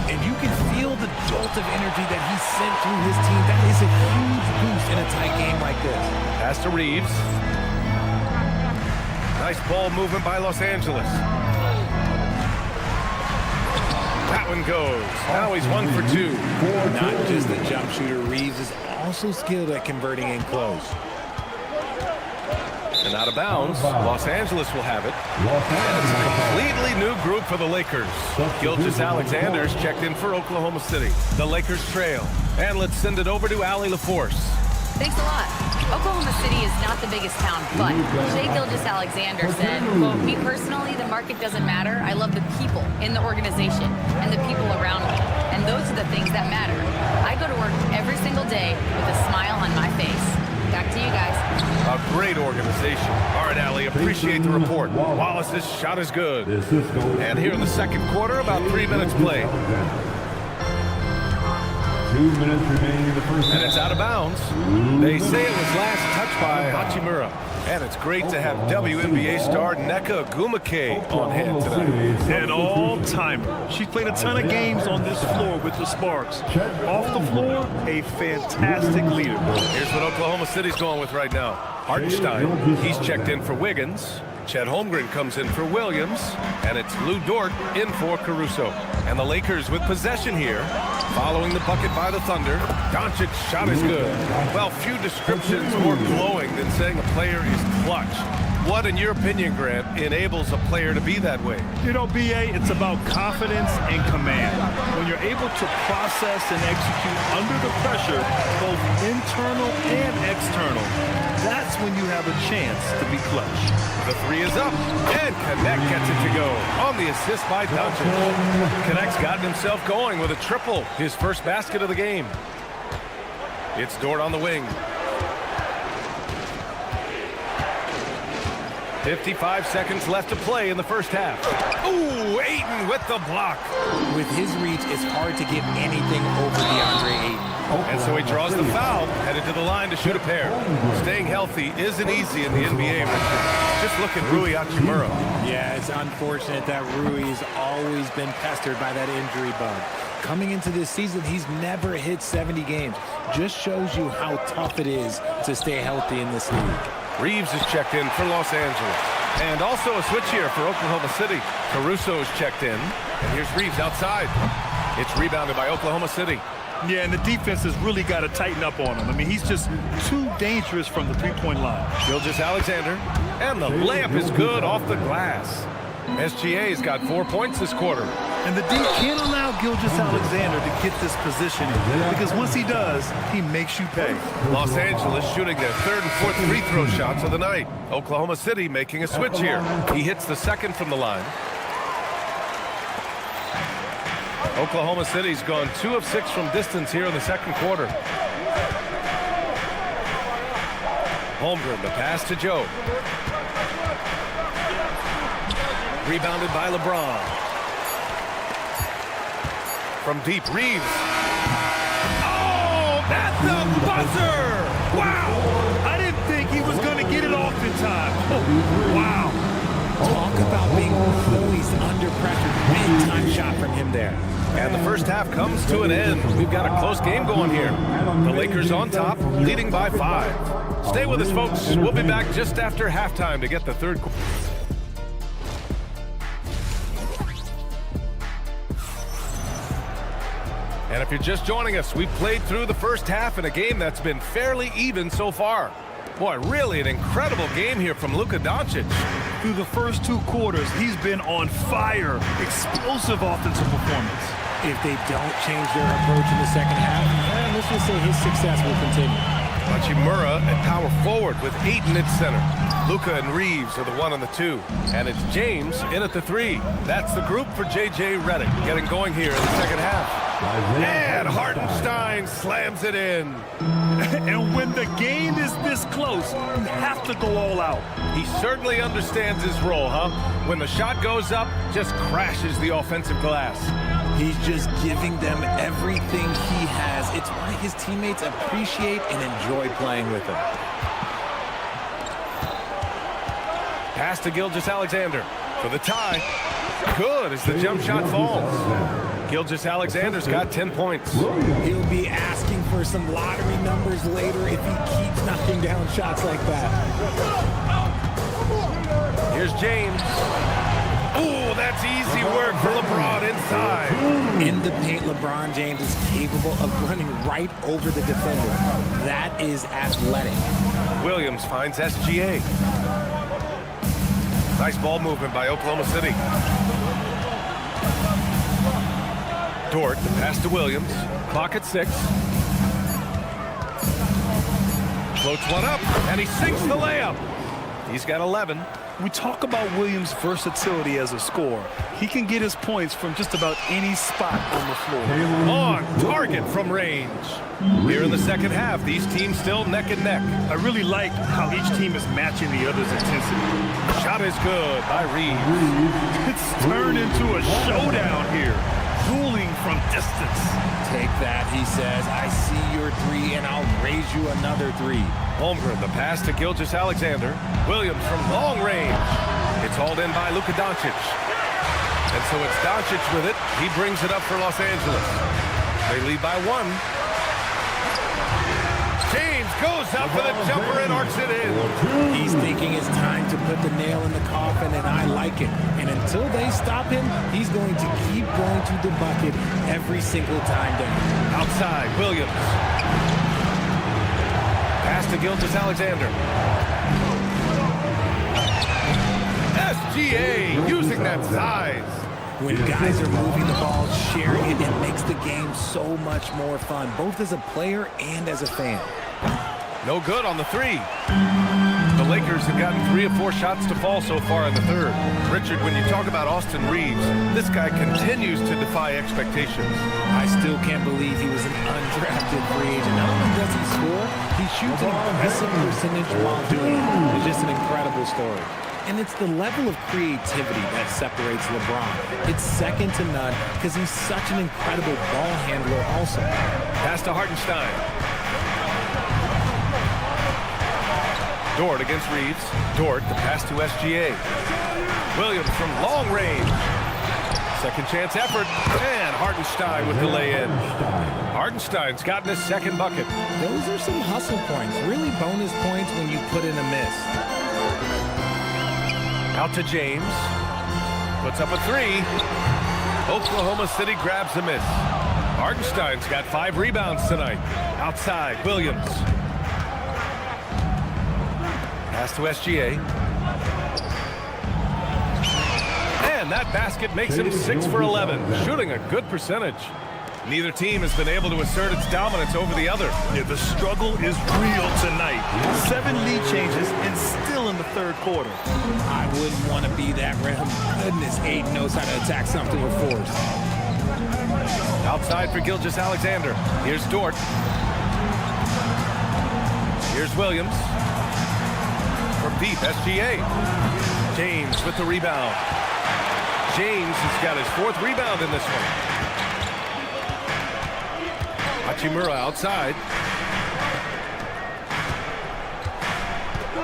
And you can feel the jolt of energy that he sent through his team. That is a huge boost in a tight game like this. Pass to Reeves. Nice ball movement by Los Angeles. That one goes. Now he's 1 for 2. Not just a jump shooter, Reeves is also skilled at converting in close. And out of bounds, Los Angeles will have it. And it's a completely new group for the Lakers. Gilgeous-Alexander's checked in for Oklahoma City. The Lakers trail. And let's send it over to Allie LaForce. Thanks a lot. Oklahoma City is not the biggest town, but Shai Gilgeous-Alexander said, quote, "Me personally, the market doesn't matter. I love the people in the organization and the people around me. And those are the things that matter. I go to work every single day with a smile on my face." Back to you guys. A great organization. All right, Allie, appreciate the report. Wallace's shot is good. And here in the second quarter, about 3 minutes played. 2 minutes remaining in the first. And it's out of bounds. They say it was last touched by Hachimura. And it's great to have WNBA star Nneka Ogwumike on hand tonight. An all-timer. She's played a ton of games on this floor with the Sparks. Off the floor, a fantastic leader. Here's what Oklahoma City's going with right now. Hartenstein, he's checked in for Wiggins. Chet Holmgren comes in for Williams. And it's Lou Dort in for Caruso. And the Lakers with possession here. Following the bucket by the Thunder. Doncic's shot is good. Well, few descriptions more glowing than saying a player is clutch. What, in your opinion, Grant, enables a player to be that way? You know, B.A., it's about confidence and command. When you're able to process and execute under the pressure, both internal and external, that's when you have a chance to be clutch. The three is up, and Connect gets it to go on the assist by Doncic. Connect's gotten himself going with a triple, his first basket of the game. It's Dort on the wing. 55 seconds left to play in the first half. Ooh, Ayton with the block. With his reach, it's hard to get anything over DeAndre Ayton. And so he draws the foul, headed to the line to shoot a pair. Staying healthy isn't easy in the NBA, Richard. Just look at Rui Hachimura. Yeah, it's unfortunate that Rui has always been pestered by that injury bug. Coming into this season, he's never hit 70 games. Just shows you how tough it is to stay healthy in this league. Reeves is checked in for Los Angeles. And also a switch here for Oklahoma City. Caruso is checked in. And here's Reeves outside. It's rebounded by Oklahoma City. Yeah, and the defense has really got to tighten up on him. I mean, he's just too dangerous from the three-point line. Gilgeous-Alexander. And the layup is good off the glass. SGA's got 4 points this quarter. And the D can't allow Gilgeous-Alexander to get this positioning because once he does, he makes you pay. Los Angeles shooting their third and fourth free throw shots of the night. Oklahoma City making a switch here. He hits the second from the line. Oklahoma City's gone 2 of 6 from distance here in the second quarter. Holmgren, the pass to Joe. Rebounded by LeBron. From deep, Reeves. Oh, that's the buzzer! Wow! I didn't think he was going to get it off in time. Oh, wow. Talk about being poised under pressure. Big time shot from him there. And the first half comes to an end. We've got a close game going here. The Lakers on top, leading by 5. Stay with us, folks. We'll be back just after halftime to get the third quarter. And if you're just joining us, we've played through the first half in a game that's been fairly even so far. Boy, really an incredible game here from Luka Doncic. Through the first 2 quarters, he's been on fire. Explosive offensive performance. If they don't change their approach in the second half, let's just say his success will continue. Hachimura at power forward with Ayton at center. Luka and Reeves are the 1 and the 2. And it's James in at the 3. That's the group for J.J. Redick getting going here in the second half. And Hartenstein slams it in. And when the game is this close, you have to go all out. He certainly understands his role, huh? When the shot goes up, just crashes the offensive glass. He's just giving them everything he has. It's why his teammates appreciate and enjoy playing with him. Pass to Gilgeous-Alexander for the tie. Good as the jump shot falls. Gilgeous-Alexander's got 10 points. He'll be asking for some lottery numbers later if he keeps knocking down shots like that. Here's James. Ooh, that's easy work for LeBron inside. In the paint, LeBron James is capable of running right over the defender. That is athletic. Williams finds SGA. Nice ball movement by Oklahoma City. Dort, the pass to Williams. Clock at 6. Floats one up, and he sinks the layup. He's got 11. We talk about Williams' versatility as a scorer. He can get his points from just about any spot on the floor. On target from range. Here in the second half, these teams still neck and neck. I really like how each team is matching the other's intensity. Shot is good by Reeves. It's turned into a showdown here. Dueling from distance. Take that, he says. I see your 3, and I'll raise you another 3. Holmgren, the pass to Gilgeous-Alexander. Williams from long range. It's hauled in by Luka Doncic. And so it's Doncic with it. He brings it up for Los Angeles. They lead by 1. James goes up for the jumper and arcs it in. He's thinking it's time to put the nail in the coffin, and I like it. And until they stop him, he's going to keep going to the bucket every single time down. Outside, Williams. Pass to Gilgeous-Alexander. SGA using that size. When guys are moving the ball, sharing it, it makes the game so much more fun, both as a player and as a fan. No good on the 3. The Lakers have gotten 3 of 4 shots to fall so far in the third. Richard, when you talk about Austin Reeves, this guy continues to defy expectations. I still can't believe he was an undrafted free agent. Not only does he score, he shoots an impressive percentage while doing it. It's just an incredible story. And it's the level of creativity that separates LeBron. It's second to none because he's such an incredible ball handler also. Pass to Hartenstein. Dort against Reeves. Dort, the pass to SGA. Williams from long range. Second chance effort. And Hartenstein with the lay-in. Hartenstein's gotten his second bucket. Those are some hustle points. Really bonus points when you put in a miss. Out to James. Puts up a 3. Oklahoma City grabs the miss. Hartenstein's got 5 rebounds tonight. Outside, Williams. Pass to SGA. And that basket makes him 6 for 11, shooting a good percentage. Neither team has been able to assert its dominance over the other. Yeah, the struggle is real tonight. 7 lead changes and still in the third quarter. I wouldn't want to be that rim. Goodness, Aiden knows how to attack something with force. Outside for Gilgeous-Alexander. Here's Dort. Here's Williams. From deep, SGA. James with the rebound. James has got his 4th rebound in this one. Hachimura outside.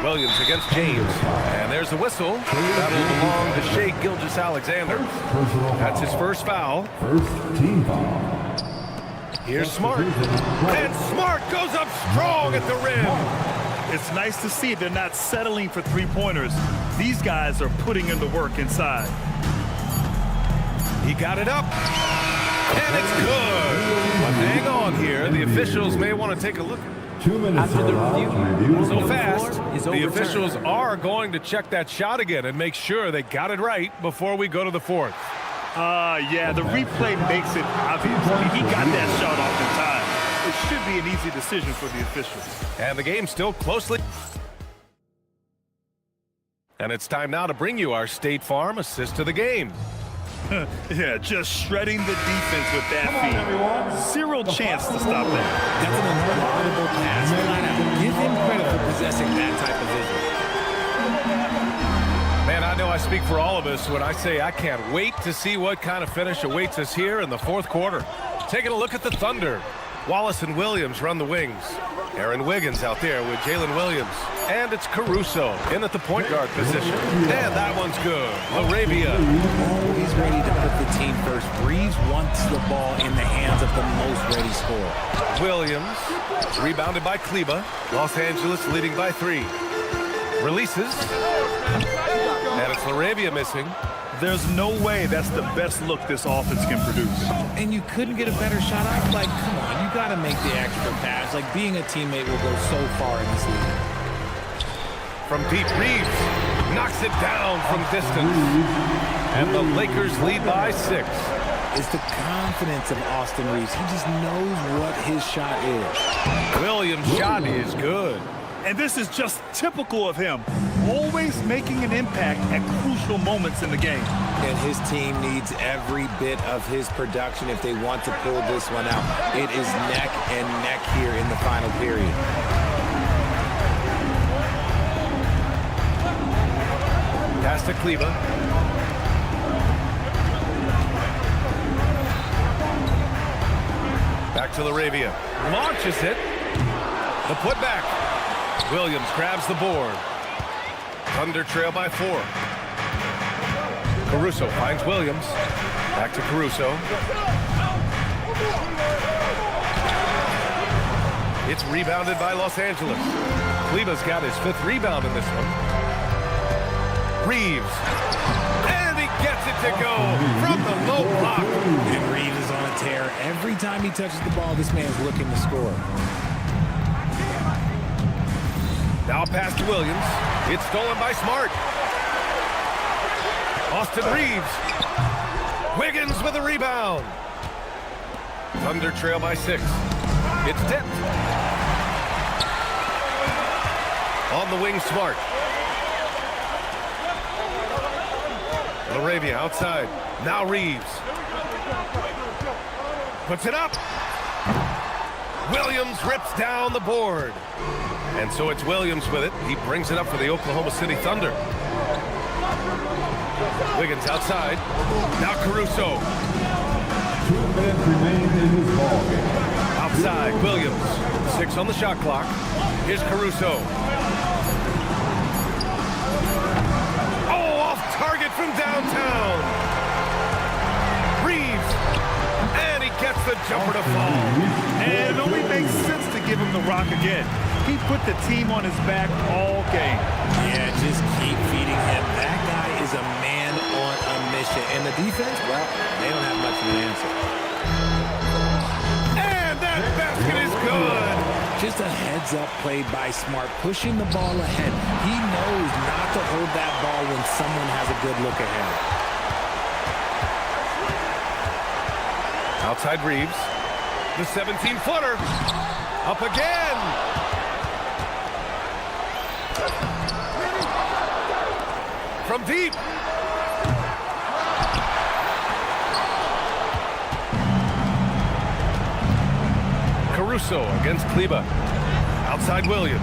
Williams against James. And there's the whistle. That'll belong to Shai Gilgeous-Alexander. That's his first foul. First team foul. Here's Smart. And Smart goes up strong at the rim. It's nice to see they're not settling for three-pointers. These guys are putting in the work inside. He got it up. And it's good. But hang on here. The officials may want to take a look. 2 minutes After the review, So fast, is the overturned. officials are going to check that shot again and make sure they got it right before we go to the 4th. Yeah, the replay makes it obvious. I mean, he got that shot off in time. It should be an easy decision for the officials. And the game still closely. And it's time now to bring you our State Farm assist of the game. Yeah, just shredding the defense with that feed. Zero chance to stop that. That's an unbelievable pass. Give him credit for possessing that type of vision. Man, I know I speak for all of us when I say I can't wait to see what kind of finish awaits us here in the 4th quarter. Taking a look at the Thunder. Wallace and Williams run the wings. Aaron Wiggins out there with Jalen Williams. And it's Caruso in at the point guard position. And that one's good. LaRavia. Always ready to put the team first. Reeves wants the ball in the hands of the most ready scorer. Williams. Rebounded by Kleba. Los Angeles leading by 3. Releases. And it's LaRavia missing. There's no way that's the best look this offense can produce. And you couldn't get a better shot. I'm like, come on, you got to make the extra pass. Like, being a teammate will go so far in this league. From deep, Reeves knocks it down from distance. And the Lakers lead by 6. It's the confidence of Austin Reeves. He just knows what his shot is. Williams' shot is good. And this is just typical of him. Always making an impact at crucial moments in the game. And his team needs every bit of his production if they want to pull this one out. It is neck and neck here in the final period. Pass to Kleba. Back to LaRavia. Launches it. The putback. Williams grabs the board. Thunder trail by 4. Caruso finds Williams. Back to Caruso. It's rebounded by Los Angeles. Kleba's got his 5th rebound in this one. Reeves. And he gets it to go from the low block. And Reeves is on a tear. Every time he touches the ball, this man's looking to score. Now pass to Williams. It's stolen by Smart. Austin Reeves. Wiggins with a rebound. Thunder trail by 6. It's tipped. On the wing, Smart. LaRavia outside. Now Reeves. Puts it up. Williams rips down the board. And so it's Williams with it. He brings it up for the Oklahoma City Thunder. Wiggins outside. Now Caruso. 2 minutes remain in this ball game. Outside, Williams. 6 on the shot clock. Here's Caruso. Oh, off target from downtown. Reeves. And he gets the jumper to fall. And it only makes sense to give him the rock again. He put the team on his back all game. Yeah, just keep feeding him. That guy is a man on a mission. And the defense, well, they don't have much of an answer. And that basket is good. Just a heads-up play by Smart, pushing the ball ahead. He knows not to hold that ball when someone has a good look ahead. Outside Reeves. The 17-footer. Up again. From deep. Caruso against Kleba. Outside Williams.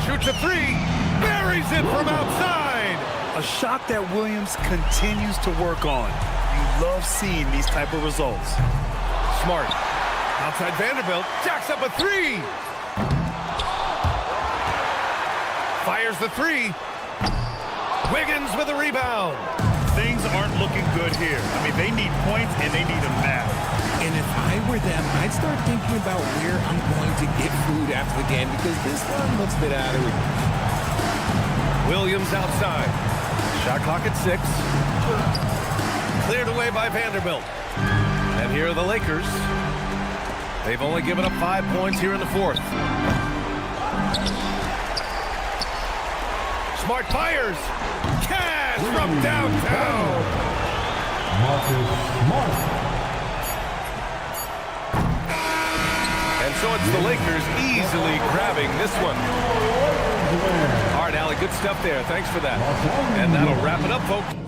Shoots a three. Buries it from outside. A shot that Williams continues to work on. You love seeing these type of results. Smart. Outside Vanderbilt. Jacks up a three. Fires the three. Wiggins with a rebound. Things aren't looking good here. I mean, they need points and they need them now. And if I were them, I'd start thinking about where I'm going to get food after the game because this one looks a bit out of reach. Williams outside. Shot clock at 6. Cleared away by Vanderbilt. And here are the Lakers. They've only given up 5 points here in the 4th. Smart fires. Cash from downtown. Marcus Smart. And so it's the Lakers easily grabbing this one. All right, Allie, good stuff there. Thanks for that. And that'll wrap it up, folks.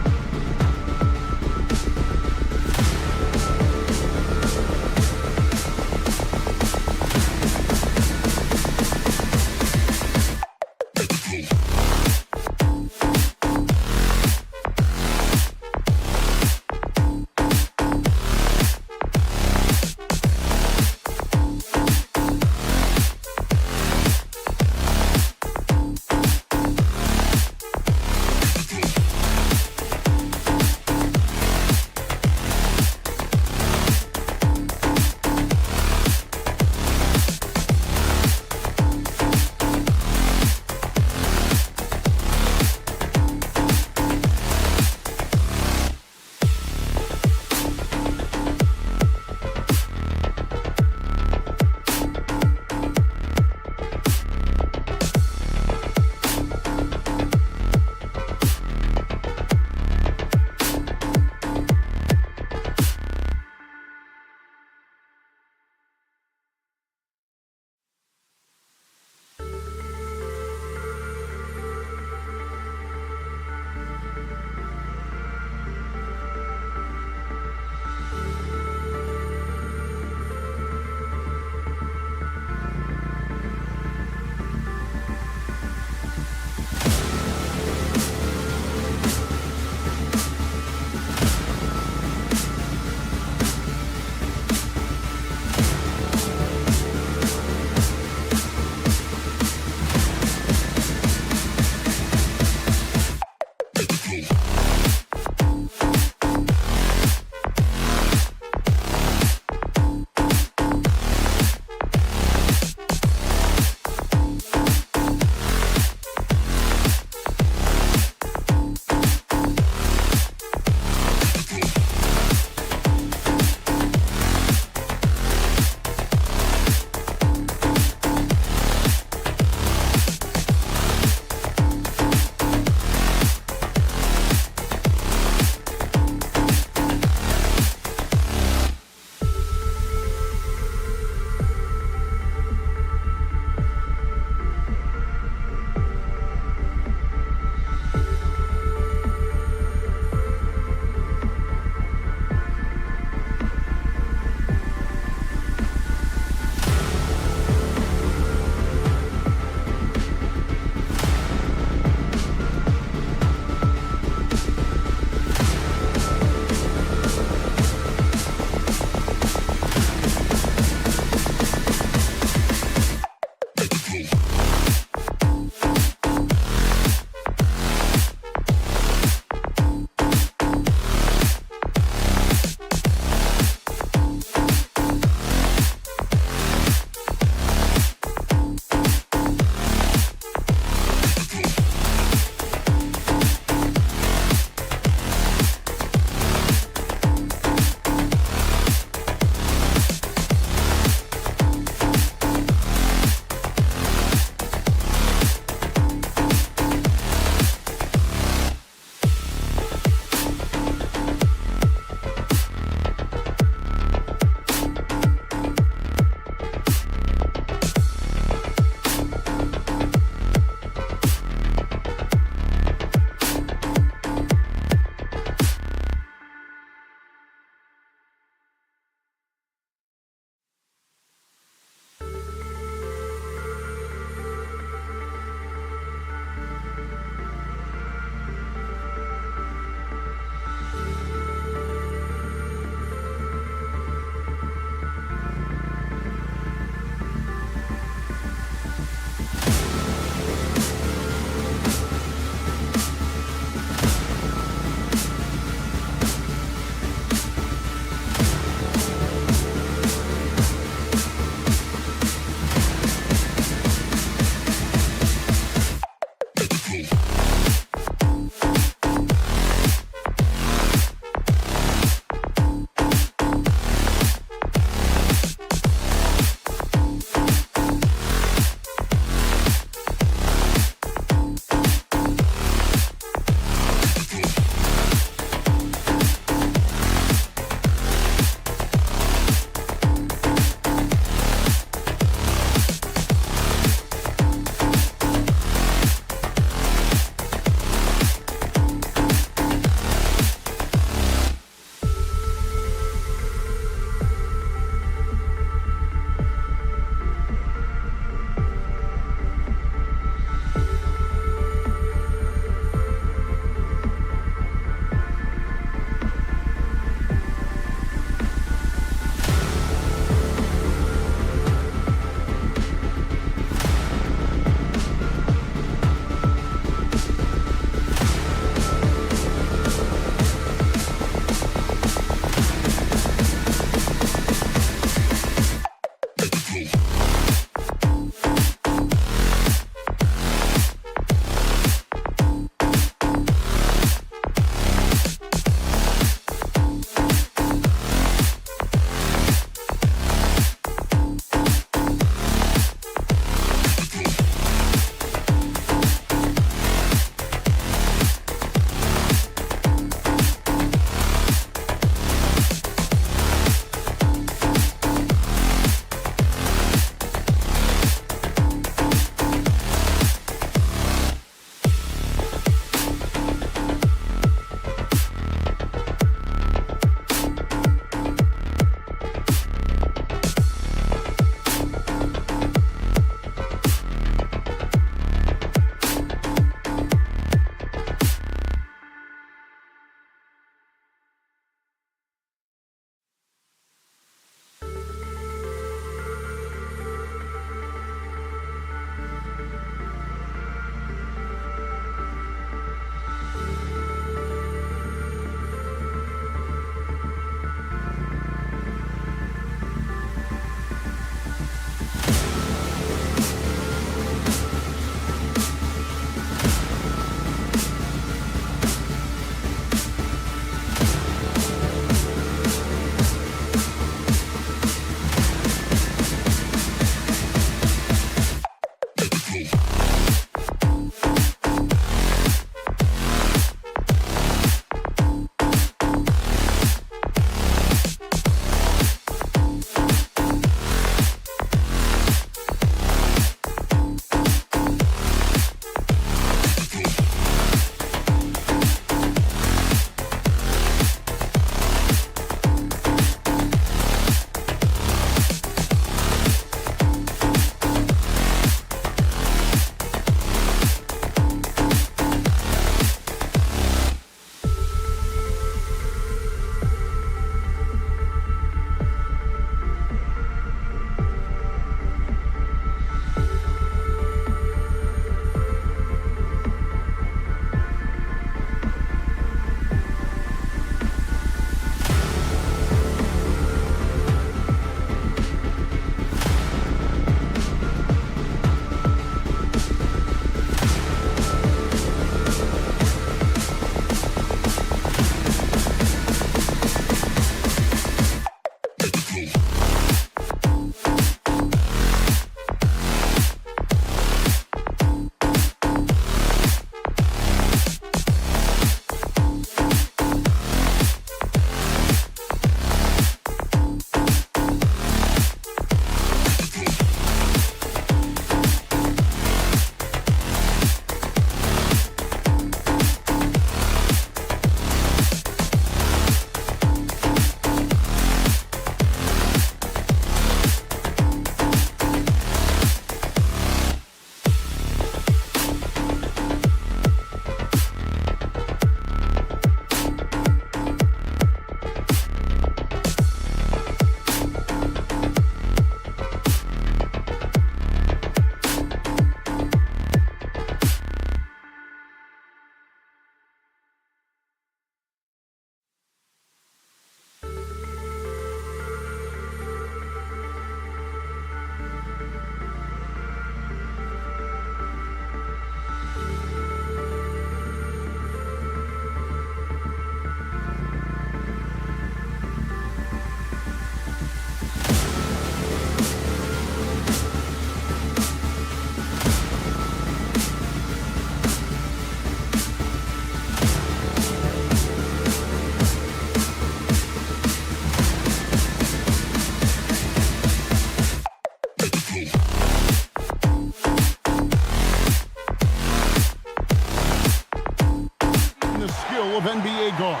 of NBA guards.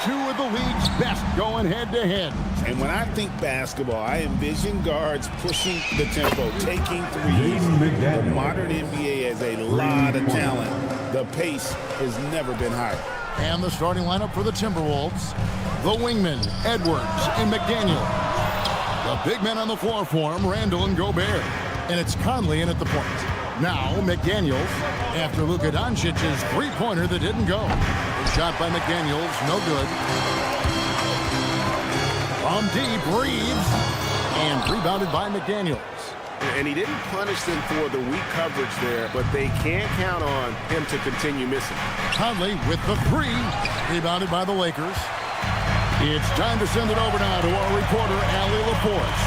Two of the league's best going head-to-head. And when I think basketball, I envision guards pushing the tempo, taking threes. The modern NBA has a lot of talent. The pace has never been higher. And the starting lineup for the Timberwolves. The wingmen, Edwards and McDaniel. The big men on the floor for him, Randall and Gobert. And it's Conley in at the point. Now McDaniels after Luka Doncic's three-pointer that didn't go. The shot by McDaniels, no good. From deep, Reeves. And rebounded by McDaniels. And he didn't punish them for the weak coverage there, but they can't count on him to continue missing. Conley with the three. Rebounded by the Lakers. It's time to send it over now to our reporter, Allie LaForce.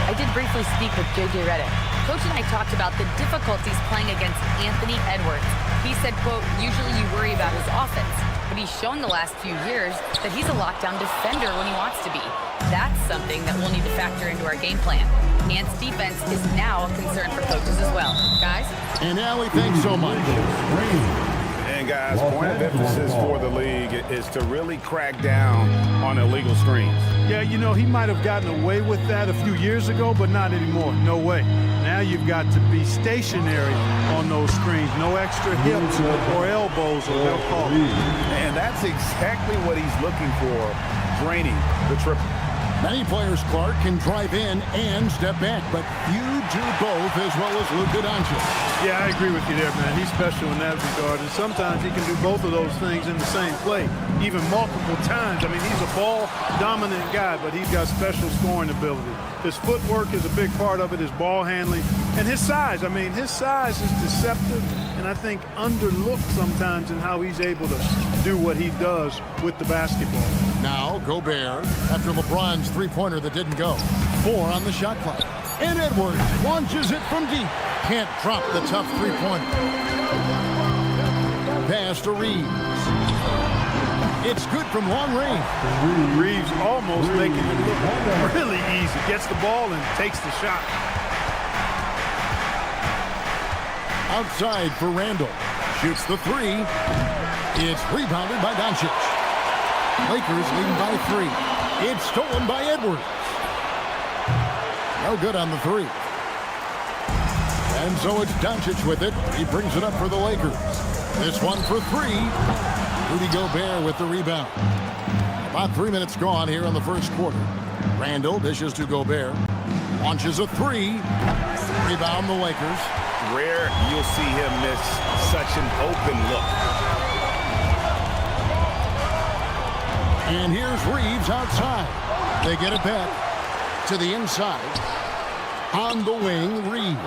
I did briefly speak with J.J. Redick. Coach and I talked about the difficulties playing against Anthony Edwards. He said, quote, usually you worry about his offense, but he's shown the last few years that he's a lockdown defender when he wants to be. That's something that we'll need to factor into our game plan. Ant's defense is now a concern for coaches as well. Guys? And Allie, thanks so much. And guys, point of emphasis for the league is to really crack down on illegal screens. Yeah, you know, he might have gotten away with that a few years ago, but not anymore. No way. Now you've got to be stationary on those screens. No extra hips or elbows or they'll call. And that's exactly what he's looking for, draining the triple. Many players, Clark, can drive in and step back, but few do both as well as Luka Doncic. Yeah, I agree with you there, man. He's special in that regard, and sometimes he can do both of those things in the same play, even multiple times. I mean, he's a ball-dominant guy, but he's got special scoring ability. His footwork is a big part of it, his ball handling, and his size. I mean, his size is deceptive, and I think underlooked sometimes in how he's able to do what he does with the basketball. Now, Gobert, after LeBron's three-pointer that didn't go. 4 on the shot clock. And Edwards launches it from deep. Can't drop the tough three-pointer. Pass to Reeves. It's good from long range. Reeves almost making it look really easy. Gets the ball and takes the shot. Outside for Randall. Shoots the three. It's rebounded by Doncic. Lakers leading by 3. It's stolen by Edwards. No good on the three. And so it's Doncic with it. He brings it up for the Lakers. This one for 3. Rudy Gobert with the rebound. About 3 minutes gone here in the first quarter. Randall dishes to Gobert. Launches a 3. Rebound the Lakers. Rare you'll see him miss such an open look. And here's Reeves outside. They get it back to the inside. On the wing, Reeves.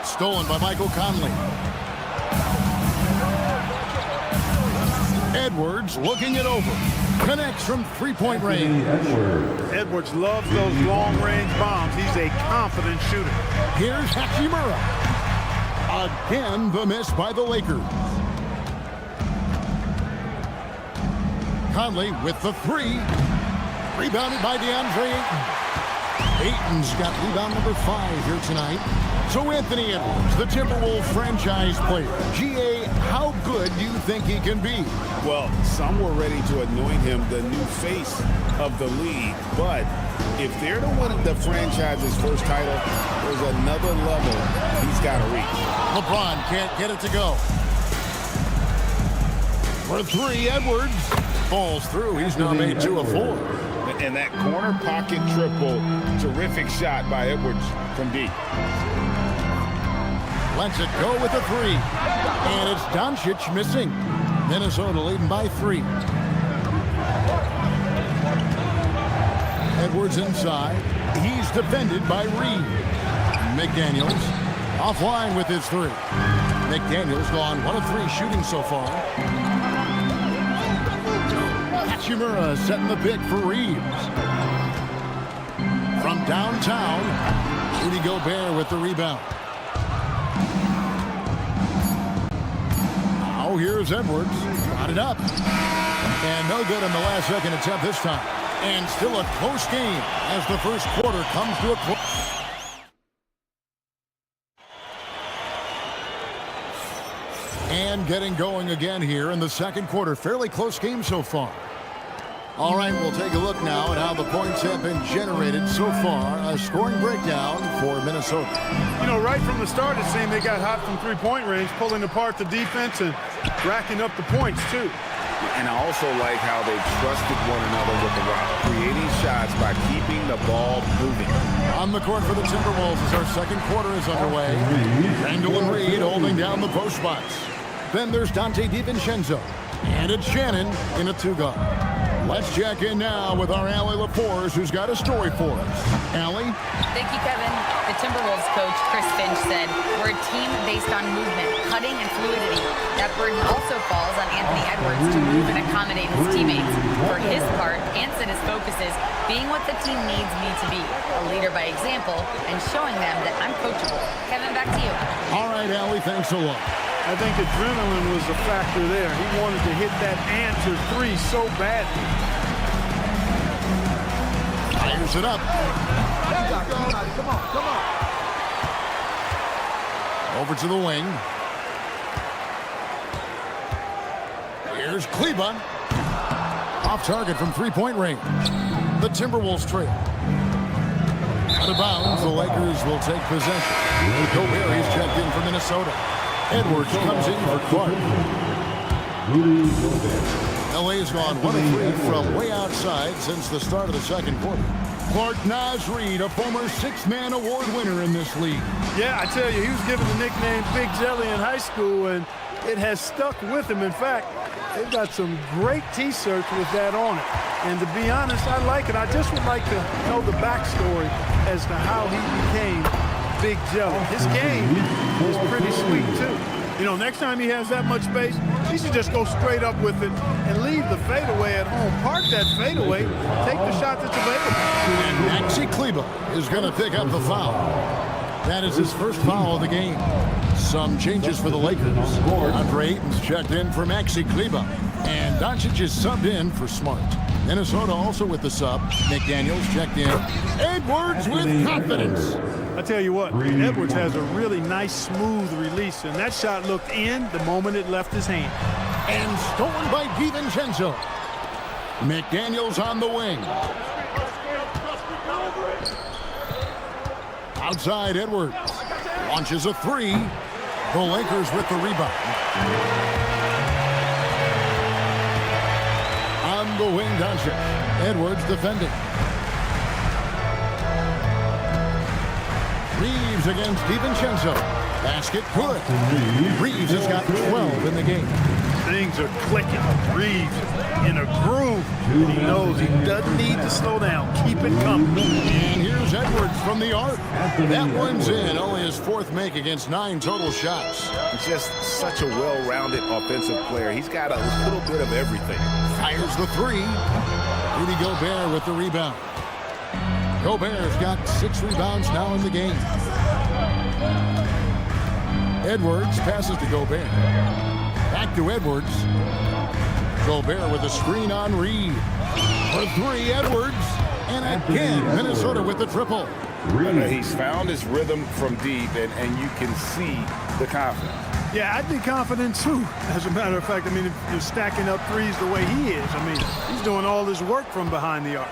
Stolen by Michael Conley. Edwards looking it over. Connects from three-point range. Edwards loves those long-range bombs. He's a confident shooter. Here's Hachimura. Again, the miss by the Lakers. Conley with the 3. Rebounded by DeAndre Ayton. Ayton's got rebound number 5 here tonight. So Anthony Edwards, the Timberwolves franchise player. G.A., how good do you think he can be? Well, some were ready to anoint him the new face of the league. But if they're to win the franchise's first title, there's another level he's got to reach. LeBron can't get it to go. For 3, Edwards falls through. He's now made 2 of 4. And that corner pocket triple, terrific shot by Edwards from deep. Lets it go with a 3. And it's Doncic missing. Minnesota leading by 3. Edwards inside. He's defended by Reed. McDaniels offline with his 3. McDaniels gone 1 of 3 shooting so far. Hachimura setting the pick for Reeves. From downtown, Rudy Gobert with the rebound. Now here's Edwards. Got it up. And no good on the last second attempt this time. And still a close game as the first quarter comes to a close. And getting going again here in the second quarter. Fairly close game so far. All right, we'll take a look now at how the points have been generated so far. A scoring breakdown for Minnesota. You know, right from the start, it seemed they got hot from three-point range, pulling apart the defense and racking up the points, too. And I also like how they trusted one another with the rock, creating shots by keeping the ball moving. On the court for the Timberwolves as our second quarter is underway. Randall and Reed holding down the post spots. Then there's Dante DiVincenzo. And it's Shannon in a two-guard. Let's check in now with our Allie LaForce, who's got a story for us. Allie? Thank you, Kevin. The Timberwolves coach, Chris Finch, said, "We're a team based on movement, cutting, and fluidity. That burden also falls on Anthony Edwards to move and accommodate his teammates. For his part, Ant said his focus is being what the team needs me to be, a leader by example, and showing them that I'm coachable." Kevin, back to you. All right, Allie, thanks a lot. I think adrenaline was a factor there. He wanted to hit that answer three so badly. Fires it up. Come on. Over to the wing. Here's Kleba. Off target from three-point range. The Timberwolves trail. Out of bounds, the Lakers will take possession. Gobert is checked in for Minnesota. Edwards comes in for Clark. LA's gone 1 of 3 from way outside since the start of the second quarter. Clark Nasreed, a former six-man award winner in this league. Yeah, I tell you, he was given the nickname Big Jelly in high school, and it has stuck with him. In fact, they've got some great T-shirts with that on it. And to be honest, I like it. I just would like to know the backstory as to how he became Big Jelly. His game is pretty sweet, too. You know, next time he has that much space, he should just go straight up with it and leave the fadeaway at home. Park that fadeaway, take the shot that's available. And Maxi Kleba is going to pick up the foul. That is his first foul of the game. Some changes for the Lakers. Andre Ayton's checked in for Maxi Kleba. And Doncic is subbed in for Smart. Minnesota also with the sub. McDaniels checked in. Edwards with confidence. I tell you what, Edwards has a really nice, smooth release, and that shot looked in the moment it left his hand. And stolen by DiVincenzo. McDaniels on the wing. Outside Edwards. Launches a three. The Lakers with the rebound. On the wing, Doncic. Edwards defending. Reeves against DiVincenzo. Basket good. Reeves has got 12 in the game. Things are clicking. Reeves in a groove. He knows he doesn't need to slow down. Keep it coming. And here's Edwards from the arc. That one's in. Only his fourth make against 9 total shots. He's just such a well-rounded offensive player. He's got a little bit of everything. Fires the three. Rudy Gobert with the rebound. Gobert's got 6 rebounds now in the game. Edwards passes to Gobert. Back to Edwards. Gobert with a screen on Reed. For 3, Edwards. And again, Minnesota with the triple. He's found his rhythm from deep, and you can see the confidence. Yeah, I'd be confident, too. As a matter of fact, I mean, if you're stacking up threes the way he is, I mean, he's doing all this work from behind the arc.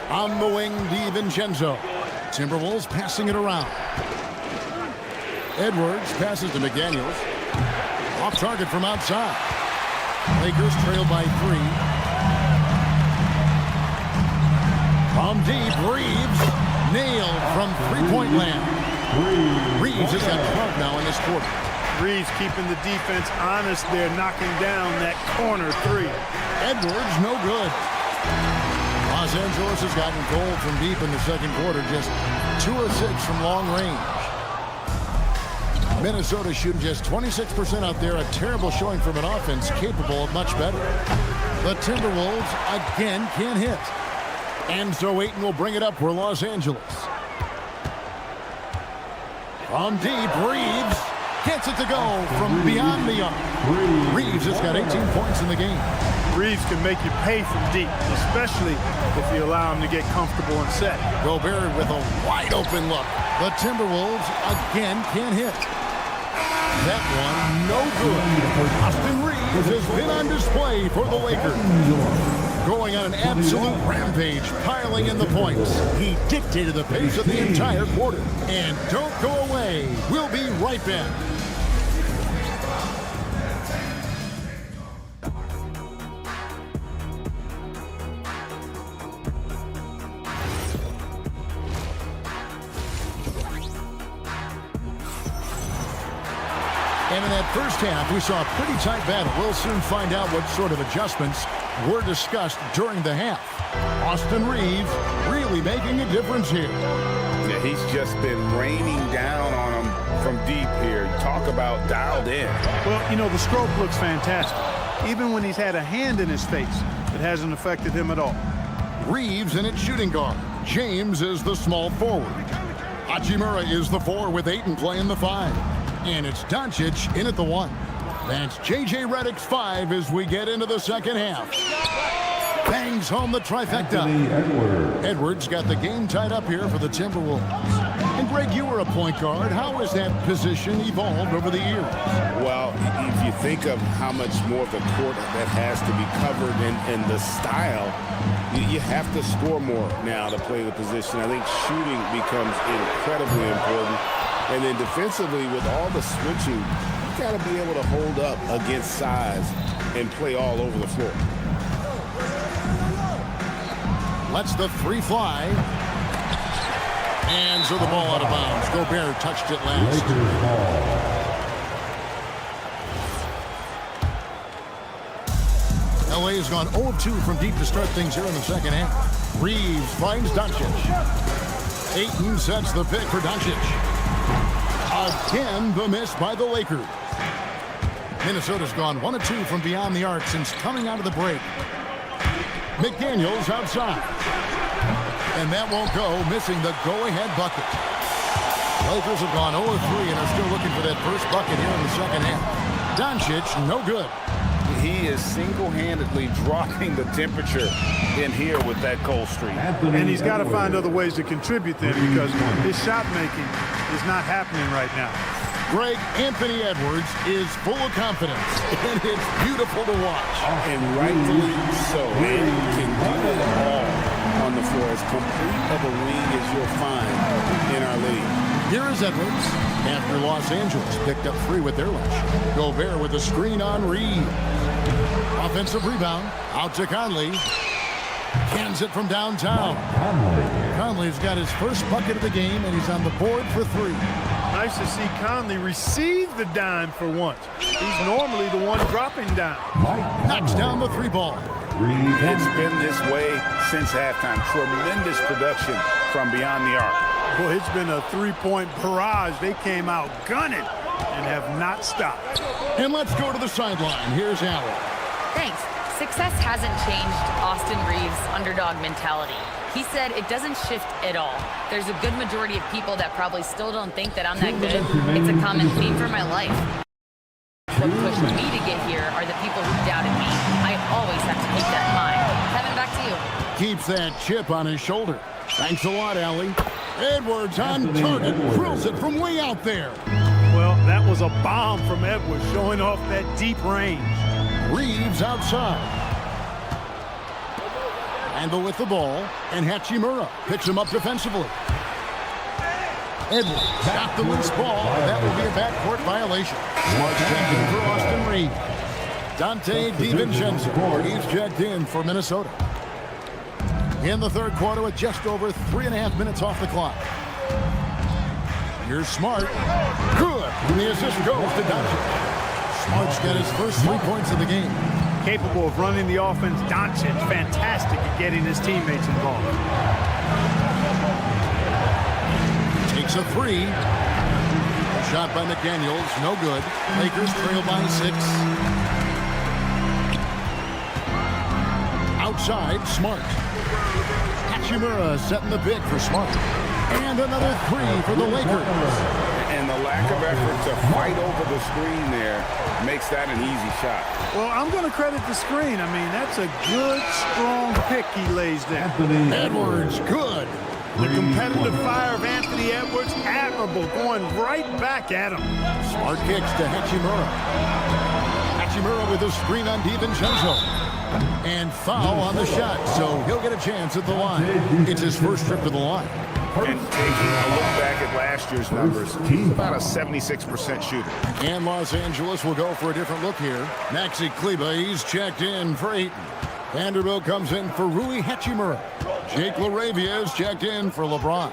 On the wing, DiVincenzo. Timberwolves passing it around. Edwards passes to McDaniels. Off target from outside. Lakers trail by 3. From deep, Reeves nailed from three-point land. Reeves has got 12 now in this quarter. Reeves keeping the defense honest there, knocking down that corner 3. Edwards, no good. Los Angeles has gotten cold from deep in the second quarter, just 2 of 6 from long range. Minnesota shooting just 26% out there, a terrible showing from an offense capable of much better. The Timberwolves again can't hit. And so Ayton will bring it up for Los Angeles. From deep, Reeves gets it to go from beyond the arc. Reeves has got 18 points in the game. Reeves can make you pay from deep, especially if you allow him to get comfortable and set. Gobert with a wide open look. The Timberwolves again can't hit. That one, no good. Austin Reeves has been on display for the Lakers. Going on an absolute rampage, piling in the points. He dictated the pace of the entire quarter. And don't go away. We'll be right back. And in that first half, we saw a pretty tight battle. We'll soon find out what sort of adjustments were discussed during the half. Austin Reeves really making a difference here. Yeah, he's just been raining down on him from deep here. Talk about dialed in. Well, you know, the stroke looks fantastic. Even when he's had a hand in his face, it hasn't affected him at all. Reeves in at shooting guard. James is the small forward. Hachimura is the 4 with Ayton playing the 5. And it's Doncic in at the 1. That's J.J. Redick's 5 as we get into the second half. Bangs home the trifecta. Edwards got the game tied up here for the Timberwolves. And Greg, you were a point guard. How has that position evolved over the years? Well, if you think of how much more of the court that has to be covered and the style, you have to score more now to play the position. I think shooting becomes incredibly important. And then defensively, with all the switching, you got to be able to hold up against size and play all over the floor. Lets the 3 fly. And so the ball out of bounds. Gobert touched it last. LA has gone 0 of 2 from deep to start things here in the second half. Reeves finds Doncic. Ayton sets the pick for Doncic. Again, the miss by the Lakers. Minnesota's gone 1 of 2 from beyond the arc since coming out of the break. McDaniels outside. And that won't go, missing the go-ahead bucket. Lakers have gone 0 of 3 and are still looking for that first bucket here in the second half. Doncic, no good. He is single-handedly dropping the temperature in here with that cold streak. And he's got to find other ways to contribute then, because his shot making is not happening right now. Greg, Anthony Edwards is full of confidence, and it's beautiful to watch. And rightfully so. And he can do it all on the floor. As complete of a wing as you'll find in our league. Here is Edwards after Los Angeles picked up 3 with their rush. Gobert with a screen on Reed. Offensive rebound out to Conley. Cans it from downtown. Conley's got his first bucket of the game, and he's on the board for 3. Nice to see Conley receive the dime for once. He's normally the one dropping down. Knocks down the 3 ball. It's been this way since halftime. Tremendous production from beyond the arc. Boy, it's been a 3-point barrage. They came out gunning and have not stopped. And let's go to the sideline. Here's Allen. Thanks. Success hasn't changed Austin Reeves' underdog mentality. He said it doesn't shift at all. There's a good majority of people that probably still don't think that I'm that good. It's a common theme for my life. What pushed me to get here are the people who doubted me. I always have to keep that in mind. Kevin, back to you. Keeps that chip on his shoulder. Thanks a lot, Allie. Edwards on target. Drills it from way out there. Well, that was a bomb from Edwards, showing off that deep range. Reeves outside. Handle with the ball, and Hachimura picks him up defensively. Edwards got the loose ball. That will be a backcourt violation. Smart checked in for Austin Reeves. Dante DiVincenzo. He's checked in for Minnesota. In the third quarter with just over 3.5 minutes off the clock. Here's Smart. Good. And the assist goes to Doncic. Smart's got his first 3 points of the game. Capable of running the offense. Doncic, fantastic at getting his teammates involved. Takes a 3. Shot by McDaniels, no good. Lakers trail by 6. Outside, Smart. Hachimura setting the pick for Smart. And another 3 for the Lakers. And the lack of effort to fight over the screen there makes that an easy shot. Well, I'm going to credit the screen. I mean, that's a good, strong pick he lays there. Edwards, good. The competitive fire of Anthony Edwards at accountable, going right back at him. Smart kicks to Hachimura. Hachimura with a screen on DiVincenzo. And foul on the shot, so he'll get a chance at the line. It's his first trip to the line. And taking a look back at last year's numbers, he's about a 76% shooter. And Los Angeles will go for a different look here. Maxi Kleber, he's checked in for Ayton. Vanderbilt comes in for Rui Hachimura. Jake LaRavia is checked in for LeBron.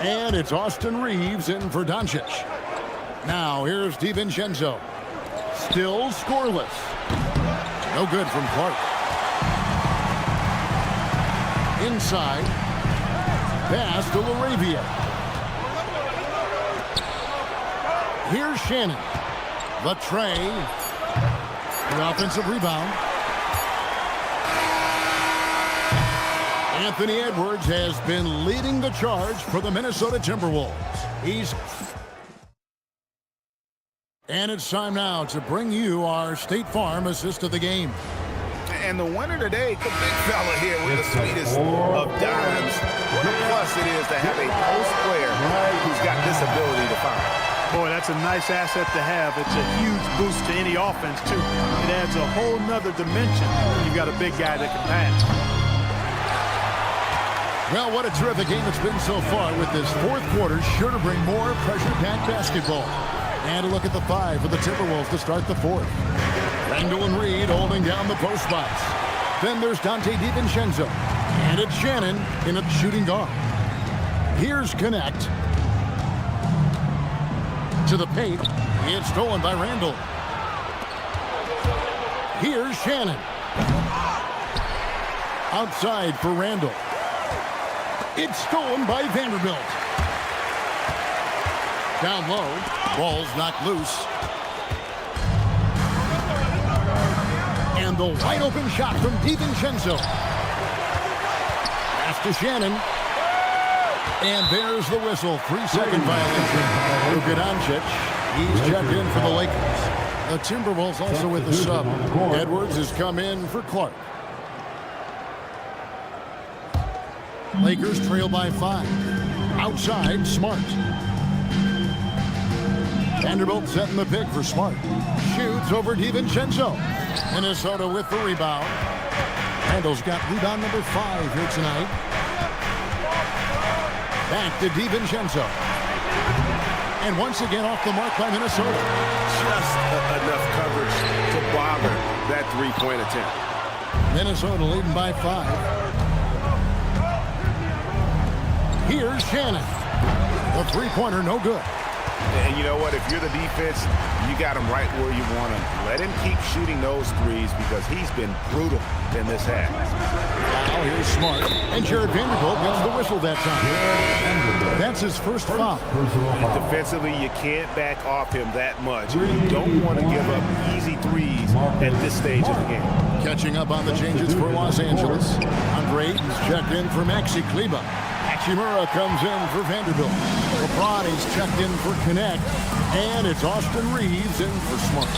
And it's Austin Reeves in for Doncic. Now here's DiVincenzo. Still scoreless. No good from Clark. Inside. Pass to LaRavia. Here's Shannon. The tray. The offensive rebound. Anthony Edwards has been leading the charge for the Minnesota Timberwolves. And it's time now to bring you our State Farm assist of the game. And the winner today, the big fella here with the sweetest of dimes. What a plus it is to have a post player who's got this ability to find. Boy, that's a nice asset to have. It's a huge boost to any offense, too. It adds a whole nother dimension when you've got a big guy that can pass. Well, what a terrific game it's been so far, with this fourth quarter sure to bring more pressure-packed basketball. And a look at the five for the Timberwolves to start the fourth. Randall and Reed holding down the post spots. Then there's Dante DiVincenzo. And it's Shannon in a shooting guard. Here's Connect. To the paint. It's stolen by Randall. Here's Shannon. Outside for Randall. It's stolen by Vanderbilt. Down low. Ball's knocked loose. And the wide open shot from DiVincenzo. Pass to Shannon. And there's the whistle. 3-second violation. Luka Doncic. He's checked in for the Lakers. The Timberwolves also with the sub. Edwards has come in for Clark. Lakers trail by 5. Outside, Smart. Vanderbilt setting the pick for Smart. Shoots over DiVincenzo. Minnesota with the rebound. Randall's got rebound number 5 here tonight. Back to DiVincenzo. And once again off the mark by Minnesota. Just enough coverage to bother that three-point attempt. Minnesota leading by 5. Here's Shannon. The three-pointer, no good. And you know what? If you're the defense, you got him right where you want him. Let him keep shooting those threes because he's been brutal in this half. Now here's Smart. And Jared Vanderbilt gets the whistle that time. That's his first foul. And defensively, you can't back off him that much. You don't want to give up easy threes at this stage of the game. Catching up on the changes for Los Angeles. Andre Ayton's checked in for Maxi Kleber. Hachimura comes in for Vanderbilt. LeBron is checked in for Connect. And it's Austin Reeves in for Smart.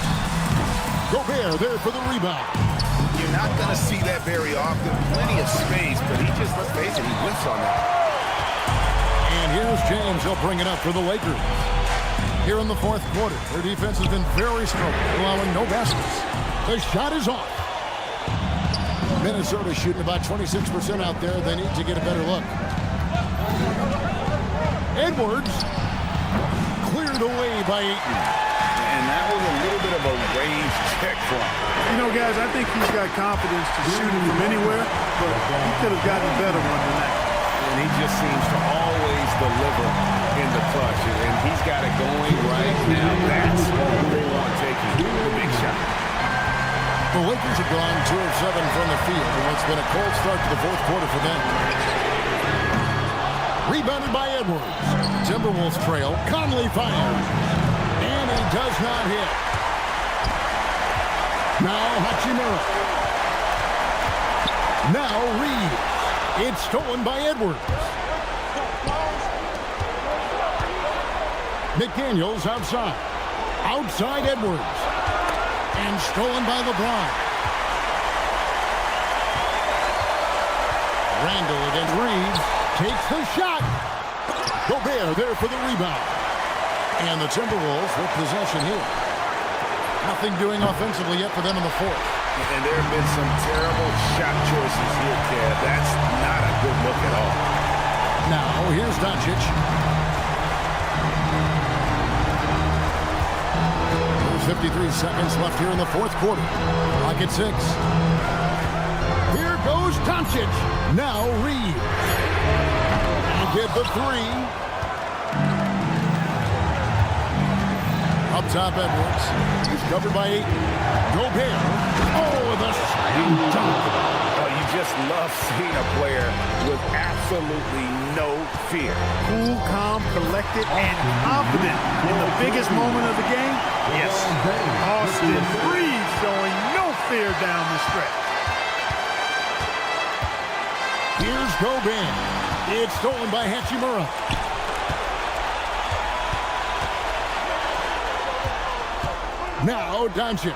Gobert there for the rebound. You're not going to see that very often. Plenty of space, but he just, let's face it, he whiffs on that. And here's James. He'll bring it up for the Lakers. Here in the fourth quarter, their defense has been very strong, allowing no baskets. The shot is off. Minnesota shooting about 26% out there. They need to get a better look. Edwards cleared away by Ayton. And that was a little bit of a range check for him. You know, guys, I think he's got confidence to shoot it from anywhere, but he could have gotten a better one than that. And he just seems to always deliver in the clutch. And he's got it going right now. That's what they want taking the big shot. The Lakers have gone 2 of 7 from the field, and it's been a cold start to the fourth quarter for them. Rebounded by Edwards. Timberwolves trail. Conley fires. And he does not hit. Now Hachimura. Now Reed. It's stolen by Edwards. McDaniels outside. Outside Edwards. And stolen by LeBron. Randall against Reeves. Takes the shot. Gobert there for the rebound. And the Timberwolves with possession here. Nothing doing offensively yet for them in the fourth. And there have been some terrible shot choices here, Kev. That's not a good look at all. Now, here's Doncic. There's 53 seconds left here in the fourth quarter. Clock at 6. Here goes Doncic. Now Reed. And get the 3. Up top, Edwards. He's covered by 8. Gobert. Oh, the slam dunk. Oh, you just love seeing a player with absolutely no fear. Cool, calm, collected, and confident in the biggest moment of the game. Yes, Austin Reeves showing no fear down the stretch. Here's Gobert. It's stolen by Hachimura. Now Doncic.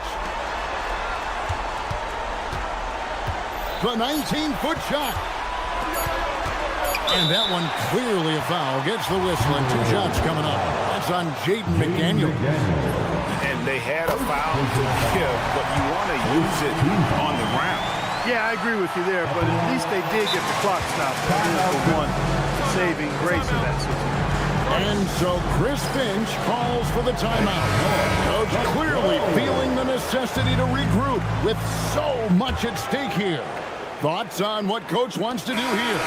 The 19-foot shot. And that one clearly a foul. Gets the whistle and 2 shots coming up. That's on Jaden McDaniel. And they had a foul to give, but you want to use it on the ground. Yeah, I agree with you there, but at least they did get the clock stopped. That is the one saving grace of that situation. And so Chris Finch calls for the timeout. Coach clearly feeling the necessity to regroup with so much at stake here. Thoughts on what Coach wants to do here?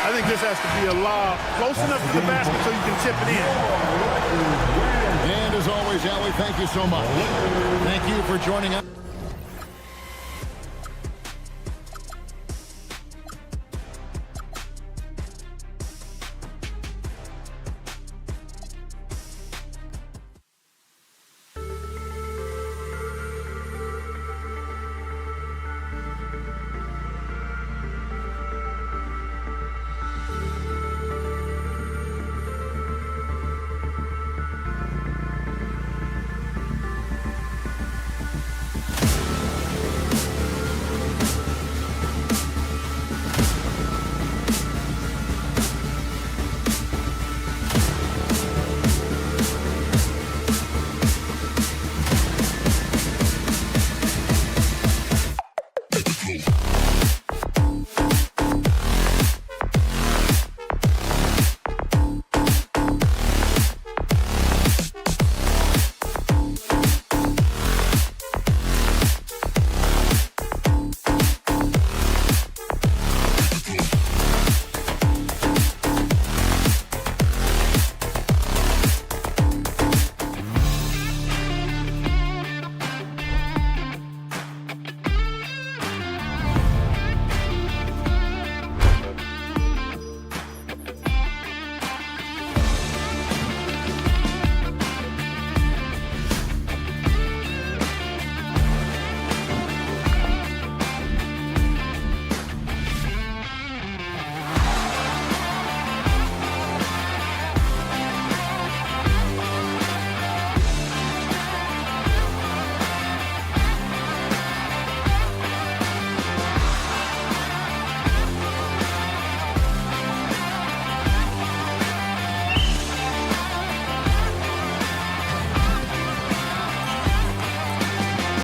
I think this has to be a lob close enough to the basket so you can tip it in. And as always, Allie, thank you so much. Thank you for joining us.